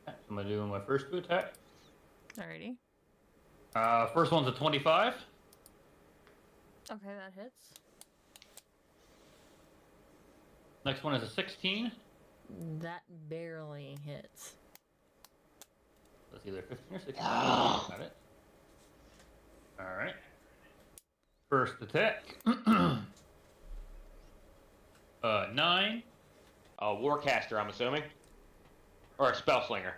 I'm gonna do my first 2 attacks. Alrighty. First one's a 25. Okay, that hits. Next one is a 16. That barely hits. That's either 15 or 16. Got it. Alright. First attack. 9. Warcaster, I'm assuming, or a spellslinger.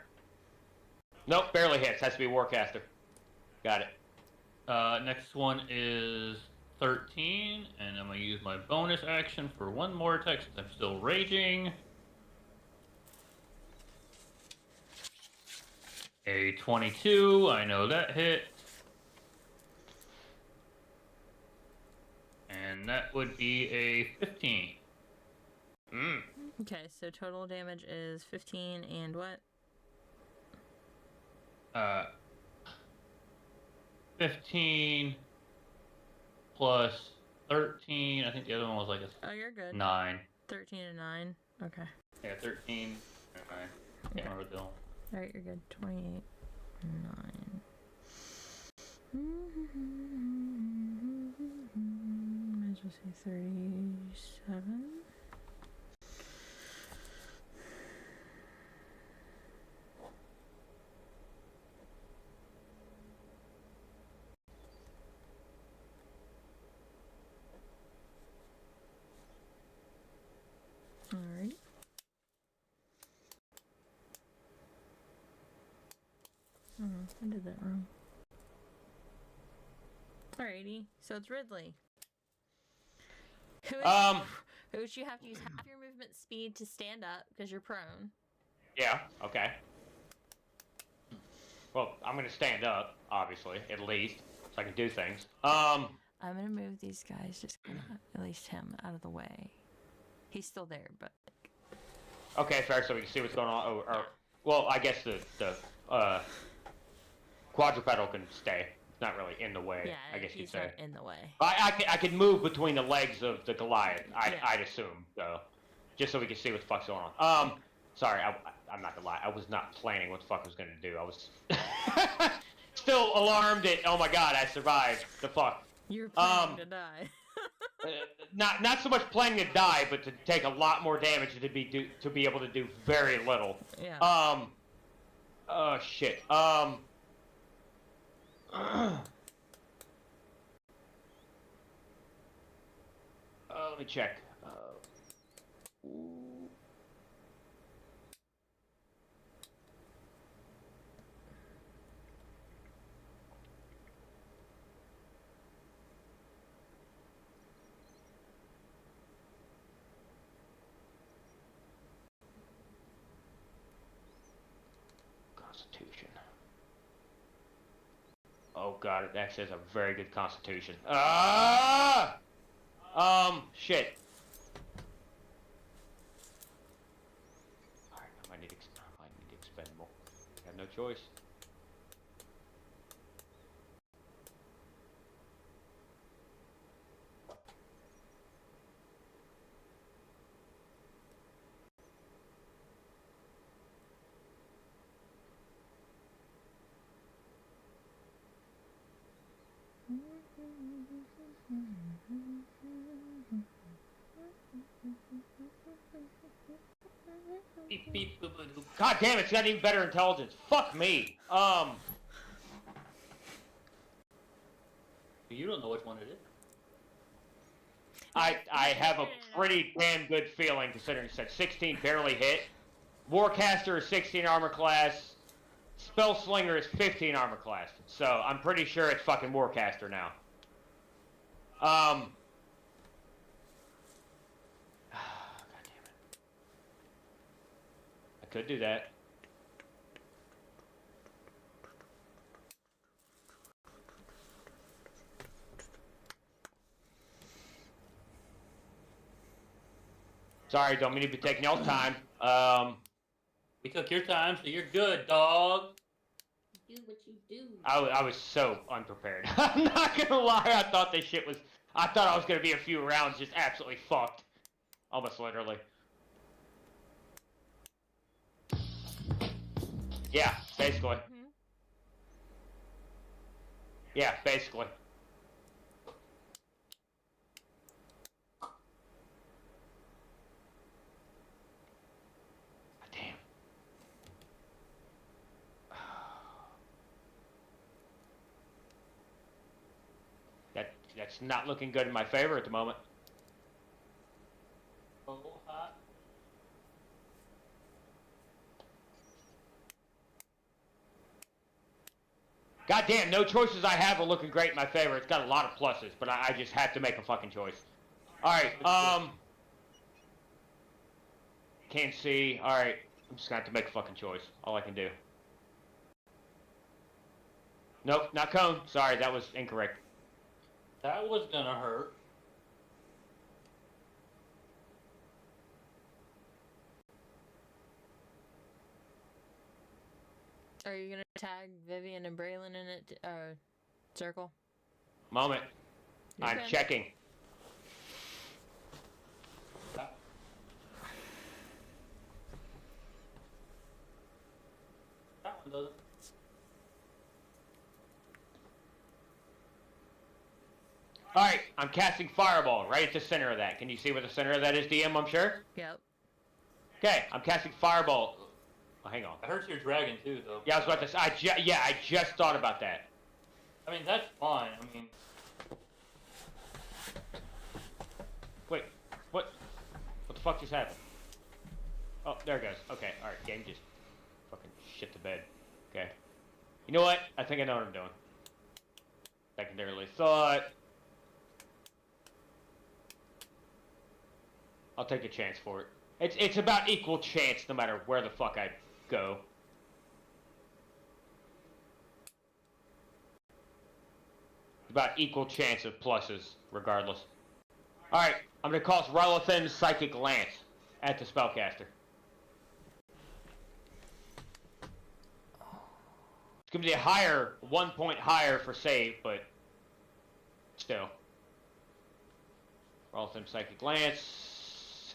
Nope, barely hits. Has to be Warcaster. Got it. Next one is 13, and I'm gonna use my bonus action for one more attack since I'm still raging. A 22, I know that hit. And that would be a 15. Okay, so total damage is 15 and what? 15 plus 13. I think the other one was like a Oh, you're good. 9. 13 and 9. Okay. Yeah, 13 and 9. Can't remember the other one. Alright, you're good. 28 and 9. Might as well say 37. Alright. Oh, I did that wrong. Alrighty, so it's Ridley. Which you have to use half your movement speed to stand up because you're prone. Yeah. Okay. Well, I'm gonna stand up, obviously, at least, so I can do things. I'm gonna move these guys, just gonna at least him out of the way. He's still there, but Okay, fair. So we can see what's going on. Well, I guess the quadrupedal can stay. It's not really in the way. yeah, I guess you'd he's say. not in the way. I could move between the legs of the Goliath. Yeah. I'd assume so, just so we can see what the fuck's going on. Sorry, I'm not gonna lie. I was not planning what the fuck I was gonna do. I was still alarmed at. Oh my god, I survived. The fuck. You're planning to die. Not so much planning to die, but to take a lot more damage to be able to do very little. Yeah. Oh shit. Let me check. Constitution. Oh god, it actually has a very good constitution. Shit. Alright, I might need expendable. I have no choice. Beep, beep, boo, boo, doo. God damn, it's got even better intelligence. Fuck me. You don't know which one it is. I have a pretty damn good feeling considering it said 16 barely hit. Warcaster is 16 armor class. Spellslinger is 15 armor class. So I'm pretty sure it's fucking Warcaster now. God damn it. I could do that. Sorry, don't mean to be taking y'all's time. We took your time, so you're good, dog. Do what you do. I was so unprepared. I'm not gonna lie, I thought I was gonna be a few rounds just absolutely fucked. Almost literally. Yeah, basically. Yeah, basically. Damn. That's not looking good in my favor at the moment. Oh, hot. God damn, no choices I have are looking great in my favor. It's got a lot of pluses, but I just have to make a fucking choice. Alright, can't see. Alright, I'm just gonna have to make a fucking choice. All I can do. Nope, not cone. Sorry, that was incorrect. That was gonna hurt. Are you gonna tag Vivian and Braylon in it? Circle. Moment. You're I'm good. checking. That one doesn't. Alright, I'm casting Fireball right at the center of that. Can you see where the center of that is, DM, I'm sure? Yep. Okay, I'm casting Fireball. Oh, hang on. It hurts your dragon too, though. Yeah, I was about to say, I just thought about that. I mean, that's fine. I mean, Wait, what the fuck just happened? Oh, there it goes. Okay, alright, game just fucking shit the bed. Okay. You know what? I think I know what I'm doing. Secondarily thought. I'll take a chance for it. It's about equal chance no matter where the fuck I go. About equal chance of pluses, regardless. Alright, I'm gonna cast Relithin's Psychic Lance at the spellcaster. It's gonna be a higher, 1 point higher for save, but still. Relithin's Psychic Lance.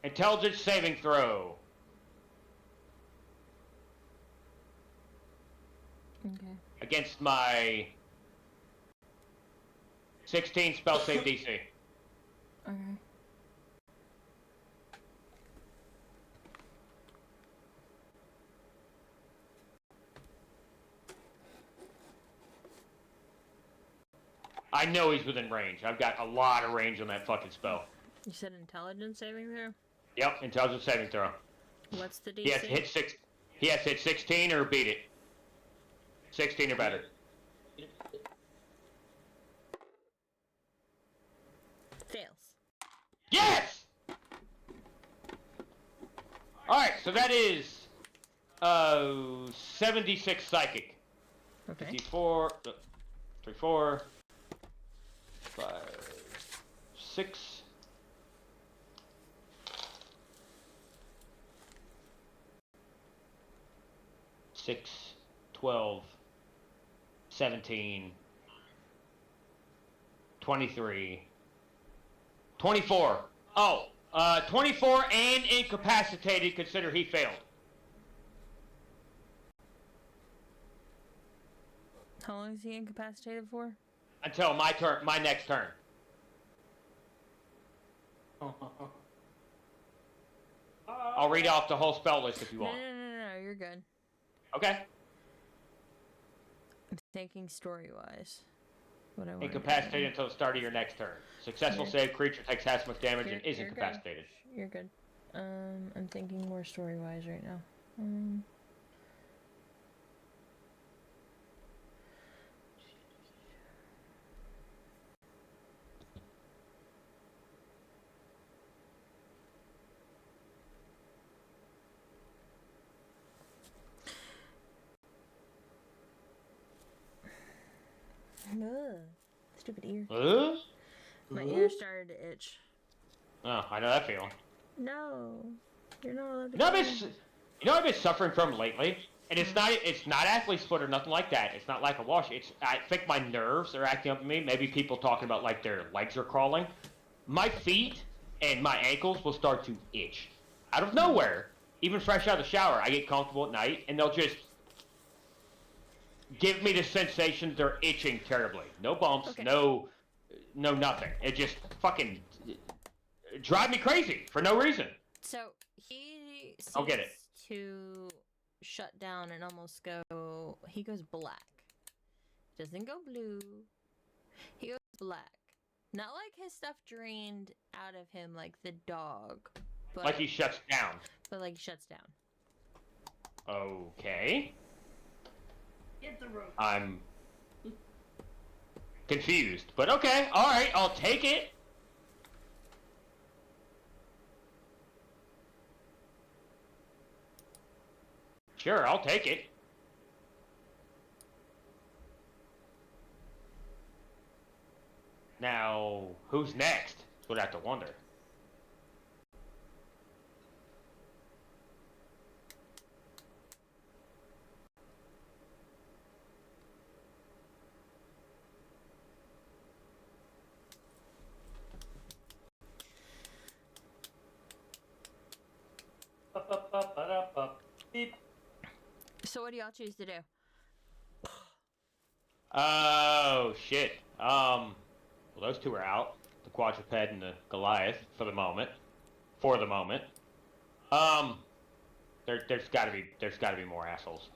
Intelligence saving throw. Okay. Against my 16 spell save DC. Okay. I know he's within range. I've got a lot of range on that fucking spell. You said intelligence saving throw? Yep, intelligence saving throw. What's the DC? He has to hit He has to hit 16 or beat it. 16 or better. Fails. Yes! Alright, so that is 76 psychic. Okay. 54, 3, 4, 5, 6. Six, 12, 17, 23, 24. Oh, 24 and incapacitated. Consider he failed. How long is he incapacitated for? Until my turn, my next turn. I'll read off the whole spell list if you No, want. no, you're good. Okay. I'm thinking story-wise. What I want. Incapacitated until the start of your next turn. Successful save, creature takes half as much damage and is incapacitated. You're good. I'm thinking more story-wise right now. Ugh, stupid ear. My ear started to itch. Oh, I know that feeling. No, you're not allowed to. You know, I've been suffering from lately, and it's not athlete split or nothing like that. It's not like a wash. I think my nerves are acting up on me. Maybe people talking about like their legs are crawling. My feet and my ankles will start to itch out of nowhere. Even fresh out of the shower, I get comfortable at night, and they'll just give me the sensation they're itching terribly. No bumps, Okay. no nothing. It just fucking drive me crazy for no reason. So he seems I'll get it. to shut down and almost go. He goes black. Doesn't go blue. He goes black. Not like his stuff drained out of him like the dog, but Like he shuts down. but like he shuts down. Okay. Get the rope. I'm confused, but okay, alright, I'll take it. Sure, I'll take it. Now, who's next? That's what I have to wonder. Beep. So what do y'all choose to do? Oh, shit. Well, those two are out. The quadruped and the Goliath, for the moment. There's gotta be more assholes.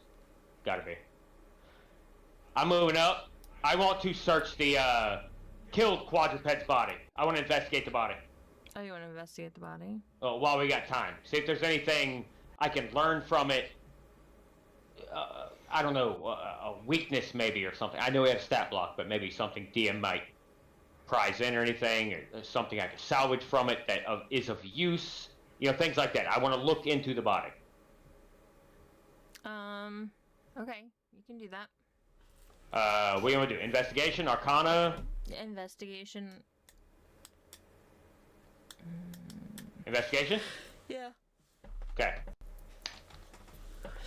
Gotta be. I'm moving up. I want to search the, killed quadruped's body. I want to investigate the body. Oh, you want to investigate the body? While we got time. See if there's anything I can learn from it. I don't know, a weakness maybe or something. I know we have stat block, but maybe something DM might prize in or anything, or something I can salvage from it that is of use. You know, things like that. I want to look into the body. Okay, you can do that. What do you want to do? Investigation, Arcana? Investigation. Investigation? Yeah. Okay.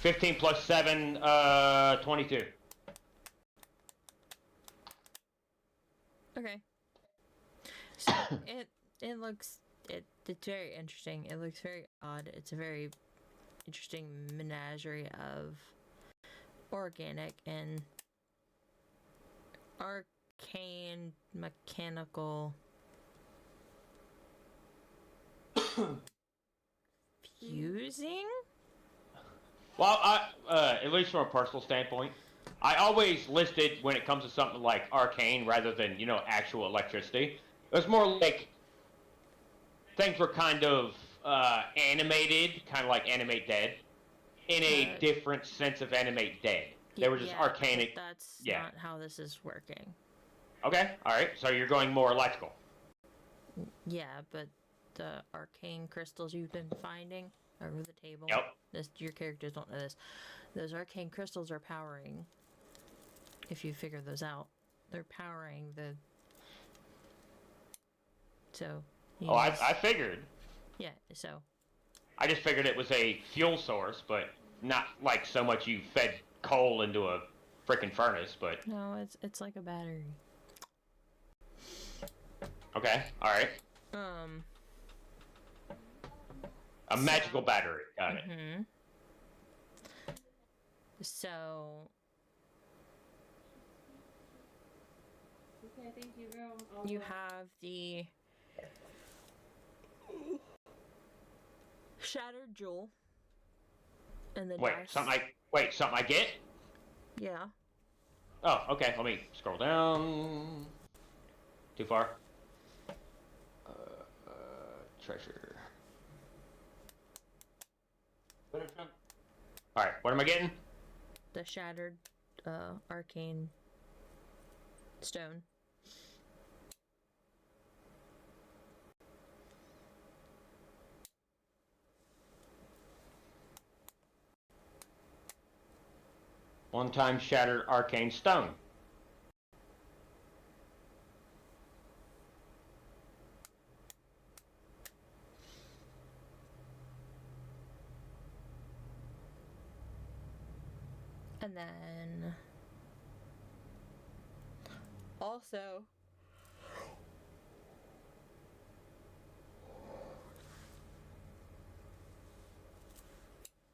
15 plus 7, 22. Okay. So it's very interesting. It looks very odd. It's a very interesting menagerie of organic and arcane mechanical fusing? Well, at least from a personal standpoint, I always listed when it comes to something like arcane rather than, you know, actual electricity. It was more like things were kind of animated, kind of like Animate Dead, in a different sense of Animate Dead. They were just arcanic. That's Yeah. not how this is working. Okay, alright, so you're going more electrical. Yeah, but the arcane crystals you've been finding over the table. Yep. Your characters don't know this. Those arcane crystals are powering if you figure those out. They're powering the. So. Oh, I figured. Yeah, so. I just figured it was a fuel source, but not like so much you fed coal into a freaking furnace, but... No, it's like a battery. Okay, alright. A magical battery, got it. Mm-hmm. So... Okay, thank you, girl. You have the shattered jewel and the Wait, dice. something I get? Yeah. Oh, okay, let me scroll down. Too far? Treasure. Alright, what am I getting? The shattered arcane stone. One-time shattered arcane stone. And then also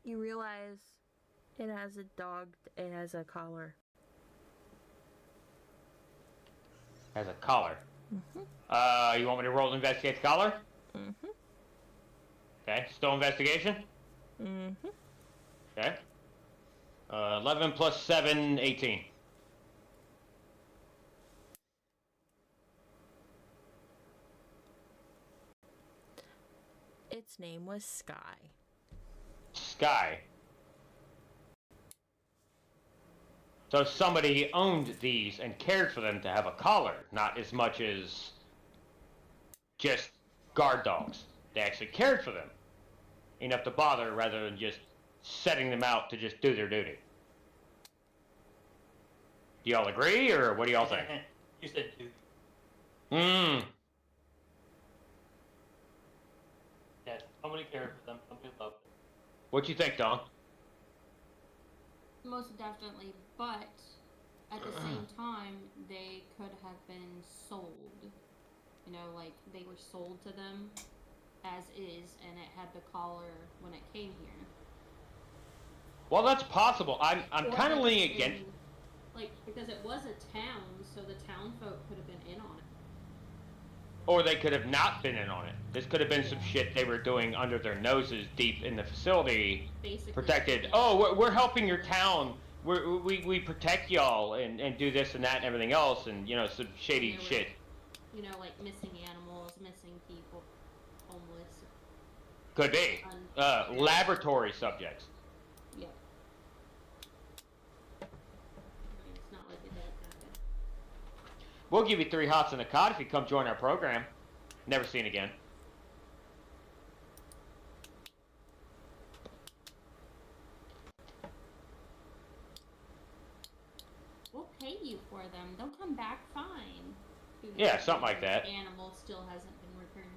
you realize it has a collar. Has a collar. You want me to roll to investigate the collar? Mm-hmm. Okay, still investigation? Mm-hmm. Okay. 11 plus 7, 18. Its name was Sky. Sky. So somebody owned these and cared for them to have a collar, not as much as just guard dogs. They actually cared for them enough to bother rather than just setting them out to just do their duty. Do y'all agree, or what do y'all think? You said dude. Yeah, somebody cared for them, somebody loved them. What you think, Don? Most definitely, but at the same time, they could have been sold. You know, like they were sold to them as is, and it had the collar when it came here. Well, that's possible. I'm Or kind of it's leaning against. in- Like, because it was a town, so the town folk could have been in on it. Or they could have not been in on it. This could have been some shit they were doing under their noses deep in the facility. Basically. Protected. Yeah. Oh, we're helping your town. We protect y'all and do this and that and everything else and, you know, some shady They were- shit. You know, like missing animals, missing people, homeless. Could be. Laboratory subjects. Yeah. I mean, it's not like it did happen. We'll give you 3 hots and a cot if you come join our program. Never seen again. We'll pay you for them. They'll come back fine. Yeah, something like that. The animal still hasn't been returned.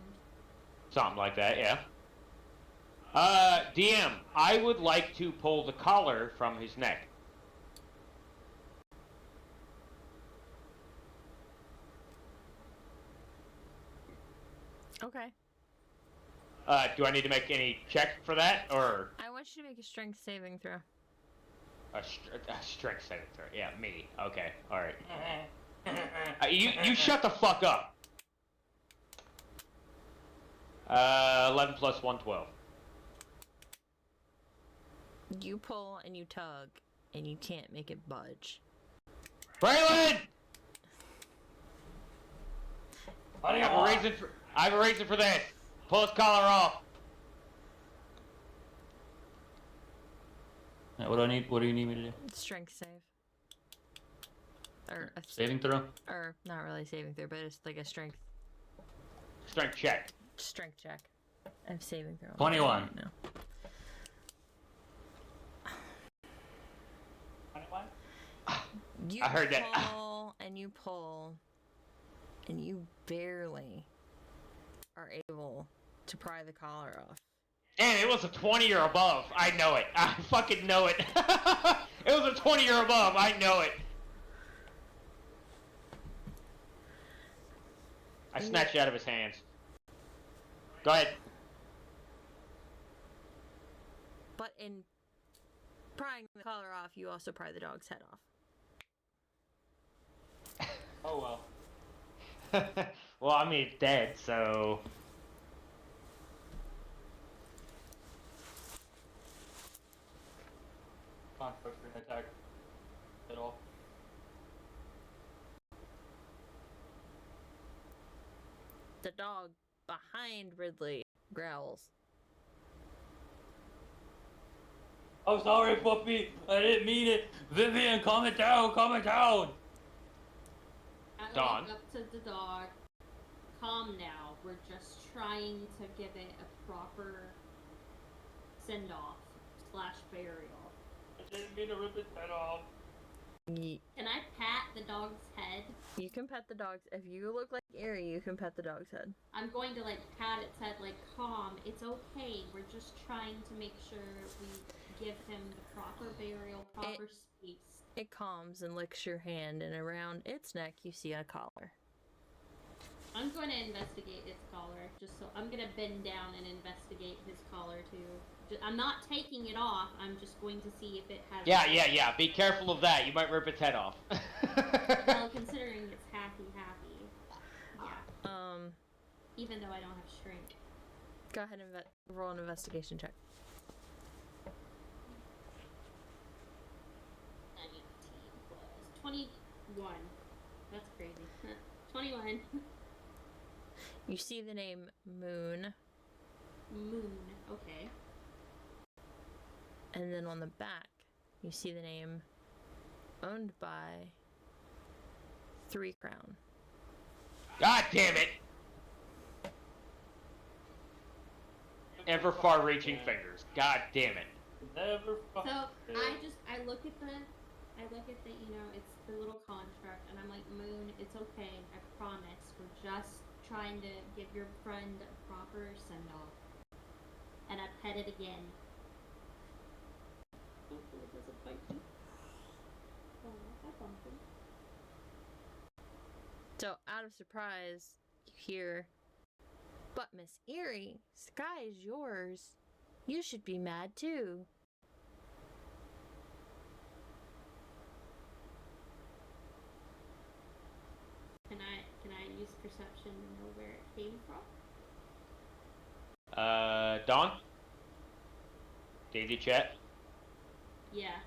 Something like that, yeah. DM, I would like to pull the collar from his neck. Okay. Do I need to make any check for that, or I want you to make a strength saving throw. a strength saving throw? Yeah, me. Okay, all right. You shut the fuck up. 11 plus 1, 12. You pull and you tug, and you can't make it budge. Braylon! What do you I want? have a reason for this. Pull his collar off. What do I need? What do you need me to do? Strength save. Or Saving throw? or not really saving throw, but it's like a strength Strength check. I'm saving throw. 21. Right now. 21? You I heard that. pull and you pull, and you barely are able to pry the collar off. Damn, it was a 20 or above. I know it. I fucking know it. It was a 20 or above. I know it. I snatched it out of his hands. Go ahead. But in prying the collar off, you also pry the dog's head off. Oh well. Well, I mean, it's dead, so... Construction attack at all. The dog behind Ridley growls. I'm sorry, puppy. I didn't mean it. Vivian, calm it down. Calm it down. I Dawn? walk up to the dog. Calm now. We're just trying to give it a proper send-off / burial. I didn't mean to rip its head off. Can I pat the dog's head? You can pet the dog's. If you look like Erie, you can pet the dog's head. I'm going to like pat its head like calm. It's okay. We're just trying to make sure we give him the proper burial, proper space. It calms and licks your hand, and around its neck you see a collar. I'm going to investigate its collar. Just so I'm going to bend down and investigate his collar too. I'm not taking it off. I'm just going to see if it has. Yeah. Be careful of that. You might rip its head off. Well, considering it's happy. Yeah. Even though I don't have shrink. Go ahead and roll an investigation check. 19 plus 21. That's crazy. 21. You see the name Moon, Moon. Okay. and then on the back you see the name owned by 3 Crown. God damn it! Ever far-reaching fingers. God damn it. Never So fucking. I look at the it's the little construct, and I'm like, Moon, it's okay. I promise. We're just trying to give your friend a proper send-off. And I pet it again. Hopefully it doesn't bite me. Oh, I bumped him. So, out of surprise, you hear, "But Miss Erie, Sky is yours. You should be mad too." Can I use perception to know where it came from? Dawn? D&D chat? Yeah.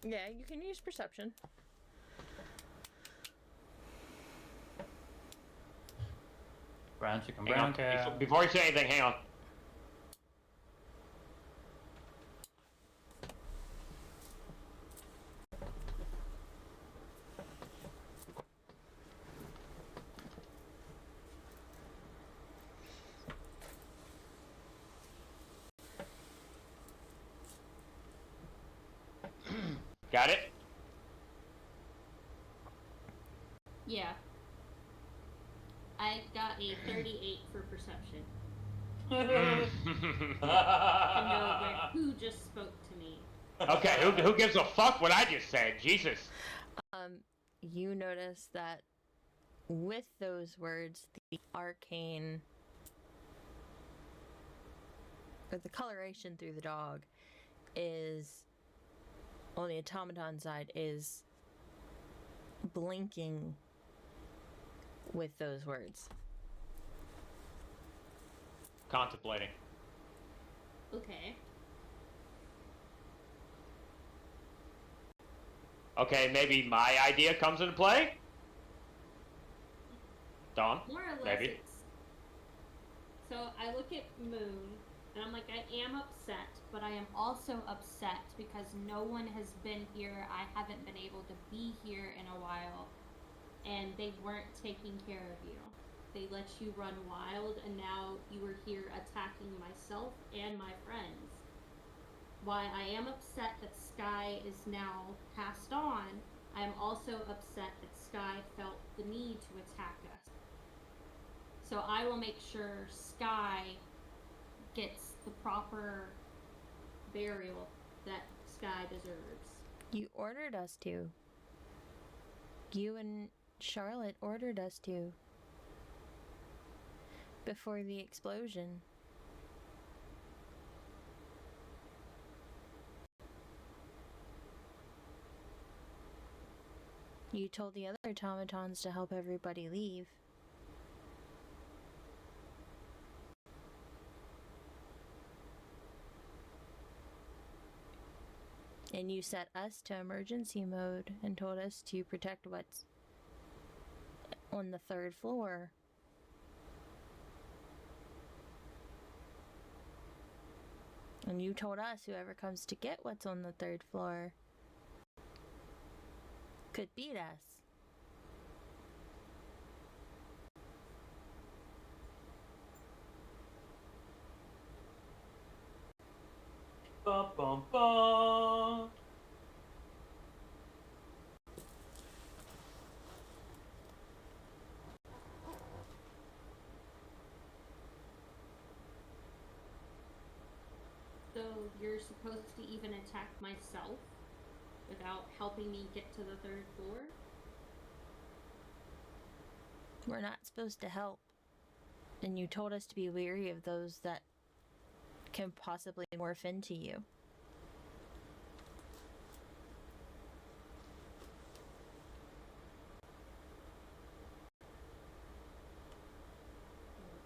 Yeah, you can use perception. Brown chicken, Hang brown on. cat. Before you say anything, hang on. Got it? Yeah. I got a 38 for perception. I know who just spoke to me. Okay, who gives a fuck what I just said? Jesus. You notice that with those words, the arcane, or the coloration through the dog is, on the automaton side, is blinking with those words. Contemplating. Okay. Okay, maybe my idea comes into play? Dawn? More or less, Maybe. it's... So I look at Moon, and I'm like, I am upset, but I am also upset because no one has been here. I haven't been able to be here in a while, and they weren't taking care of you. They let you run wild, and now you are here attacking myself and my friends. Why I am upset that Sky is now passed on, I am also upset that Sky felt the need to attack us. So I will make sure Sky gets the proper burial that Sky deserves. You ordered us to. You and Charlotte ordered us to. Before the explosion. You told the other automatons to help everybody leave. And you set us to emergency mode and told us to protect what's on the 3rd floor. And you told us whoever comes to get what's on the 3rd floor could beat us. Bum, bum, bum. So you're supposed to even attack myself without helping me get to the 3rd floor? We're not supposed to help. And you told us to be wary of those that can possibly morph into you.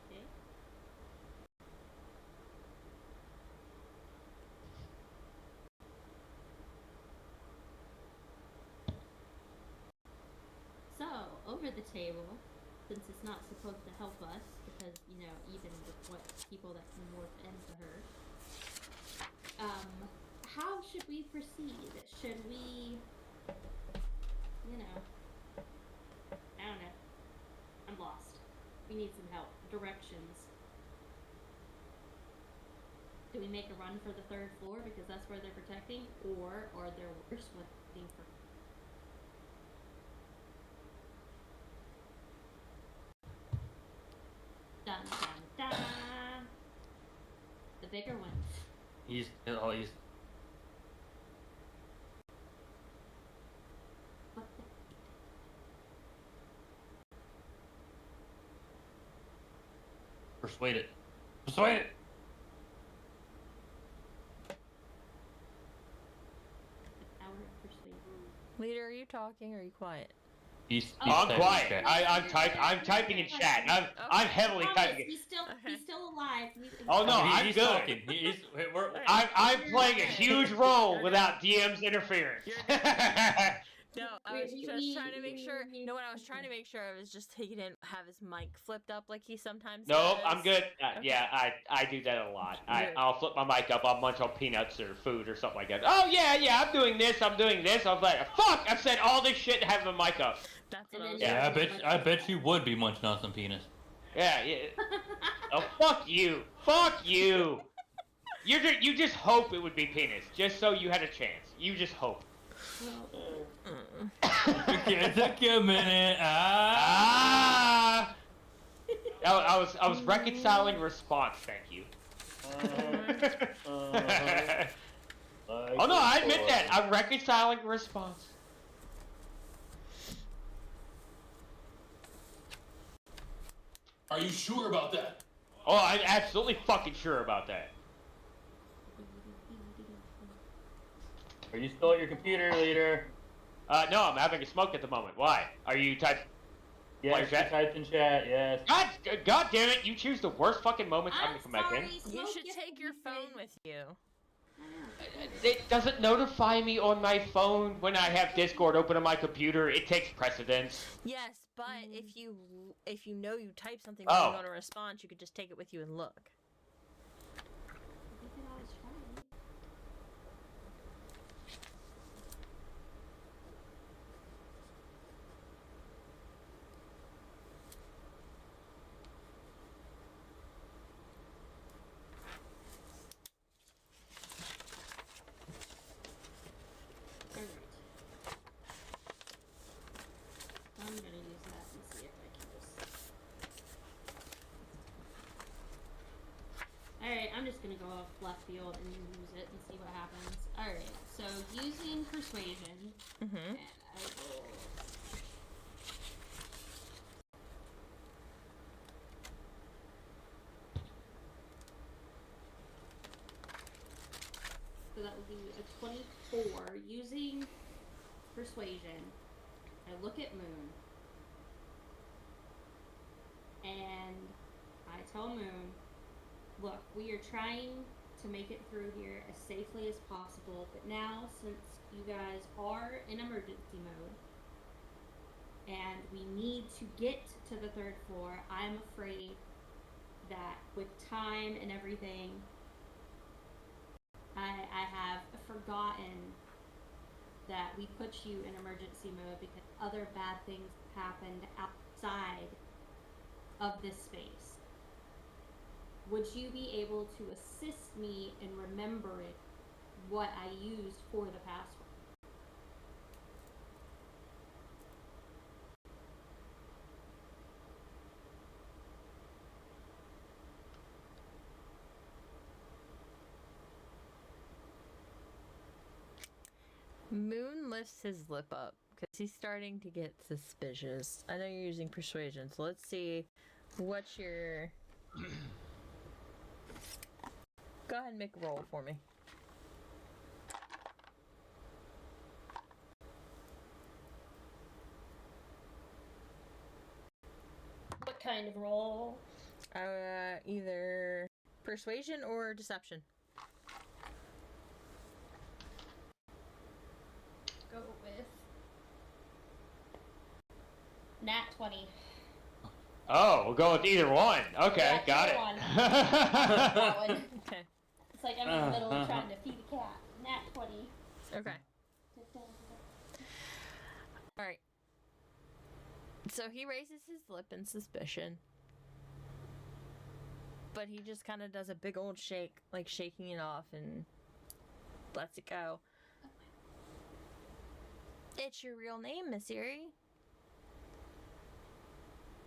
Okay. So, over the table, since it's not supposed to help us, because, you know, even with what people that can morph into her, how should we proceed? Should we, you know, I don't know. I'm lost. We need some help. Directions. Do we make a run for the 3rd floor because that's where they're protecting? Or are there worse waiting for... Dun dun dun! The bigger one. He's What the... persuaded. Persuaded. Hour of persuasion. Leader, are you talking or are you quiet? He's I'm typing quiet. chat. I'm typing in chat. I'm heavily Promise, typing it. he's still alive. Oh no, He- I'm he's good. talking. We're I'm playing a huge role without DM's interference. No, I was We- just we- trying to make sure. we- No, what I was trying to make sure I was just he didn't have his mic flipped up like he sometimes Nope, does. I'm good. Okay. Yeah, I do that a lot. Good. I'll flip my mic up. I'll munch on peanuts or food or something like that. Oh yeah, I'm doing this. I'm doing this. I was like, fuck! I've said all this shit and have my mic up. That's what And I then was yeah, Yeah. I bet you would be munching on some penis. Yeah. Oh fuck you! Fuck you! You just hope it would be penis, just so you had a chance. You just hope. Okay, take a minute. Ah! I was reconciling response. Thank you. Oh no, I admit that. I'm reconciling response. Are you sure about that? Oh, I'm absolutely fucking sure about that. Are you still at your computer, leader? No, I'm having a smoke at the moment. Why? Are you type? Yes, Why, you chat? typed in chat. Yes. God damn it! You choose the worst fucking moment time to come back in. You should take your phone with you. It doesn't notify me on my phone when I have Discord open on my computer. It takes precedence. Yes, but if you know you type something Oh. and you want a response, you could just take it with you and look. We could always try it. just gonna go off left field and use it and see what happens. Alright, so using persuasion. Mm-hmm. And I will. So that would be a 24. Using persuasion, I look at Moon. And I tell Moon, look, we are trying to make it through here as safely as possible, but now, since you guys are in emergency mode, and we need to get to the 3rd floor, I'm afraid that with time and everything, I have forgotten that we put you in emergency mode because other bad things happened outside of this space. Would you be able to assist me in remembering what I used for the password? Moon lifts his lip up because he's starting to get suspicious. I know you're using persuasion, so let's see what's your. Go ahead and make a roll for me. What kind of roll? Either persuasion or deception. Go with Nat 20. Oh, we'll go with either one. Okay, Yeah, got either it. one. That one. Okay. It's like I'm in the middle of trying to feed a cat. Nat 20. Okay. Alright. So he raises his lip in suspicion. But he just kind of does a big old shake, like shaking it off, and lets it go. It's your real name, Miss Erie.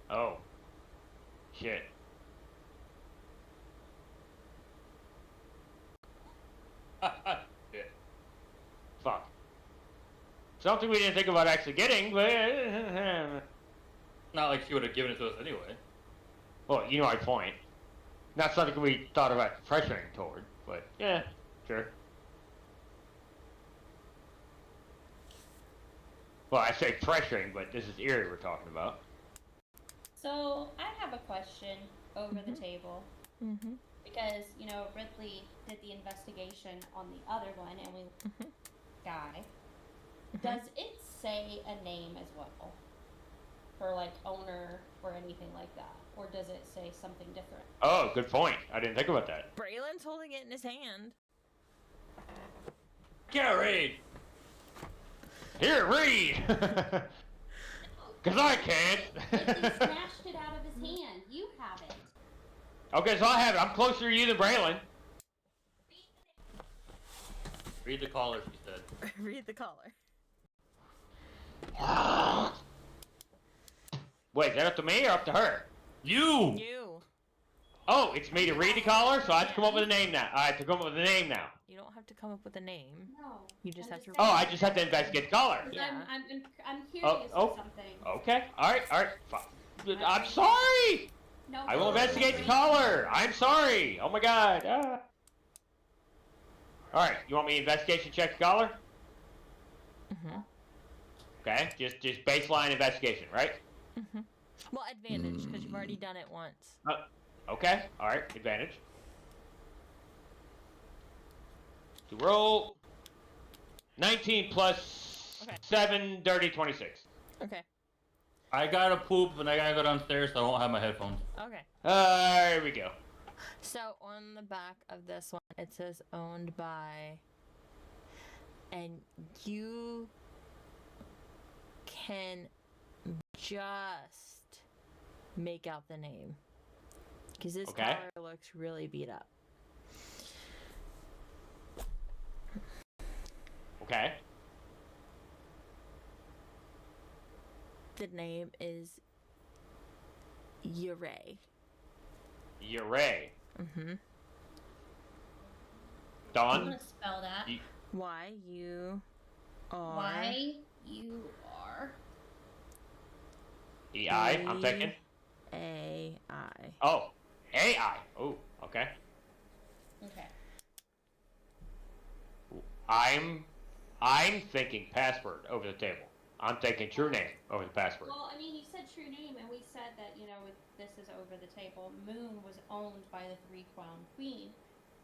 Oh. Shit. Shit. Fuck. Something we didn't think about actually getting, but... Not like she would have given it to us anyway. Well, you know my point. Not something we thought about pressuring toward, but yeah, sure. Well, I say pressuring, but this is Erie we're talking about. So, I have a question over the table. Mm-hmm. Because, you know, Ridley did the investigation on the other one, and we... Guy. Does it say a name as well? For, like, owner or anything like that? Or does it say something different? Oh, good point. I didn't think about that. Braylon's holding it in his hand. Gary! Here, read! Because I can't. Ridley snatched it out of his hand. You have it. Okay, so I have it. I'm closer to you than Braylon. Read the caller, she said. Read the caller. Wait, is that up to me or up to her? You! You. Oh, it's me to read the caller, so I have to come up with a name now. I have to come up with a name now. You don't have to come up with a name. No. You just I'm have to. Oh, I just have to investigate the caller. Yeah. I'm curious Oh. for something. Okay, alright. I'm sorry! No, I will no, investigate the no. caller! I'm sorry! Oh my god! Ah. Alright, you want me to investigation check the caller? Mm-hmm. Okay, just baseline investigation, right? Mm-hmm. Well, advantage, because you've already done it once. Okay, alright, advantage. To roll 19 plus Okay. 7, dirty 26. Okay. I gotta poop and I gotta go downstairs, so I won't have my headphones. Okay. There we go. So on the back of this one, it says owned by, and you can just make out the name because this Okay. collar looks really beat up. Okay. The name is Uray. Uray. Mm-hmm. I'm Dawn? gonna spell that. You- Y-U-R. Y-U-R. E-I, I'm thinking. A-I. Oh, A-I. Oh, okay. Okay. I'm thinking password over the table. I'm thinking true name over the password. Well, I mean, you said true name, and we said that, you know, this is over the table. Moon was owned by the Three-Crowned Queen.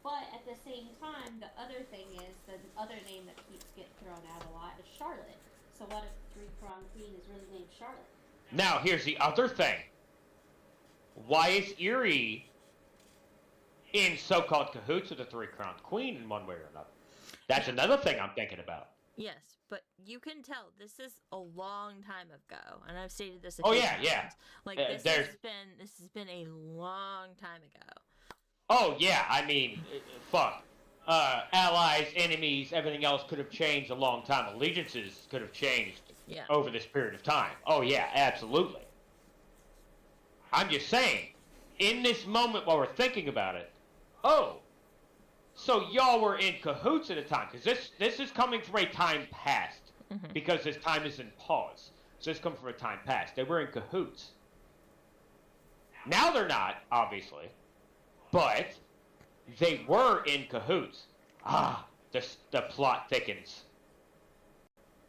But at the same time, the other thing is, the other name that keeps getting thrown out a lot is Charlotte. So what if Three-Crowned Queen is really named Charlotte? Now, here's the other thing. Why is Erie in so-called cahoots with the Three-Crowned Queen in one way or another? That's another thing I'm thinking about. Yes, but you can tell this is a long time ago, and I've stated this. Oh, few yeah, times. yeah. Like There's- this has been a long time ago. Oh, yeah, I mean, fuck. Allies, enemies, everything else could have changed a long time. Allegiances could have changed Yeah. over this period of time. Oh, yeah, absolutely. I'm just saying, in this moment while we're thinking about it, oh, so y'all were in cahoots at a time, because this is coming from a time past, Mhm. because this time is in pause. So this comes from a time past. They were in cahoots. Now they're not, obviously, but they were in cahoots. Ah, the plot thickens.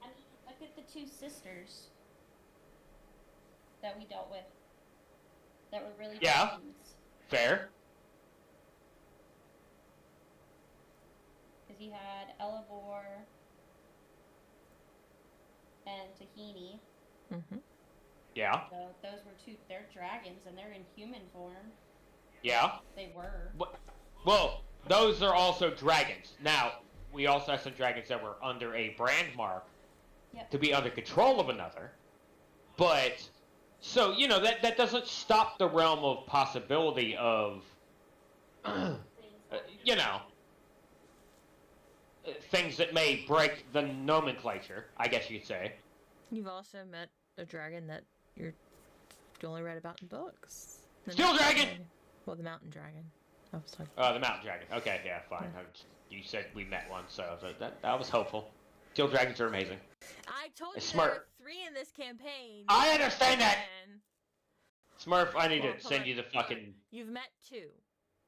I mean, look at the two sisters that we dealt with. That were really Yeah. friends. Fair? Because you had Elevor and Tahini. Mm-hmm. Yeah, So those were they're dragons and they're in human form. yeah. They were. Well, those are also dragons. Now, we also have some dragons that were under a brand mark Yep. to be under control of another. But, so, you know, that doesn't stop the realm of possibility of, you know, things that may break the nomenclature, I guess you could say. You've also met a dragon that you only read about in books. The Steel mountain dragon! Well, the mountain dragon. I was talking. The mountain dragon. Okay, yeah, fine. You said we met one, so that was hopeful. Steel dragons are amazing. I told you It's there smart. were 3 in this campaign. I understand that! And Smurf, I need Well, to hold send on, you the hold on. fucking... You've met 2.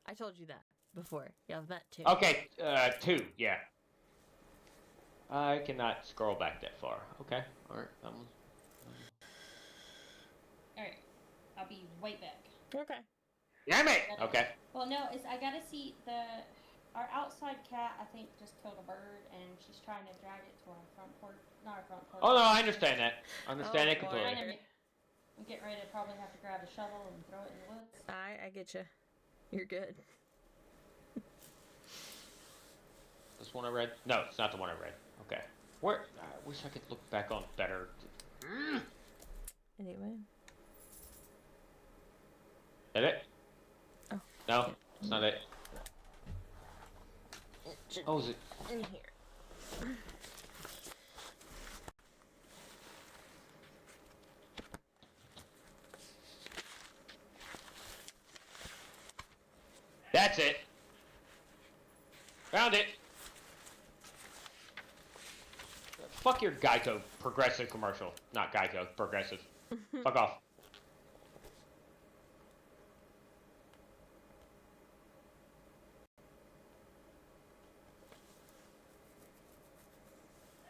I told you that before. Yeah, I've met 2. Okay, 2, yeah. I cannot scroll back that far. Okay, alright, that one. Alright. I'll be right back. Okay. Damn it! Okay. Well, no, I gotta see our outside cat, I think, just killed a bird, and she's trying to drag it to our front porch. Not our front porch. Oh no, I understand that. I understand Oh, it boy. completely. I'm getting ready to probably have to grab a shovel and throw it in the woods. I get you. You're good. This one I read? No, it's not the one I read. Okay. Where? I wish I could look back on better. Anyway. Is it? Oh. No, it's not it. Oh, is it? In here. That's it. Found it. Fuck your Geico Progressive commercial. Not Geico, Progressive. Fuck off.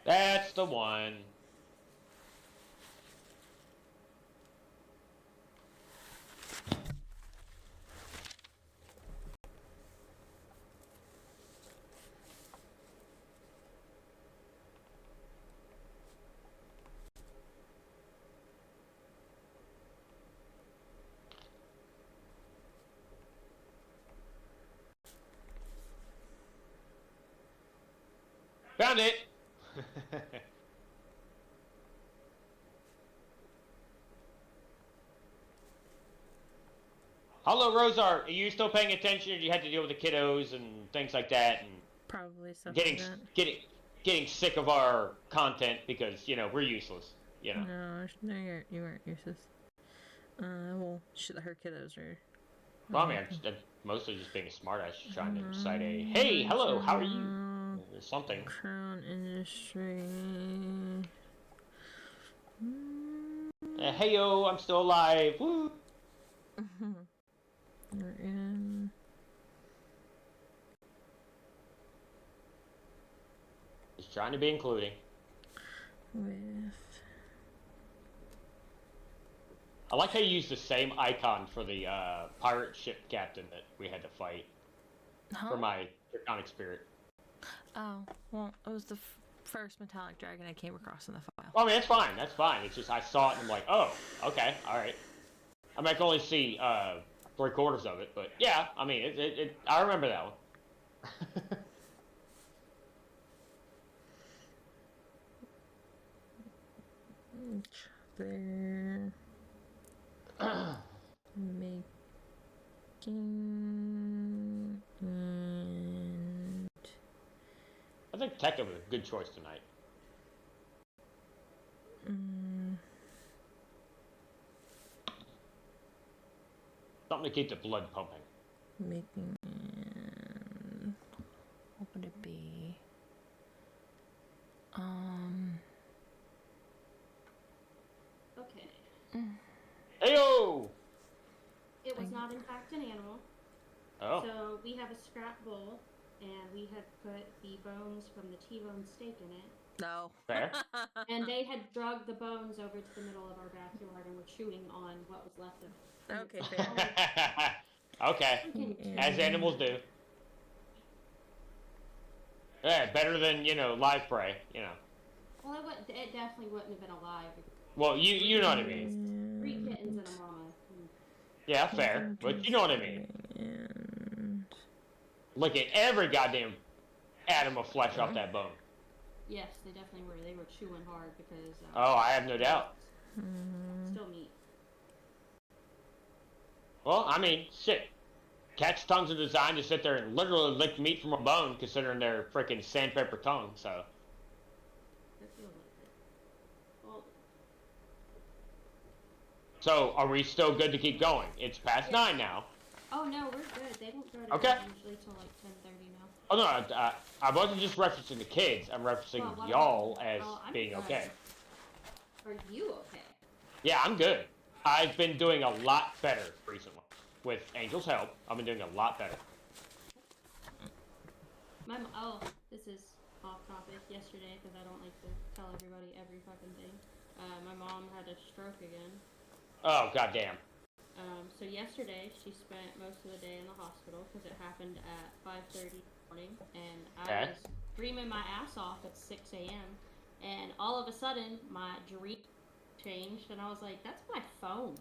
That's the one. Found it! Hello, Rosar. Are you still paying attention? Or you had to deal with the kiddos and things like that, and Probably something getting like getting sick of our content because we're useless. You know. that. No, you weren't useless. Well, her kiddos are Well, I mean, I'm mostly just being a smartass, just trying to recite a "Hey, hello, how are you?" or something. Crown industry. Hey yo, I'm still alive. Woo! We're in. Just trying to be including. With. I like how you use the same icon for the pirate ship captain that we had to fight for my draconic spirit. Oh, well, it was the first metallic dragon I came across in the file. Well, I mean, that's fine. That's fine. It's just I saw it and I'm like, oh, okay, all right. I mean, I can only see 3/4 of it, but yeah, I mean, I remember that one. They're making and I think Tekka was a good choice tonight. Something to keep the blood pumping. making and what would it be? Okay. Heyo! It was not, in fact, an animal. Oh. So we have a scrap bowl, and we had put the bones from the T-bone steak in it. No. Fair. And they had dragged the bones over to the middle of our backyard and were chewing on what was left of it. Okay, fair. Okay. As animals do. Yeah, better than, live prey, Well, it definitely wouldn't have been alive. Well, you know what I mean. 3 kittens and a mama. Yeah, fair. But you know what I mean. Look at every goddamn atom of flesh off that bone. Yes, they definitely were. They were chewing hard because. Oh, I have no doubt. Still meat. Well, I mean, shit. Cats' tongues are designed to sit there and literally lick meat from a bone, considering their freaking sandpaper tongue, so. It feels like it. Well, So, are we still good to keep going? It's past 9 now. oh no, we're good. They don't go to Okay. bed usually till like 10:30 now. Oh, no, I wasn't just referencing the kids. I'm referencing Well, what y'all about- as I'm being good. okay. Are you okay? Yeah, I'm good. I've been doing a lot better recently. With Angel's help, I've been doing a lot better. This is off topic. Yesterday, because I don't like to tell everybody every fucking thing. My mom had a stroke again. Oh, goddamn. So yesterday, she spent most of the day in the hospital because it happened at 5:30 in the morning, and I was screaming my ass off at 6 a.m. And all of a sudden, my dream changed, and I was like, "That's my phone."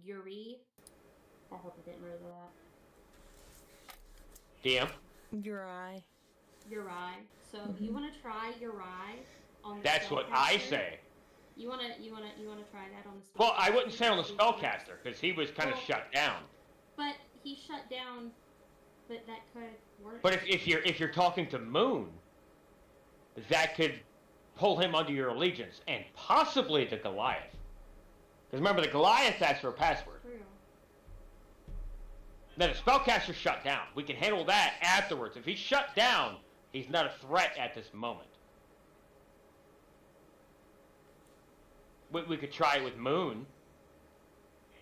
Yuri. I hope I didn't murder that. DM. Uri. Uri. So you want to try Uri on the That's what I spellcaster? say. You wanna try that on the spellcaster? Well, I wouldn't say on the spellcaster because he was kind of Well- shut down. But he shut down. But that could work. But if you're talking to Moon, that could pull him under your allegiance and possibly the Goliath. Because remember, the Goliath asks for a password. True. Then the spellcaster shut down. We can handle that afterwards. If he's shut down, he's not a threat at this moment. We could try it with Moon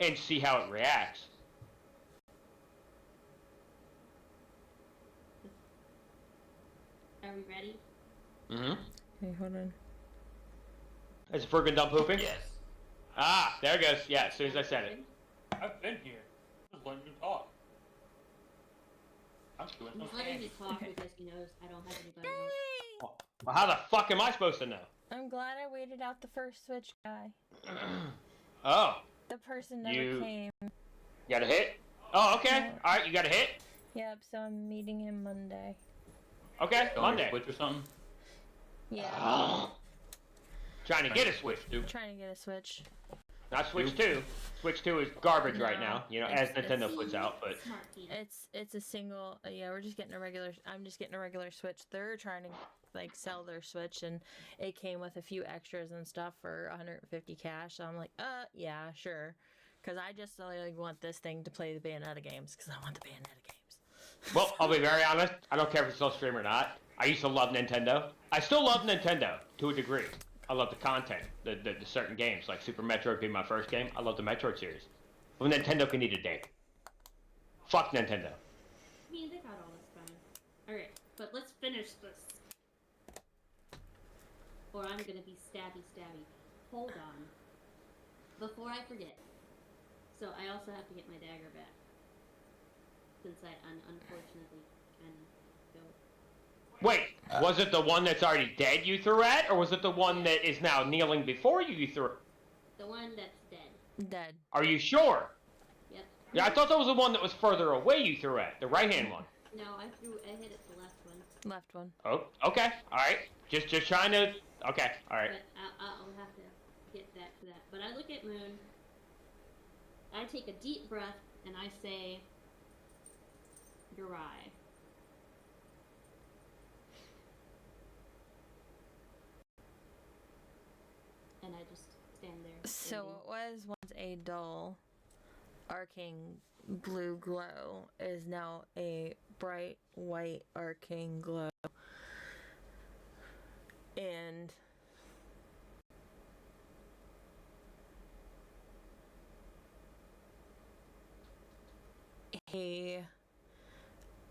and see how it reacts. Are we ready? Mm-hmm. Okay, hold on. Is Fergus done pooping? Yes. Ah, there it goes. Yeah, as soon as I said it. I've been here. Just letting you talk. I'm doing He's okay. letting me talk because he knows I don't have anybody else. Yay! Well, how the fuck am I supposed to know? I'm glad I waited out the first switch guy. Oh, The person never You- came. got a hit? Oh, okay. Yeah. All right, you got a hit? Yep, so I'm meeting him Monday. Okay, Don't Monday. Switch or something. Yeah, Trying to get a Switch. dude. trying to get a Switch. Not Switch 2. Switch 2 is garbage right No, now, you know, as it's- Nintendo puts out, but... Smart Tina. It's a single. Yeah, we're just getting a regular. I'm just getting a regular Switch. They're trying to like sell their Switch, and it came with a few extras and stuff for 150 cash. So I'm like, yeah, sure, because I just like want this thing to play the Bayonetta games because I want the Bayonetta games. Well, I'll be very honest. I don't care if it's on stream or not. I used to love Nintendo. I still love Nintendo to a degree. I love the content, the certain games, like Super Metroid being my first game. I love the Metroid series. Well, Nintendo can eat a dick. Fuck Nintendo. I mean, they got all this fun. Alright, but let's finish this. Or I'm gonna be stabby. Hold on. Before I forget. So I also have to get my dagger back. Since I unfortunately kind of go. Wait, was it the one that's already dead you threw at, or was it the one that is now kneeling before you threw? The one that's dead. Dead. Are you sure? Yep. Yeah, I thought that was the one that was further away you threw at, the right-hand one. No, I hit it the left one. Left one. Oh, okay, all right. Just trying to. Okay, all right. But I'll have to get back to that. But I look at Moon. I take a deep breath and I say, Uri. And I just stand there. So waiting. what was once a dull, arcane blue glow is now a bright white arcane glow. And he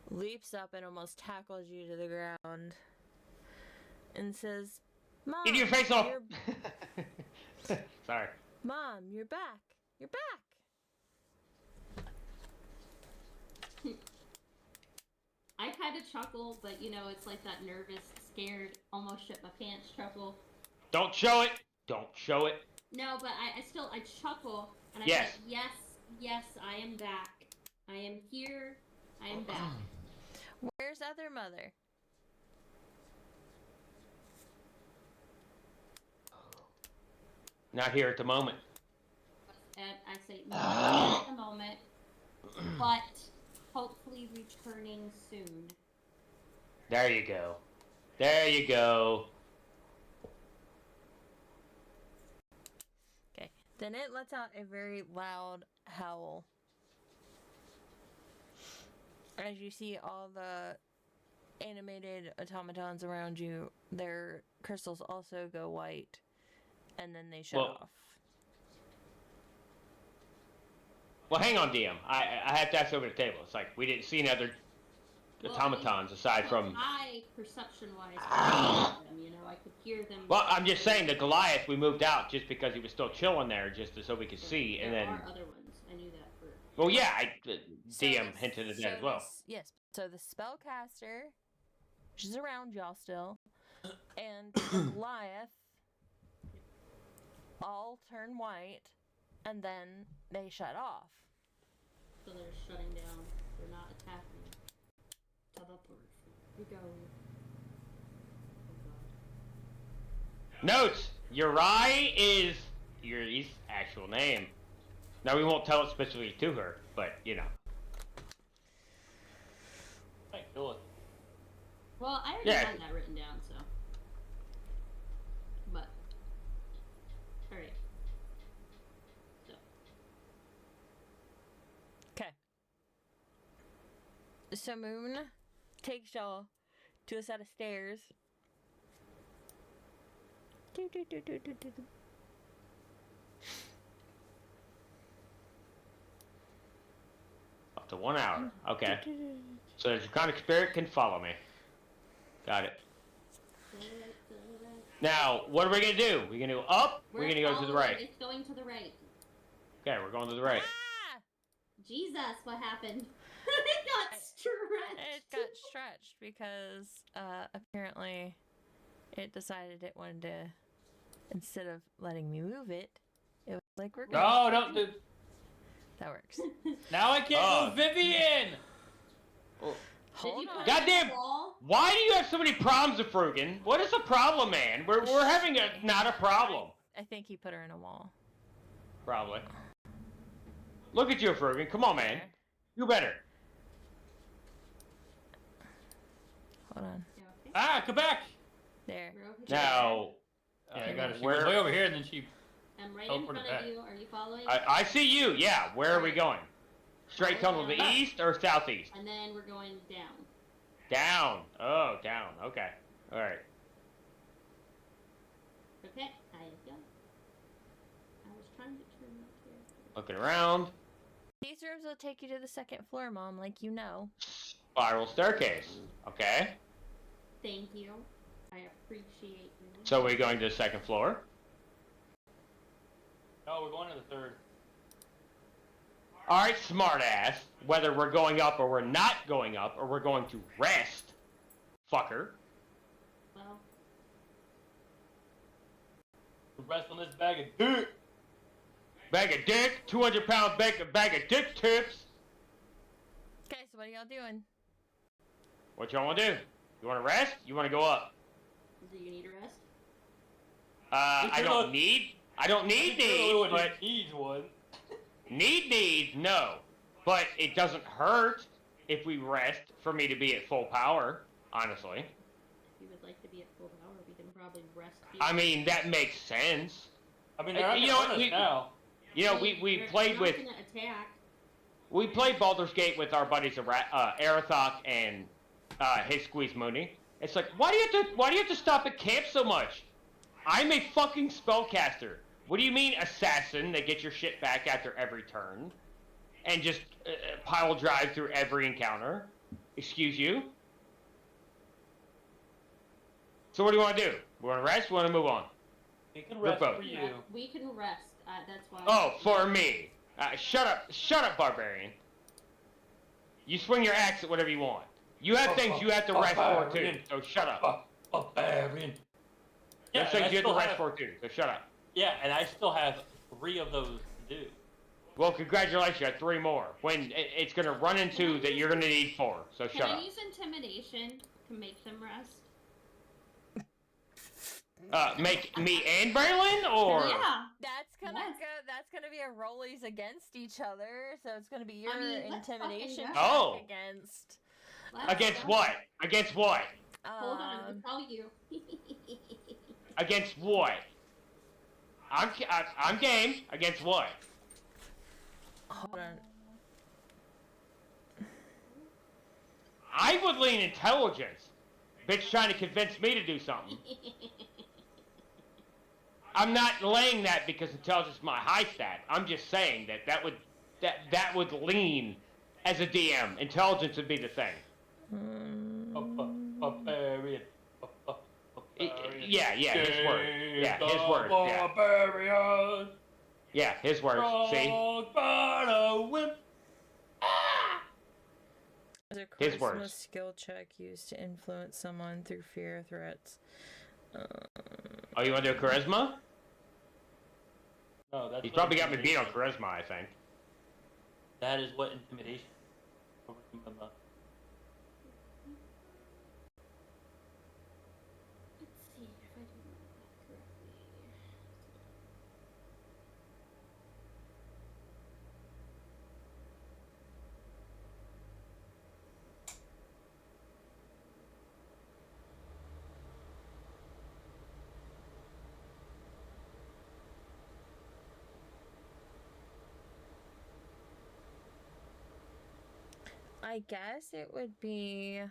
leaps up and almost tackles you to the ground and says, Mom, Get your face off! you're- Sorry. Mom, you're back. You're back. I kind of chuckle, but you know, it's like that nervous, scared, almost shit my pants chuckle. Don't show it. Don't show it. No, but I chuckle, and I Yes. say, yes, I am back. I am here. I am back. Where's other mother? Not here at the moment. And I say, not at the moment, but hopefully returning soon. There you go. There you go. Okay. Then it lets out a very loud howl. As you see all the animated automatons around you, their crystals also go white. And then they shut Well- off. Well, hang on, DM. I have to ask over the table. It's like we didn't see any other automatons aside from. I, perception-wise, could hear them, you know, I could hear them. Well, I'm just saying the Goliath we moved out just because he was still chilling there, just so we could There- see, and there then. are other ones. I knew that for. Well, yeah, So DM the- hinted at so that as well. Yes. So the spellcaster, which is around y'all still, and the Goliath all turn white and then they shut off. So they're shutting down. They're not attacking. Teleport. We go. Oh god. Note: Uri is Yuri's actual name. Now we won't tell it specifically to her, but you know. Thank Phyllis. Well, I already Yeah. had that written down, so. But. Alright. So. Okay. So Moon takes y'all to a set of stairs. Do, do, do, do, do, do, do. Up to 1 hour. Okay. So the draconic spirit can follow me. Got it. Now, what are we gonna do? We're gonna go up. We're gonna go to the following- right. It's going to the right. Okay, we're going to the right. Ah! Jesus, what happened? It got stretched. It got stretched because apparently it decided it wanted to, instead of letting me move it, it was like, we're No, don't do. That works. Now I can't Oh. move Vivian. Hold you on. put Goddamn- it on the wall? Why do you have so many problems with Frugan? What is the problem, man? We're having a not a problem. I think he put her in a wall. Probably. Look at you, Frugan. Come on, man. There. You better. Hold on. Yeah, okay. Ah, come back. There. We're over here. Now, Yeah, I got it. She where? was way over here, and then she. I'm right in teleported front back. of you. Are you following? I see you. Yeah. Where are we going? Straight tunnel to the Ah. east or southeast? And then we're going down. Down. Oh, down. Okay. All right. Okay, I go. I was trying to turn that here. Looking around. These rooms will take you to the second floor, Mom, like you know. Spiral staircase. Okay. Thank you. I appreciate you. So we're going to the second floor. No, we're going to the third. All right, smartass. Whether we're going up or we're not going up or we're going to rest, fucker. Well, Rest on this bag of dirt. Bag of dick, 200-pound bag of dick tips. Okay, so what are y'all doing? What y'all want to do? You want to rest? You want to go up? do you need a rest? I don't need needs, but needs one. needs, no. But it doesn't hurt if we rest for me to be at full power, honestly. If you would like to be at full power, we can probably rest here. I mean, that makes sense. I mean, they're not You gonna know hurt what, us now. You know, we You're played not with... gonna attack. We played Baldur's Gate with our buddies Arathok and his Squeeze Mooney. It's like, why do you have to stop at camp so much? I'm a fucking spellcaster. What do you mean, assassin, that gets your shit back after every turn? And just pile drive through every encounter? Excuse you? So what do you want to do? We want to rest? We want to move on? We can We're rest both. for you. Yeah, we can rest. That's why. Oh, for me. Shut up, barbarian. You swing your axe at whatever you want. You have things you have to rest for too, so shut up. Barbarian. There's things you have to rest for too, so shut up. Yeah, and I still have 3 of those to do. Well, congratulations, you got 3 more. When it's gonna run into that you're gonna need 4, so Can shut I up. use intimidation to make them rest? Make me and Braylon, or Yeah. That's gonna Yes. go. That's gonna be a rollies against each other. So it's gonna be your mean, let's intimidation fucking check go. Oh. against. against go. what? Against what? Hold on, I'll tell you. Against what? I'm game. Against what? Hold on. I would lean intelligence. Bitch trying to convince me to do something. I'm not laying that because intelligence is my high stat. I'm just saying that would lean as a DM. Intelligence would be the thing. Barbarian. Yeah, his word. Yeah, his word. Yeah, Barbarian. yeah, his word. See, Strong but a wimp. Is a His charisma words. skill check used to influence someone through fear or threats? oh, you want to do a charisma? No, that's He's what probably got me beat on intimidation charisma, I think. is. That is what intimidation is. Let's see if I do that correctly. I guess it would be.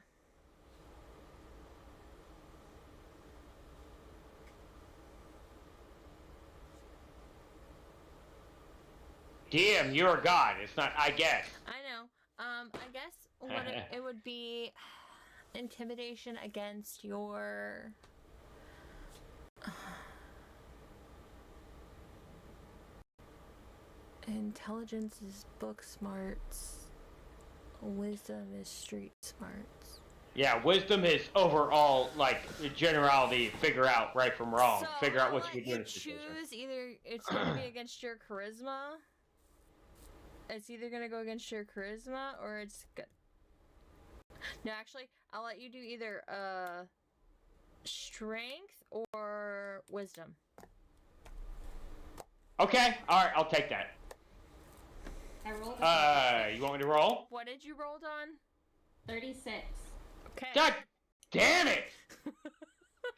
DM, you're a god. It's not, I guess. I know. I guess what it would be intimidation against your intelligence is book smarts. Wisdom is street smarts. Yeah, wisdom is overall, like, generality, figure out right from wrong. So Figure out I'll what let you do you in a situation. choose either it's going to be against your charisma. It's either going to go against your charisma or it's good. No, actually, I'll let you do either strength or wisdom. Okay, alright, I'll take that. I rolled a You want me to roll? What did you roll, Don? 36. Okay. God damn it!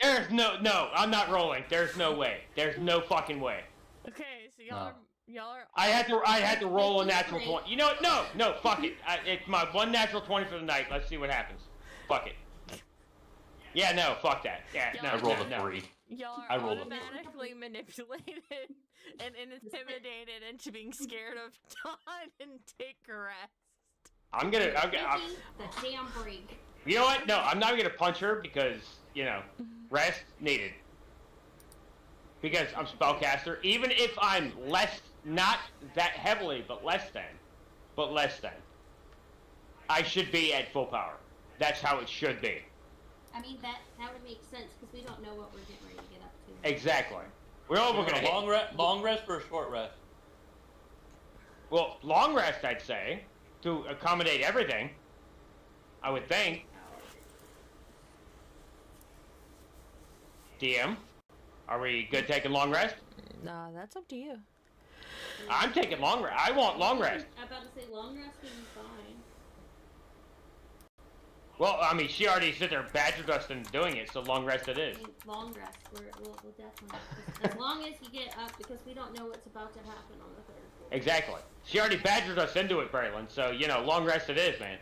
There's no, I'm not rolling. There's no way. There's no fucking way. Okay, so No. y'all are I had to roll a natural 20. You know what? No, fuck it. It's my one natural 20 for the night. Let's see what happens. Fuck it. Yeah, no, fuck that. Yeah, Yeah, no, I rolled no, a no. 3. y'all I are rolled a automatically manipulated and intimidated into being scared of Don and take a rest. I'm gonna, Taking the damn break. you know what? No, I'm not gonna punch her because, you know, rest needed. Because I'm spellcaster. Even if I'm less, not that heavily, but less than. I should be at full power. That's how it should be. I mean, that would make sense because we don't know what we're getting ready to get up to. Exactly. We're Want gonna a hit. long rest or a short rest? Well, long rest, I'd say, to accommodate everything. I would think. DM, are we good taking long rest? No, that's up to you. I'm taking long rest. I want long rest. I'm about to say long rest would be fine. Well, I mean, she already sit there badgered us into doing it, so long rest it I is. mean, long rest, we'll definitely. As long as you get up, because we don't know what's about to happen on the third floor. Exactly. She already badgered us into it, Braylon, so, you know, long rest it is, man.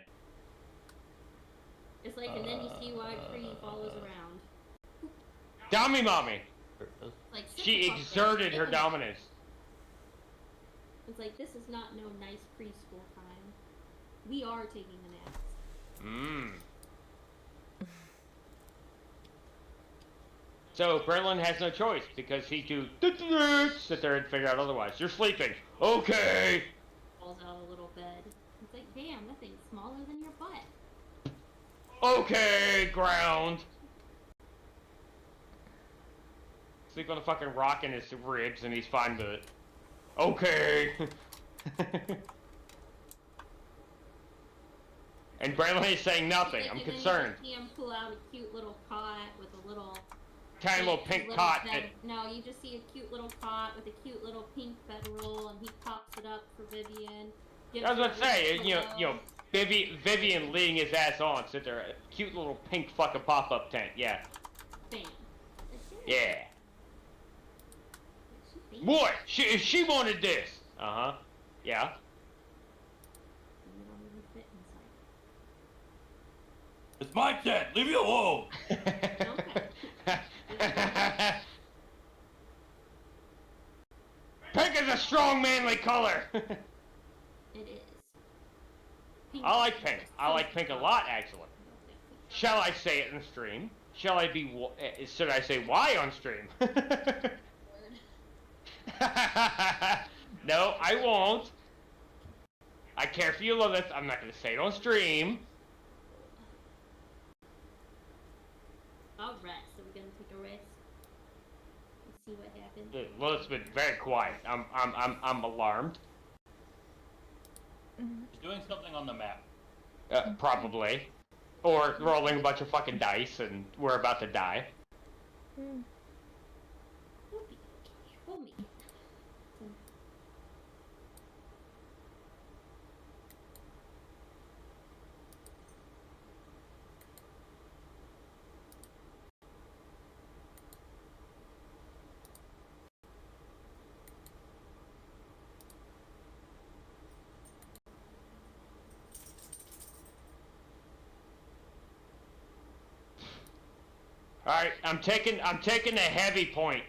It's like, and then you see why Cree follows around. Dummy mommy. Like, sit She the fuck down. exerted Take her a nap. dominance. It's like, this is not no nice preschool time. We are taking the naps. Mmm. So Braylon has no choice because he do sit there and figure out otherwise. You're sleeping. Okay. Falls out of a little bed. It's like, damn, that thing's smaller than your butt. Okay, ground. Sleep on the fucking rock in his ribs and he's fine with it. Okay. And Braylon is saying nothing. Like, I'm and then concerned. You see him pull out a cute little cot with a little Tiny little pink little cot. bed- No, you just see a cute little cot with a cute little pink bedroll, and he pops it up for Vivian. I was about to say, gives you her know, a Vivian leading his ass on, sit there, a cute little pink fucking pop-up tent, yeah. Bam. Yeah. She fancy. Boy, she wanted this. Uh-huh. Yeah. You don't even fit inside. It's my tent. Leave me alone. Pink is a strong, manly color. It is. Pink I like is pink. just I like so pink a fun. lot, actually. Shall I say it in stream? Shall I be? Should I say why on stream? Word. No, I won't. I care for you, love this. I'm not gonna say it on stream. Alright, so we're gonna take a rest. see what happens. Well, it's been very quiet. I'm alarmed. He's doing something on the map. Probably. Or rolling a bunch of fucking dice and we're about to die. We'll be okay. We'll make it. Alright, I'm taking a heavy point.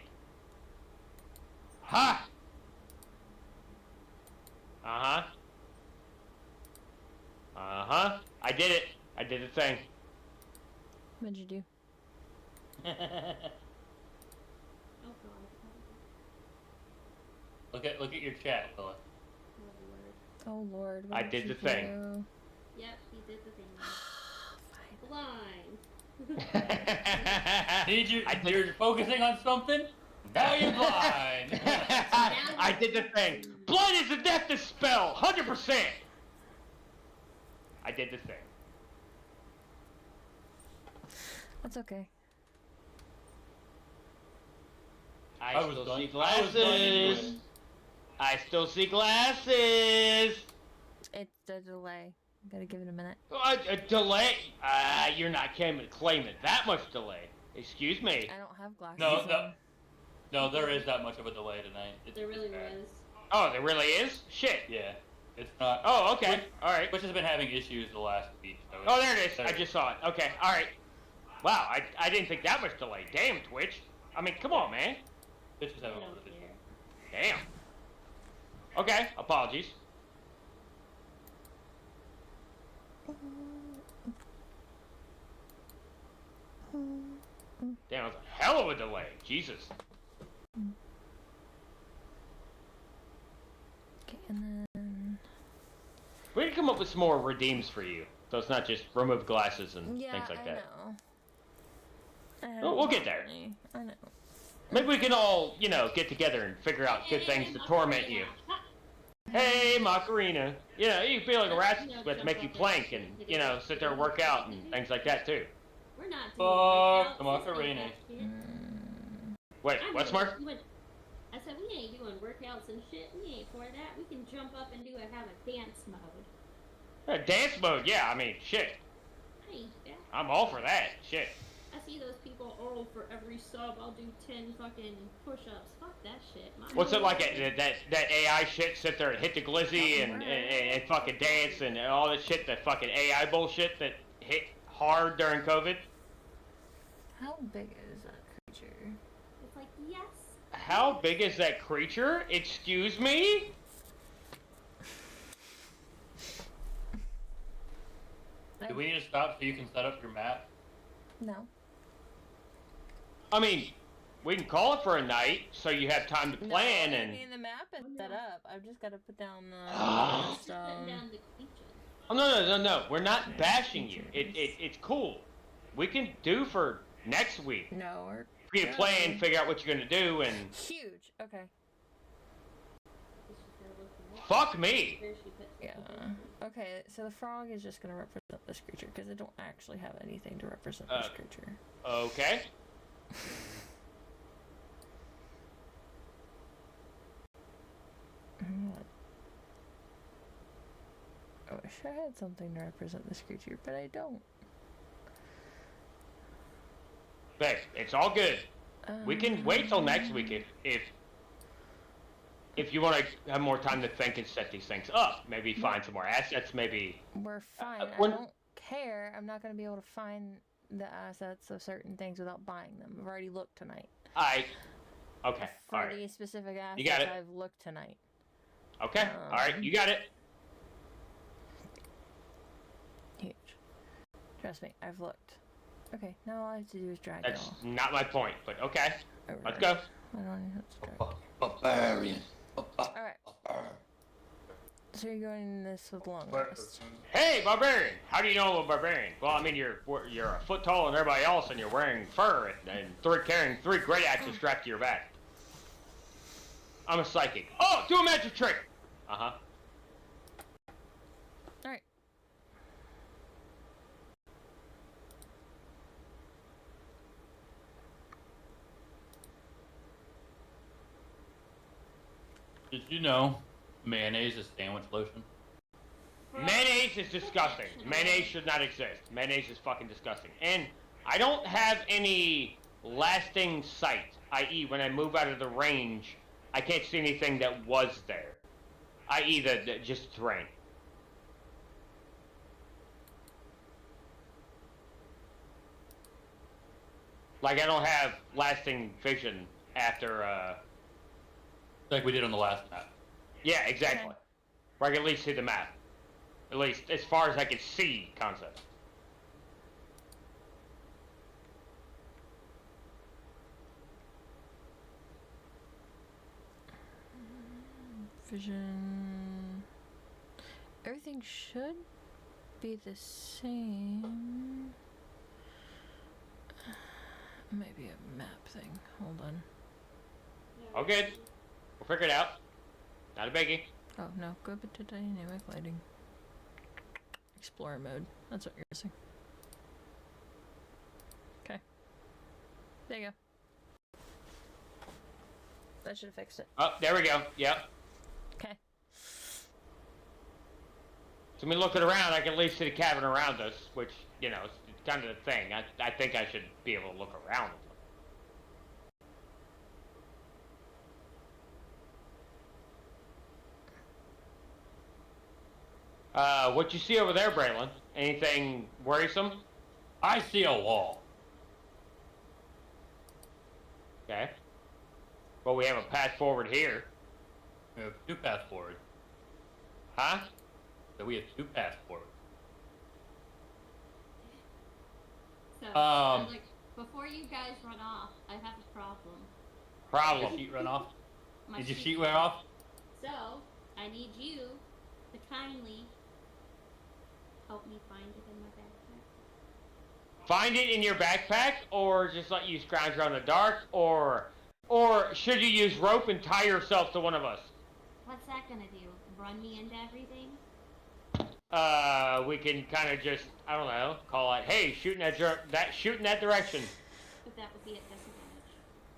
Ha! Uh-huh. Uh-huh. I did it. I did the thing. What'd you do? Oh god. Look at your chat, Willa. Oh lord. Oh lord. I what did you the thing. do? Yep, he did the thing. Fine. Blind. You're focusing on something? Now you're blind! I did the thing. Blood is a death spell, 100%. I did the thing. That's okay. I was still done- see I was done anyway. glasses. I still see glasses. It's a delay. Gotta give it a minute. A delay? You're not claiming that much delay. Excuse me. I don't have glasses. No, there is that much of a delay tonight. There really bad. was. Oh, there really is? Shit. Yeah, it's not. Oh, okay. Alright. Twitch has been having issues the last week. So Oh, there it is. I just saw it. Okay, alright. Wow, I didn't think that much delay. Damn, Twitch. I mean, come on, man. Twitch is I having a don't little bit. care. Damn. Okay, apologies. Damn, it was a hell of a delay. Jesus. Okay, and then We need to come up with some more redeems for you. So it's not just remove glasses and yeah, things like that. I know. Well, we'll get there. I know. Maybe we can all, get together and figure out good things to torment you. Hey, Macarena. You can be like a Rasmus with make you plank and, sit there and work out and things like that too. We're not Fuck the doing workouts. This Macarena. ain't that shit. Wait, I'm what, doing- Smart? I said we ain't doing workouts and shit. We ain't for that. We can jump up and have a dance mode. Dance mode, yeah, I mean, shit. I ain't that. I'm all for that. Shit. I see those people, for every sub I'll do 10 fucking push-ups. Fuck that shit. What's it like that AI shit, sit there and hit the glizzy and fucking dance and all this shit, that fucking AI bullshit that hit hard during COVID? How big is that creature? It's like, yes. How big is that creature? Excuse me? Do we need to stop so you can set up your map? No. I mean, we can call it for a night so you have time to plan no, and... I mean, the map is set up. I've just got to put down the Put stone. down the creatures. Oh, no. We're not bashing you. It's cool. We can do for next week. No, we're We can plan, figure out what you're gonna do, and... huge. Okay. Fuck me! Where she puts Yeah. Okay, so the frog is just gonna represent this creature because I don't actually have anything to represent this creature. Okay. I wish I had something to represent this creature, but I don't. Babe, it's all good. We can wait till next week if you want to have more time to think and set these things up. Maybe find some more assets, maybe... We're fine. I when- don't care. I'm not gonna be able to find the assets of certain things without buying them. I've already looked tonight. Okay, For alright. these specific assets, You got it. I've looked tonight. Okay, alright, you got it. Huge. Trust me, I've looked. Okay, now all I have to do is drag That's it not my point, but okay. all over. Let's go. I don't even have to drag. Barbarian. Alright. So you're going this with long rest. Hey, barbarian! How do you know I'm a barbarian? Well, I mean, you're a foot taller than everybody else, and you're wearing fur and carrying 3 great axes strapped to your back. I'm a psychic. Oh, do a magic trick! Uh-huh. Alright. Did you know mayonnaise is sandwich lotion? Mayonnaise is disgusting. Mayonnaise should not exist. Mayonnaise is fucking disgusting. And I don't have any lasting sight, i.e. when I move out of the range, I can't see anything that was there. I.e. the just terrain. Like, I don't have lasting vision after, Like we did on the last map. Yeah, exactly. Okay. Where I can at least see the map. At least, as far as I can see concepts. Vision. Everything should be the same. Maybe a map thing. Hold on. Oh, good. We'll figure it out. Not a biggie. Oh no, go to dynamic lighting. Explorer mode. That's what you're missing. Okay. There you go. That should have fixed it. Oh, there we go. Yep. Okay. So, me looking around, I can at least see the cabin around us, which, you know, it's kind of the thing. I think I should be able to look around. What you see over there, Braylon? Anything worrisome? I see a wall. Okay. Well, we have a path forward here. We have two paths forward. Huh? So we have two paths forward. So, Um, like, before you guys run off, I have a problem. Did Problem. your sheet run off? My Did your sheet- sheet wear off? So, I need you to kindly help me find it in my backpack. Find it in your backpack, or just let you scrounge around in the dark, or should you use rope and tie yourself to one of us? What's that gonna do? Run me into everything? We can kind of just, I don't know, call it, hey, shoot in that direction. But that would be at disadvantage.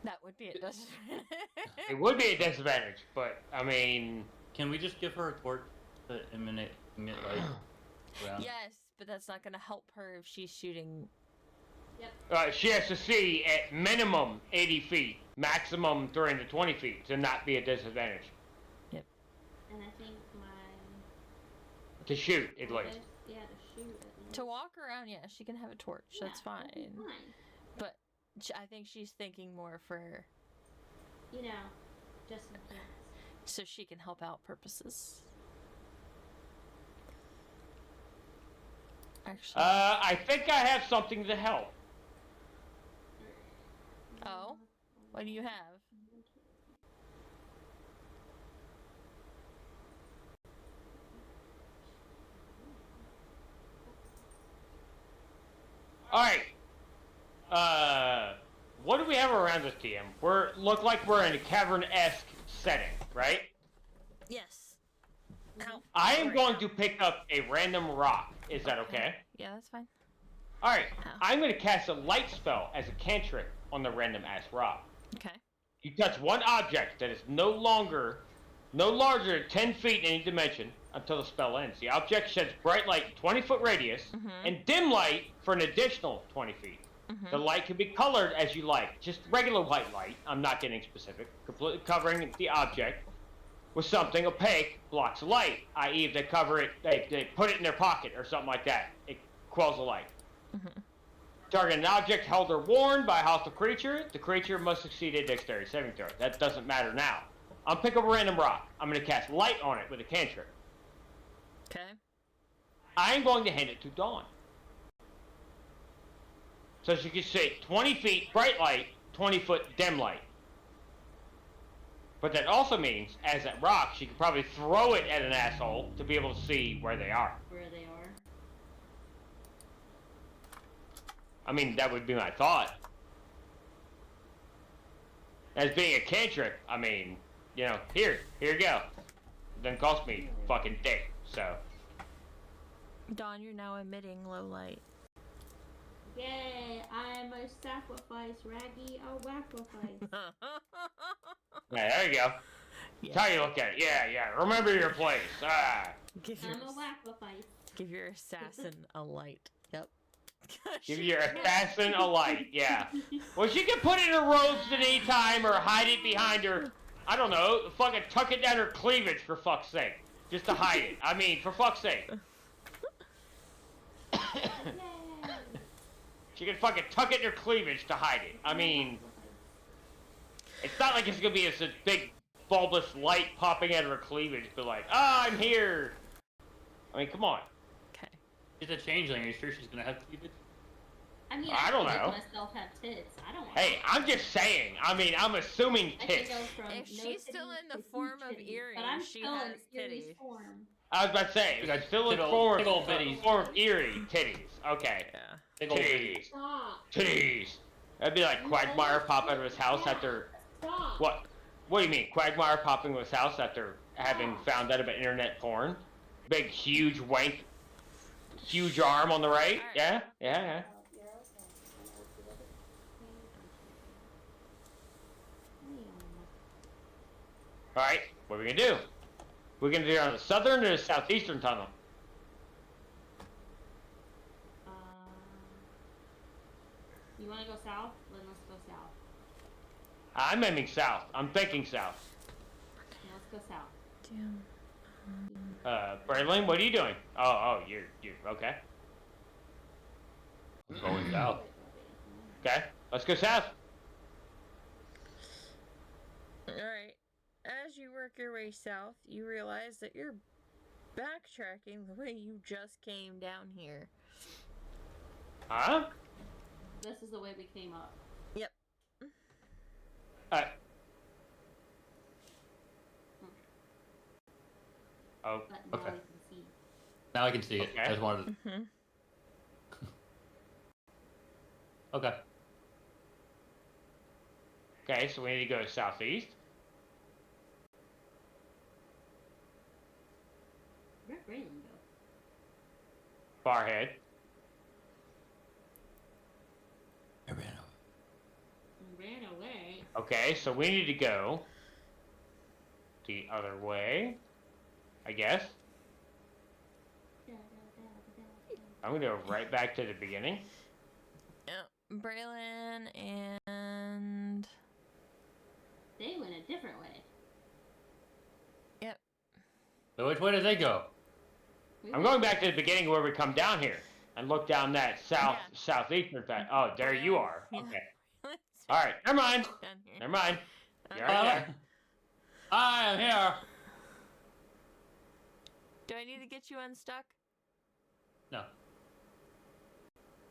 That would be it, doesn't it? It would be a disadvantage, but I mean, Can we just give her a torch to emit light around? Yes, but that's not gonna help her if she's shooting. she has to see at minimum 80 feet, maximum 320 feet to not be a disadvantage. And I think my To shoot, at least. focus- yeah, to shoot at least. To walk around, yeah, she can have a torch. That's Yeah, that'd be fine. fine. But I think she's thinking more for You know, just in case. so she can help out purposes. Actually, I think I have something to help. Oh? What do you have? Alright. What do we have around us, TM? Look like we're in a cavern-esque setting, right? Yes. Ow. I am Sorry. going to pick up a random rock. Is that okay? Yeah, that's fine. Alright. How? I'm going to cast a light spell as a cantrip on the random-ass rock. Okay. You touch one object that is no larger than 10 feet in any dimension until the spell ends. The object sheds bright light in 20-foot radius and dim light for an additional 20 feet. The light can be colored as you like. Just regular white light. I'm not getting specific. Completely covering the object with something opaque blocks the light. I.e. if they cover it, they put it in their pocket or something like that. It quells the light. Target an object held or worn by a hostile creature. The creature must succeed a dexterity saving throw. That doesn't matter now. I'm pick up a random rock. I'm going to cast light on it with a cantrip. Okay. I'm going to hand it to Dawn. So she can see 20 feet bright light, 20-foot dim light. But that also means, as that rock, she can probably throw it at an asshole to be able to see where they are. Where they are. I mean, that would be my thought. As being a cantrip, I mean, you know, here you go. Doesn't cost me fucking dick, so. Dawn, you're now emitting low light. Yay, I'm a sacrifice, Raggy, a sacrifice. Yeah, there you go. That's how you look at it. Yeah. Remember your place. Ah. Give your, I'm a sacrifice. give your assassin a light. Yep. Give your assassin a light. Yeah. Well, she can put it in her robes at any time or hide it behind her. I don't know. Fucking tuck it down her cleavage for fuck's sake. Just to hide it. I mean, for fuck's sake. Yay. She can fucking tuck it in her cleavage to hide it. I mean, it's not like it's gonna be a big bulbous light popping out of her cleavage, but like, I'm here. I mean, come on. Okay. She's a changeling. Are you sure she's gonna have cleavage? I mean, I don't can know. make myself have tits. I don't want Hey, I'm just saying. I mean, I'm assuming I can tits. go from If no she's still titties in the to form huge of titties, Eerie, but I'm she still has in Eerie's titties. form. I was about to say, Big still in old- form, big old bitties. form of eerie titties. Okay. Yeah. Big old Titties. Stop. Titties. That'd be like Quagmire pop out of his house after. Stop. What? What do you mean? Quagmire popping into his house after having found out about internet porn? Big, huge wank. Huge arm on the right? Yeah? Yeah. Alright, what are we gonna do? We're gonna do it on the southern or the southeastern tunnel? You want to go south? Then let's go south. I'm aiming south. I'm thinking south. Yeah, let's go south. Damn. Braylon, what are you doing? Oh, you're okay. I'm going south. Okay, let's go south. Alright. As you work your way south, you realize that you're backtracking the way you just came down here. Huh? This is the way we came up. Yep. Oh, But now Okay. we can see. Now I can see it. Okay. I just wanted to... Mm-hmm. Okay. okay, so we need to go southeast. Where'd Braylon go? Far ahead. I ran He ran away. Okay, so we need to go the other way, I guess. I'm gonna go right back to the beginning. Yep. Braylon and... They went a different way. So which way did they go? We I'm went- going back to the beginning where we come down here and look down that southeastern side. Oh, there you are. Yeah. Okay. All right. Never mind. Down here. Never mind. You're Okay. right there. I am here. Do I need to get you unstuck? No.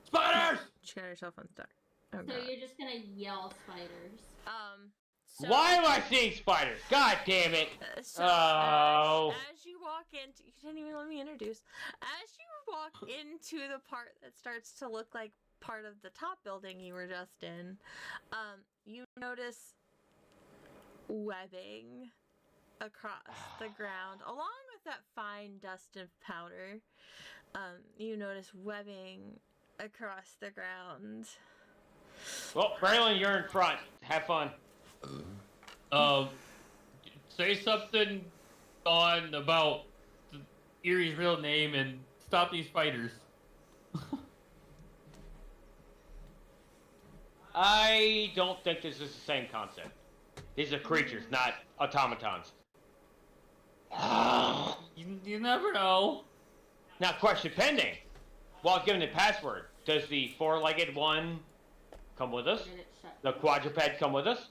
Spiders! She got herself unstuck. Oh, So God. you're just gonna yell spiders. So, Why am I seeing spiders? God damn it. So, Oh. as you walk into, you didn't even let me introduce. As you walk into the part that starts to look like part of the top building you were just in, you notice webbing across the ground, along with that fine dust and powder. You notice webbing across the ground. Well, Braylon, you're in front. Have fun. Say something on about Erie's real name and stop these spiders. I don't think this is the same concept. These are creatures, not automatons. You never know. Now, question pending. While given the password, does the four-legged one come with us? Did it shut? The quadruped come with us?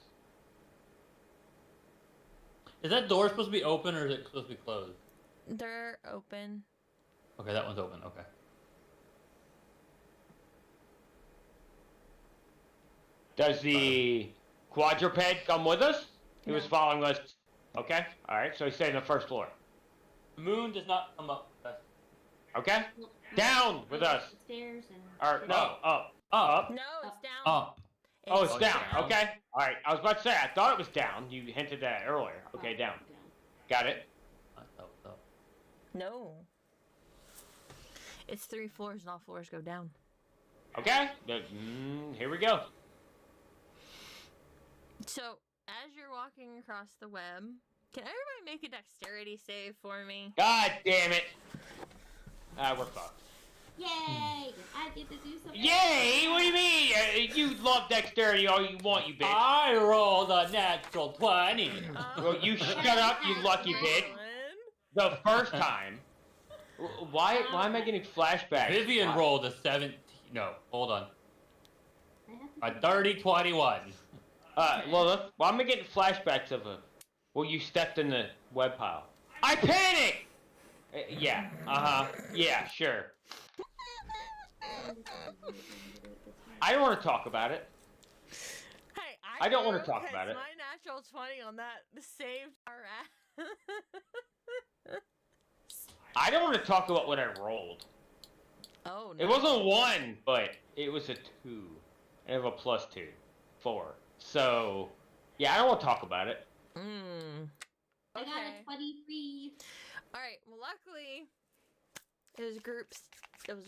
Is that door supposed to be open or is it supposed to be closed? They're open. Okay, that one's open. Okay. Does the quadruped come with us? He was No. following us. Okay, alright, so he stayed on the first floor. The moon does not come up. Okay? Well, Down with us. Stairs and. Or, no, up. Up. Up. No, it's down. Up. Oh, it's down. Okay. All right. I was about to say, I thought it was down. You hinted at it earlier. Okay, down. Got it. I thought so. No. It's 3 floors, and all floors go down. Okay. Here we go. So, as you're walking across the web, can everybody make a dexterity save for me? God damn it. We're fucked. Yay! I get to do something. Yay! What do you mean? You love dexterity all you want, you bitch. I rolled a natural 20. Well, you shut up, you lucky bitch. The first time. Why am I getting flashbacks? Vivian Why? rolled a 17. No, hold on. I have A to 30-21. Well, I'm getting flashbacks of you stepped in the web pile. I panicked! Yeah, yeah, sure. I don't want to talk about it. Hey, I don't wanna do, talk 'cause about it. My natural 20 on that saved our ass. I don't want to talk about what I rolled. Oh, no. It wasn't a 1, but it was a 2. I have a +2. 4. So, yeah, I don't want to talk about it. Mm. I got Okay. a 23. Alright, well, luckily, it was a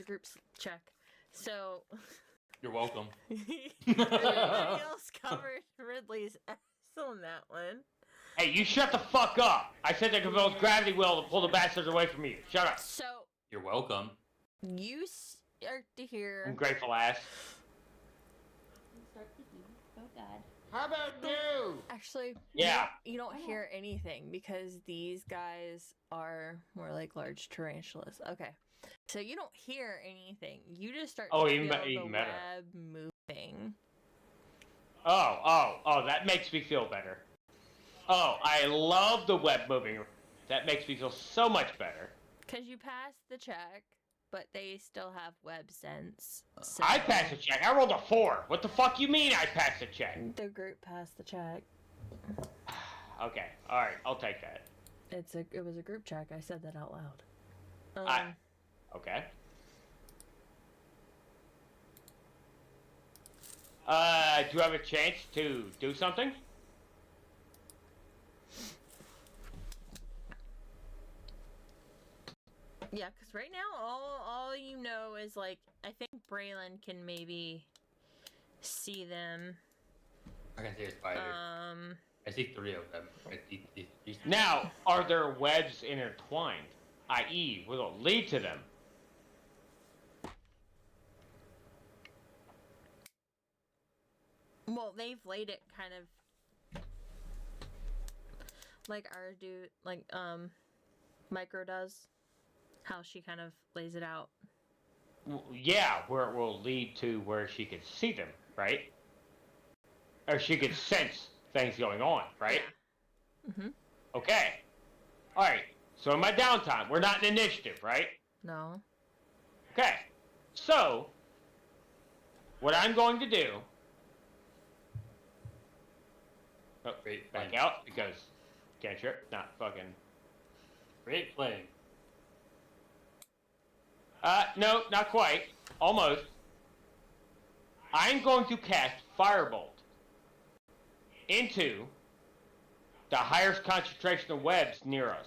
groups check. So, You're welcome. everybody else covered Ridley's ass on that one. Hey, you shut the fuck up! I said I could build gravity well to pull the bastards away from you. Shut up. So, You're welcome. you start to hear... Ungrateful ass. Start to do. Oh god. How about you? Actually, Yeah. you don't hear anything because these guys are more like large tarantulas. Okay, so you don't hear anything. You just start Oh, to even feel be- even the better. web moving. Oh, that makes me feel better. Oh, I love the web moving. That makes me feel so much better. Because you passed the check, but they still have web sense. So I passed the check. I rolled a 4. What the fuck you mean I passed the check? the group passed the check. Okay, alright, I'll take that. It was a group check. I said that out loud. Okay. Do you have a chance to do something? Yeah, because right now all you know is like I think Braylon can maybe see them. I can see a spider. I see 3 of them. I see these- Now, are there webs intertwined? I.e., will it lead to them? Well, they've laid it kind of like our dude, like Micro does. How she kind of lays it out. Yeah, where it will lead to where she could see them, right? Or she could sense things going on, right? Yeah. Mm-hmm. Okay. Alright, so in my downtime, we're not in initiative, right? No. Okay. So, what I'm going to do... Oh, Great back flame. out, because cantrip, not fucking... Great flame. No, not quite. Almost. I'm going to cast Firebolt into the highest concentration of webs near us.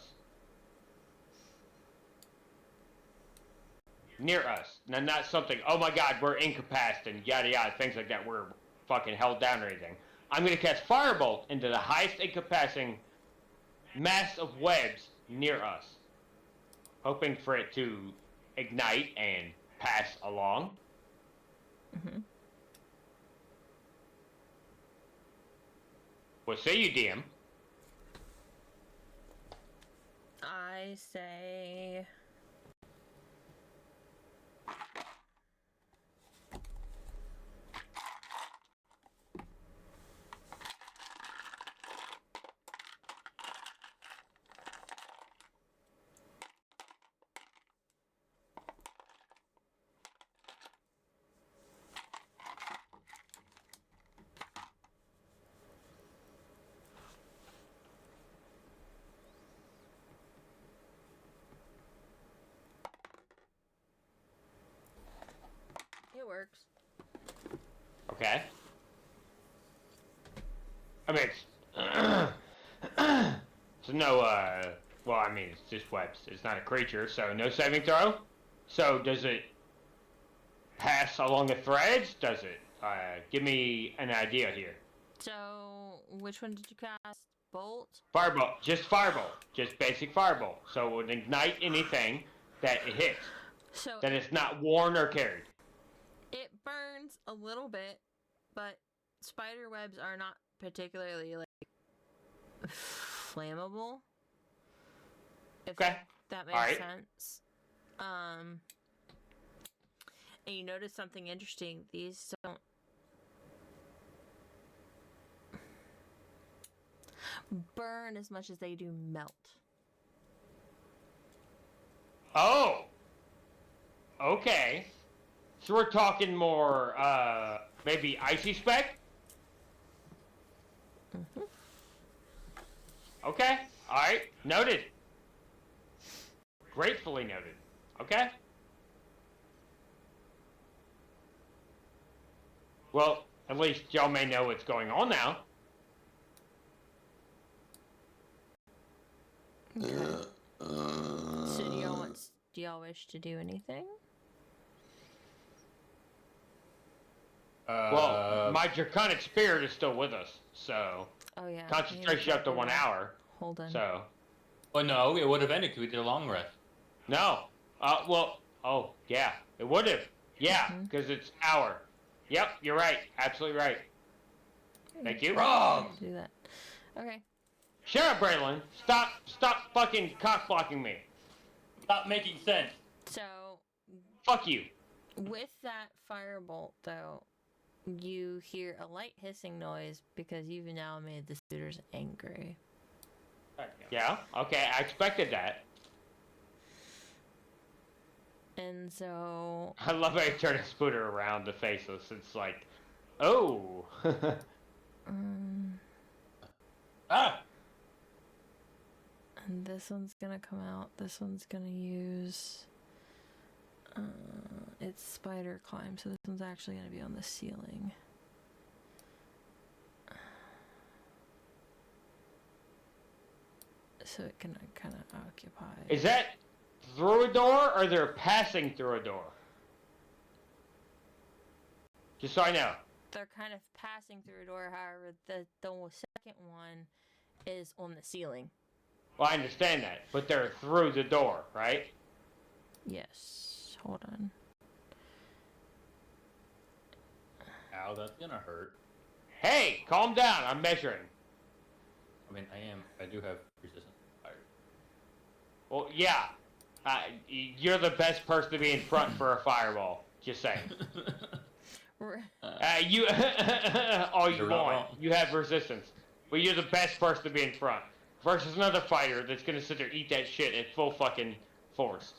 Near us. Now, not something, oh my god, we're incapacitated and yada yada, things like that, we're fucking held down or anything. I'm going to cast Firebolt into the highest incapacitating mass of webs near us. Hoping for it to ignite and pass along. Mm-hmm. What say you, DM? I say. It works. Okay. I mean, so no, well, I mean, it's just webs. It's not a creature, so no saving throw. So does it pass along the threads? Does it? Give me an idea here. So, which one did you cast? Bolt? Firebolt, just firebolt, just basic firebolt. So it would ignite anything that it hits, So, that it's not worn or carried. it burns a little bit, but spider webs are not particularly, like, flammable. If Okay. that makes Alright. sense. And you notice something interesting. These don't burn as much as they do melt. Oh. Okay. So we're talking more, maybe icy spec? Mhm. Okay. Alright. Noted. Gratefully noted. Okay. Well, at least y'all may know what's going on now. Okay. So do y'all wish to do anything? Well, my draconic spirit is still with us, so Oh yeah. concentration up to 1 hour. Hold on. So Well, no, it would have ended because we did a long rest. no. Well, oh yeah, it would have. Yeah, Mhm. because it's hour. Yep, you're right. Absolutely right. Thank you. Wrong! Do that. Okay. Shut up, Braylon. Stop fucking cock blocking me. Stop making sense. So Fuck you. with that firebolt though, you hear a light hissing noise because you've now made the suitors angry. Yeah, okay, I expected that. And so I love how you turn a spooter around the faceless. It's like, oh. Ah! and this one's gonna come out. This one's gonna use it's spider climb, so this one's actually gonna be on the ceiling. So it can kind of occupy. Is that through a door or they're passing through a door? Just so I know. They're kind of passing through a door, however, the second one is on the ceiling. Well, I understand that, but they're through the door, right? Yes. Hold on. Ow, that's gonna hurt. Hey, calm down. I'm measuring. I mean, I do have resistance to fire. Well, yeah. You're the best person to be in front for a fireball. Just saying. You all you You're not want. wrong. You have resistance, but you're the best person to be in front versus another fighter that's gonna sit there and eat that shit at full fucking force.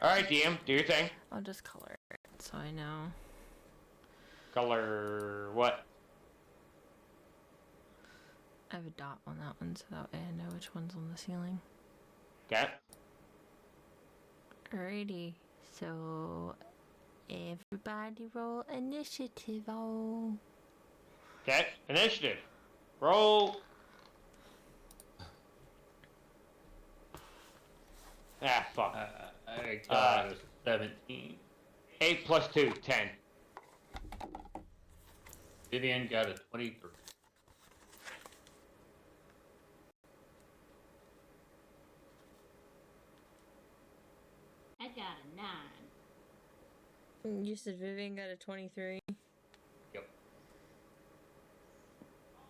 All right, DM, do your thing. I'll just color it so I know. Color what? I have a dot on that one so that way I know which one's on the ceiling. Okay. Alrighty. So everybody roll initiative. Oh. Okay. Initiative. Roll. Ah, fuck. I got a 17. 8 plus 2, 10. Vivian got a 23. I got a 9. You said Vivian got a 23. Yep.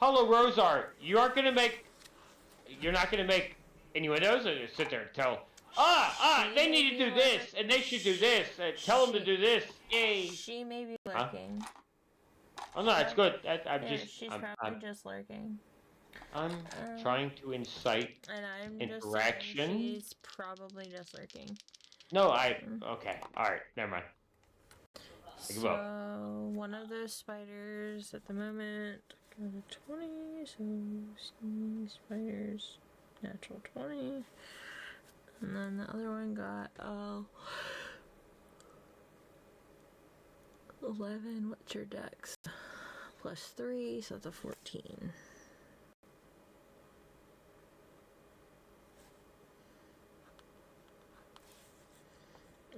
Hello, Rosart. You aren't gonna make. You're not gonna make innuendos or just sit there and tell. They need to do this, and they should do this. Tell them to do this. Yay. She may be Huh? lurking. Oh no, it's good. I'm Yeah, just. she's I'm probably just lurking. trying to incite. And I'm Interaction? just saying she's probably just lurking. No, Okay. All right. Never mind. Think So about one of those spiders at the moment got a 20. So see spiders, natural 20. And then the other one got 11. What's your dex? Plus 3, so that's a 14.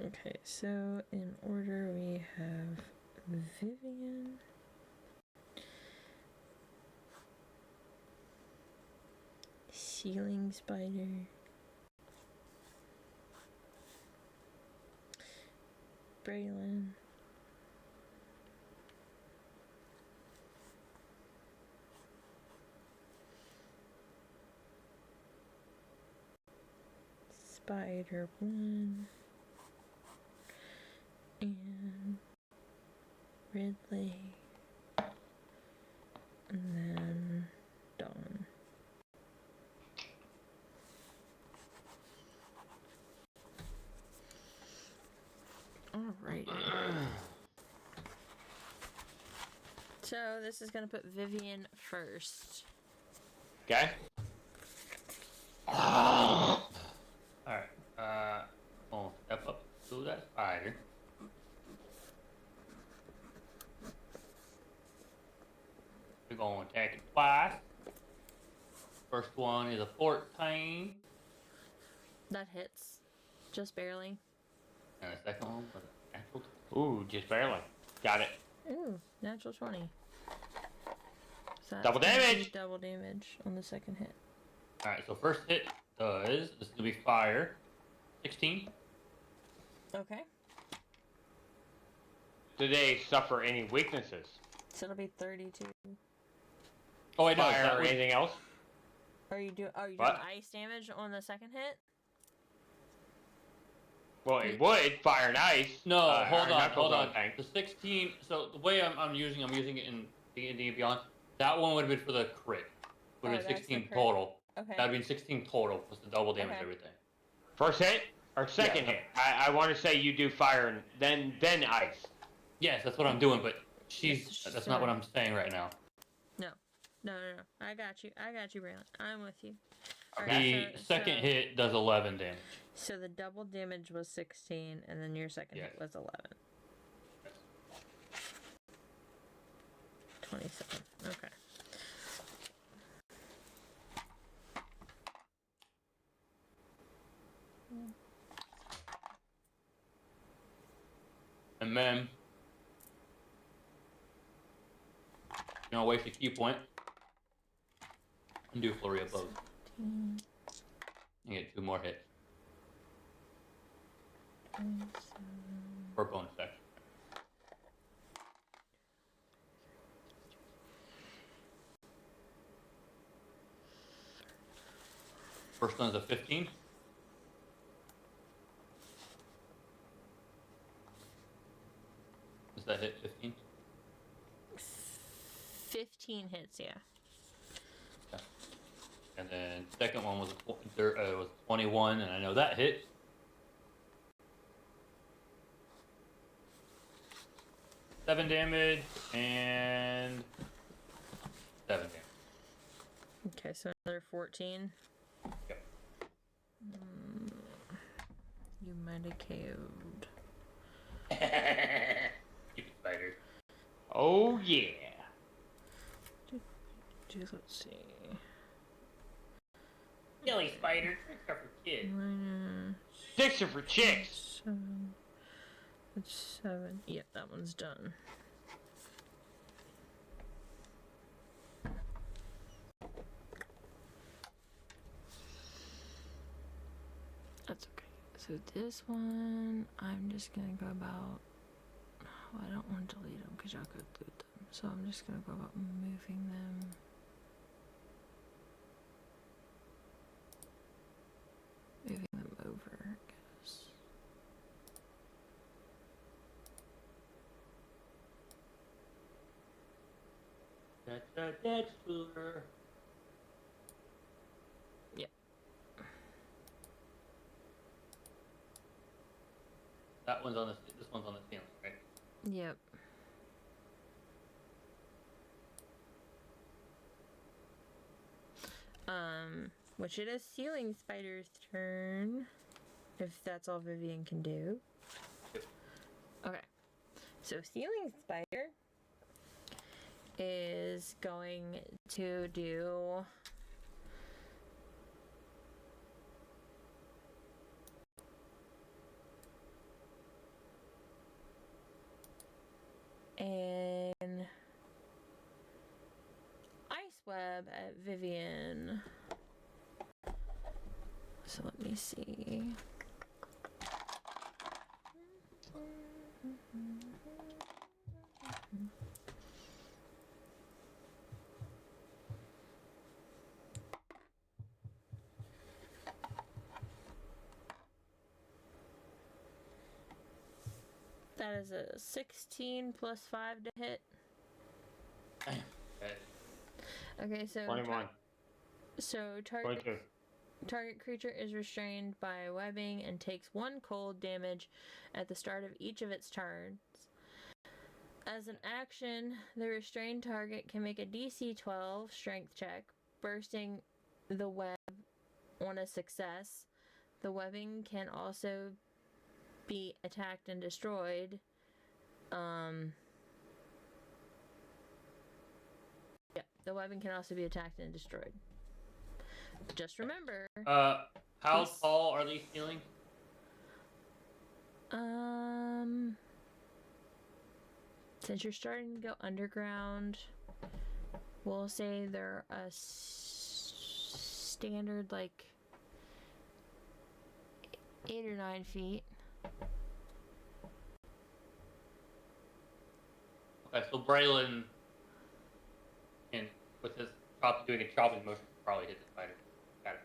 Okay, so in order we have Vivian. Ceiling spider. Braylon. Spider 1. And Ridley. And then Dawn. Alrighty. So this is gonna put Vivian first. Okay. Alright. I'll step up to that spider. We're gonna attack it twice. First one is a 14. That hits. Just barely. And the second one was a natural. Ooh, just barely. Got it. Ooh, natural 20. So that's Double gonna be damage! Double damage on the second hit. Alright, so first hit does. This is gonna be fire. 16. Okay. Do they suffer any weaknesses? So it'll be 32. Oh, wait, no. Fire that or was- anything else? Are you doing What? ice damage on the second hit? Well, it would. Fire and ice. No, hold are on, knuckles hold on. tank. The 16. So the way I'm using it in D&D and Beyond. That one would have been for the crit. Would Oh, have been that's the 16 crit. total. Okay. That'd been 16 total plus the double damage Okay. and everything. First hit or second Yeah. hit? I want to say you do fire and then ice. Yes, that's what I'm doing, but Yes, that's not what sorry. I'm saying right now. No. I got you, Braylon. I'm with you. The Alright, second hit does 11 damage. So the double damage was 16, and then your second hit Yes. was 11. 27. Okay. And then, waste a key point and do flurry of blows. And get 2 more hits for bonus action. First one's a 15. Does that hit 15? 15 hits, yeah. And then second one was was 21, and I know that hit. Seven damage and 7 damage. Okay, so another 14. Yep. You might have KO'd. Stupid spider. Oh yeah. Let's see. Silly spider. Except for kids. Minus 6 are for chicks. 7. That's 7. Yep, that one's done. That's okay. So this one, I'm just gonna go about. Oh, I don't want to delete them because y'all could loot them. So I'm just gonna go about moving them. Moving them over, I guess. That's a dead spooler. Yep. That one's on this one's on the ceiling, right? Yep. Which it is Ceiling Spider's turn. If that's all Vivian can do. Yep. Okay. So ceiling spider is going to do an ice web at Vivian. So let me see. That is a 16 plus 5 to hit. Okay. Okay, so 21. target 22. target creature is restrained by webbing and takes 1 cold damage at the start of each of its turns. As an action, the restrained target can make a DC 12 strength check, bursting the web on a success. The webbing can also be attacked and destroyed. The webbing can also be attacked and destroyed. Just remember. How Please. tall are these ceilings? Since you're starting to go underground, we'll say they're a standard like 8 or 9 feet. Okay, so Braylon, and with his doing a chopping motion, probably hit the spider. Got it.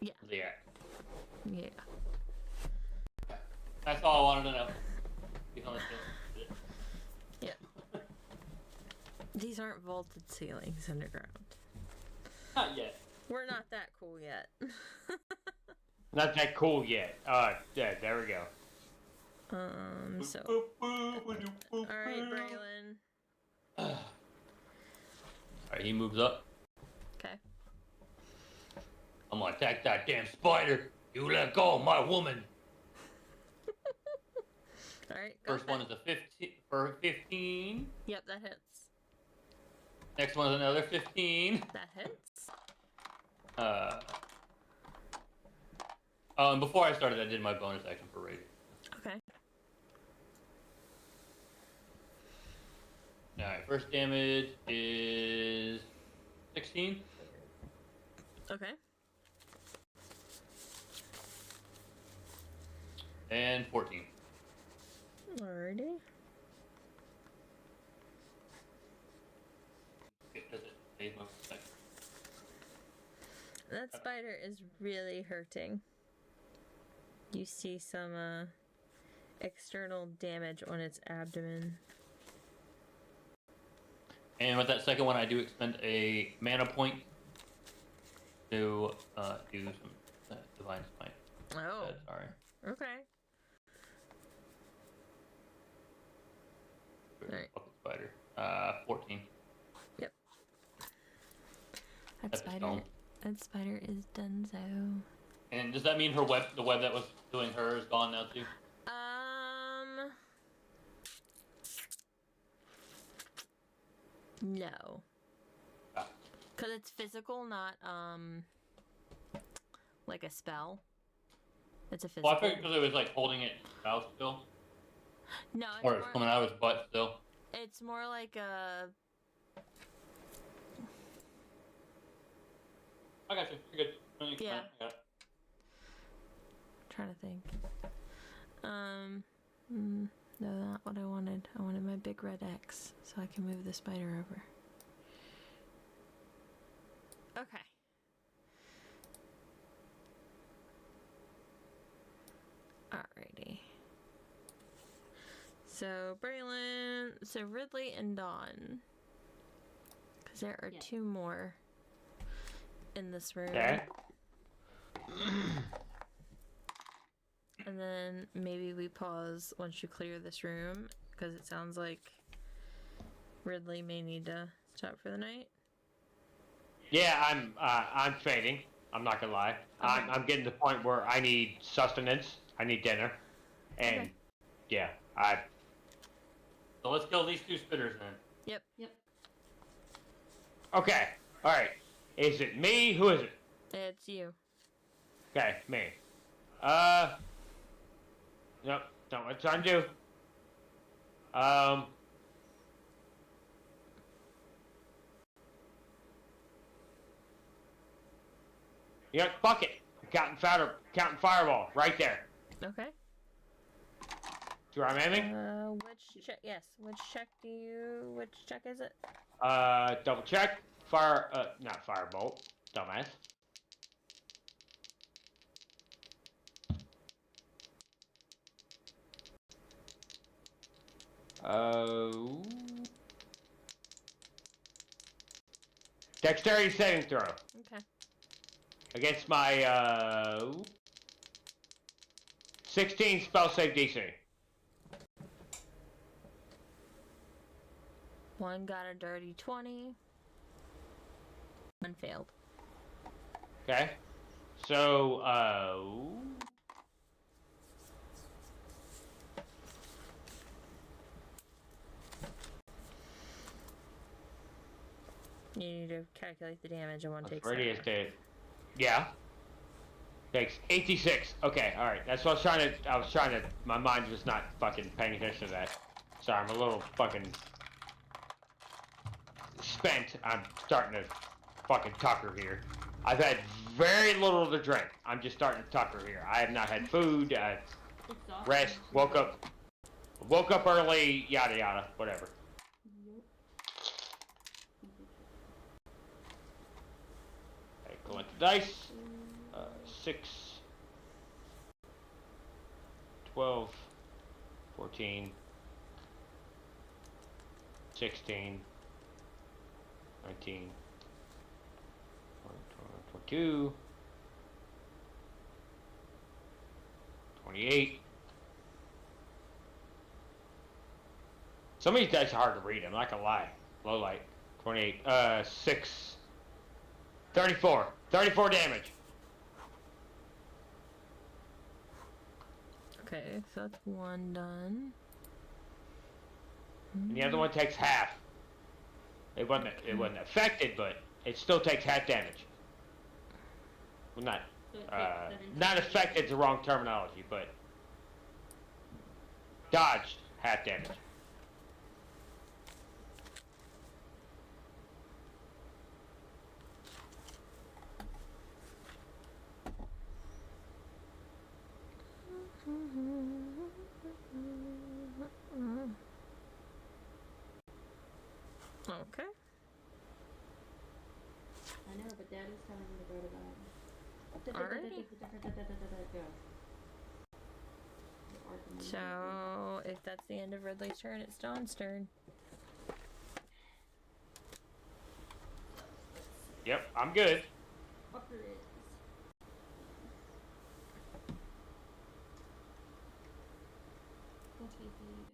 Yeah. Yeah. Yeah. That's all I wanted to know. You can listen. These aren't vaulted ceilings underground. Not yet. We're not that cool yet. Not that cool yet. Yeah, there we go. So. Alright, Braylon. Alright, he moves up. Okay. I'm gonna attack that damn spider. You let go of my woman. Alright, go First one ahead. is a 15 for 15. Yep, that hits. Next one is another 15. That hits. And before I started, I did my bonus action for raiding. Okay. Alright, first damage is 16. Okay. And 14. Alrighty. Does it save my attack? That spider is really hurting. You see some external damage on its abdomen. And with that second one, I do expend a mana point to do some divine smite. Oh. Sorry. Okay. Alright. Fucking spider. 14. That That's spider. stone. That spider is donezo. And does that mean the web that was doing her is gone now too? No. Ah. Cause it's physical, not like a spell. It's a physical. Well, I figured because it was like holding it out still, No, or it's coming out of his butt still. it's more like a. I got you. You're good. Yeah. I got it. Trying to think. No, not what I wanted. I wanted my big red X so I can move the spider over. Okay. Alrighty. So Braylon, so Ridley and Dawn. Because there are Yeah. 2 more in this room. Okay. And then maybe we pause once you clear this room, because it sounds like Ridley may need to stop for the night. Yeah, I'm fading. I'm not gonna lie. I'm getting to the point where I need sustenance. I need dinner, and Okay. yeah, So let's kill these 2 spitters then. Yep. Okay. All right. Is it me? Who is it? It's you. Okay, me. Nope. Don't know what I'm trying to do. Yep. Fuck it. Counting fireball right there. Okay. Do I'm aiming? Which check? Yes. Which check do you? Which check is it? Double check. Not firebolt. Dumbass. Dexterity saving throw. Okay. Against my, 16 spell save DC. One got a dirty 20. One failed. Okay. So, You need to calculate the damage and one takes. Freddy is dead. Yeah. Takes 86. Okay, alright. That's what I was trying to, my mind was not fucking paying attention to that. Sorry, I'm a little fucking spent. I'm starting to fucking tucker here. I've had very little to drink. I'm just starting to tucker here. I have not had food, rest, woke up early, yada yada, whatever. Okay, collect the dice. 6, 12, 14, 16, 19, 22, 28. Some of these dice are hard to read, I'm not gonna lie. Low light. 28, 6, 34. 34 damage. Okay, so that's one done. And the other one takes half. It wasn't affected, but it still takes half damage. Well, not affected is the wrong terminology, but dodged half damage. Okay. I know, but Daddy's telling me to go to bed. Alrighty. Go. So, if that's the end of Ridley's turn, it's Dawn's turn. Yep, I'm good. Fucker is. What's he feed?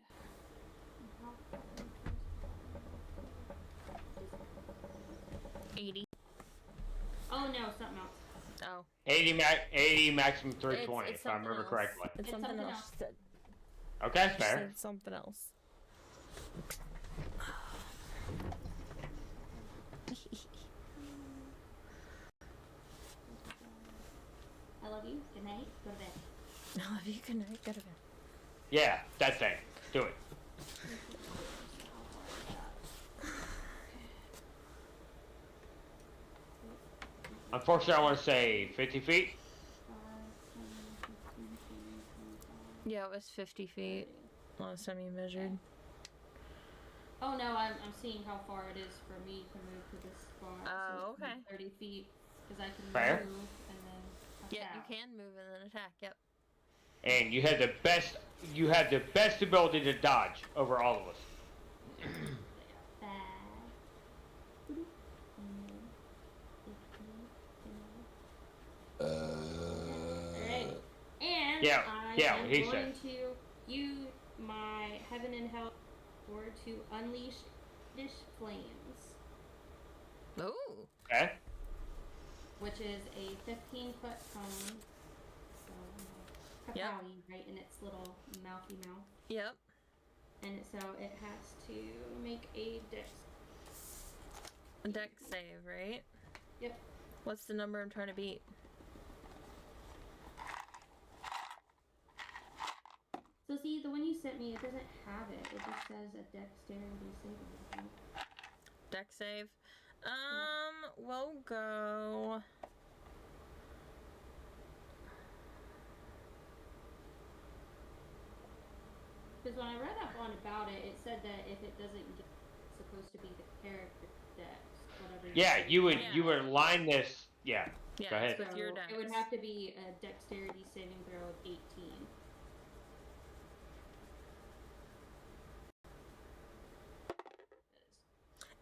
80. Oh no, something else. Oh. 80 maximum 320 It's if I remember something else. correctly. It's something something else. else. She said. Okay, She fair. said something else. I love you. Good night. Go to bed. I love you. Good night. Go to bed. Yeah, that thing. Do it. Unfortunately, I want to say 50 feet. 5, 10, 15, 20, 25. Yeah, it was 50 feet last time you measured. Oh no, I'm seeing how far it is for me to move to this spot. Oh, it's gonna okay. be 30 feet, because I can Fair. move and then Yeah, attack. you can move and then attack. Yep. And you have the best ability to dodge over all of us. 5, 15, 20. Alright. And Yeah, I yeah, am what he going said. to use my Heaven and Hell sword to unleash dish flames, Ooh. Okay. which is a 15-foot cone. So, Yep. Kapowie, right in its little mouthy mouth. Yep. and so it has to make a dex. Deck save, right? Yep. What's the number I'm trying to beat? So see, the one you sent me, it doesn't have it. It just says a dexterity saving throw. Deck save. We'll go. Because when I read up on about it, it said that if it doesn't get, it's supposed to be the character dex, whatever. Yeah, you would Yeah. you would align this. Yeah. Yeah, Go ahead. So it's your it would dex. have to be a dexterity saving throw of 18.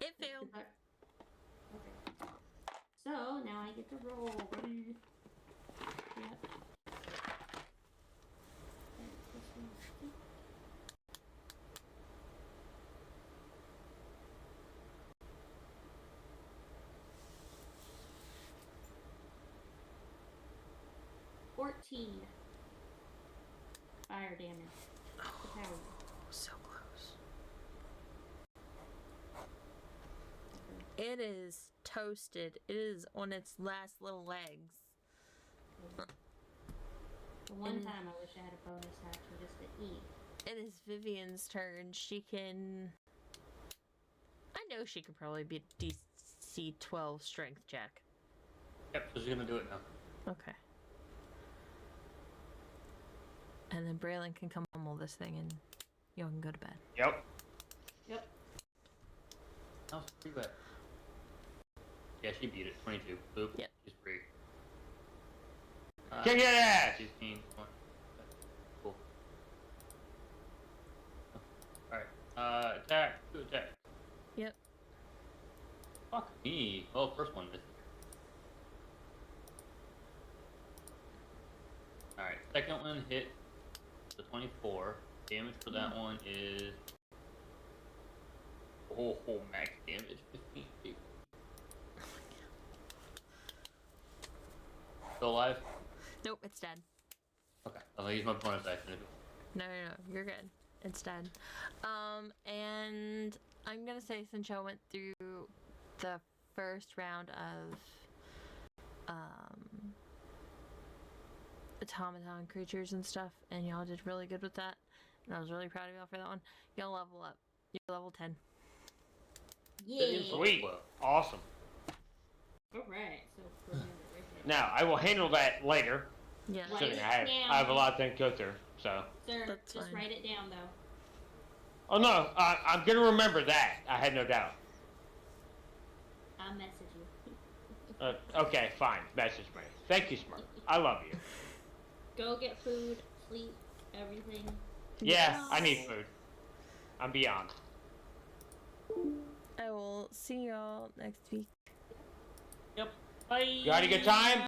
It failed. Okay. So now I get to roll. Ready? Yep. Alright, this one's good. $14 fire damage. The power. So close. It is toasted. It is on its last little legs. The one time I wish I had a bonus action just to eat. It is Vivian's turn. She can. I know she could probably beat DC 12 strength check. Yep, so she's gonna do it now. Okay. And then Braylon can come pummel this thing and y'all can go to bed. Yep. Yep. That was pretty bad. Yeah, she beat it. 22. Boop. Yep. She's free. Kick your ass! 16, 20. Cool. Alright. Attack. Do attack. Yep. Fuck me. Oh, first one missed. Alright, second one hit the 24. Damage for that one is. Oh, max damage. 15. Still alive? Nope, it's dead. Okay, I'll use my bonus action. No, you're good. It's dead. And I'm gonna say since y'all went through the first round of automaton creatures and stuff, and y'all did really good with that, and I was really proud of y'all for that one. Y'all level up. You're level 10. Yeah. Sweet. Awesome. Alright, so remember right there. Now I will handle that later. Yeah. Right. Considering I have a lot of things to go through. So. Sir, That's just fine. write it down though. Oh no, I'm gonna remember that. I had no doubt. I'll message you. Okay, fine. Message me. Thank you, Smurf. I love you. Go get food, sleep, everything. Yeah, I need food. I'm beyond. I will see y'all next week. Yep. Bye. You had a good time?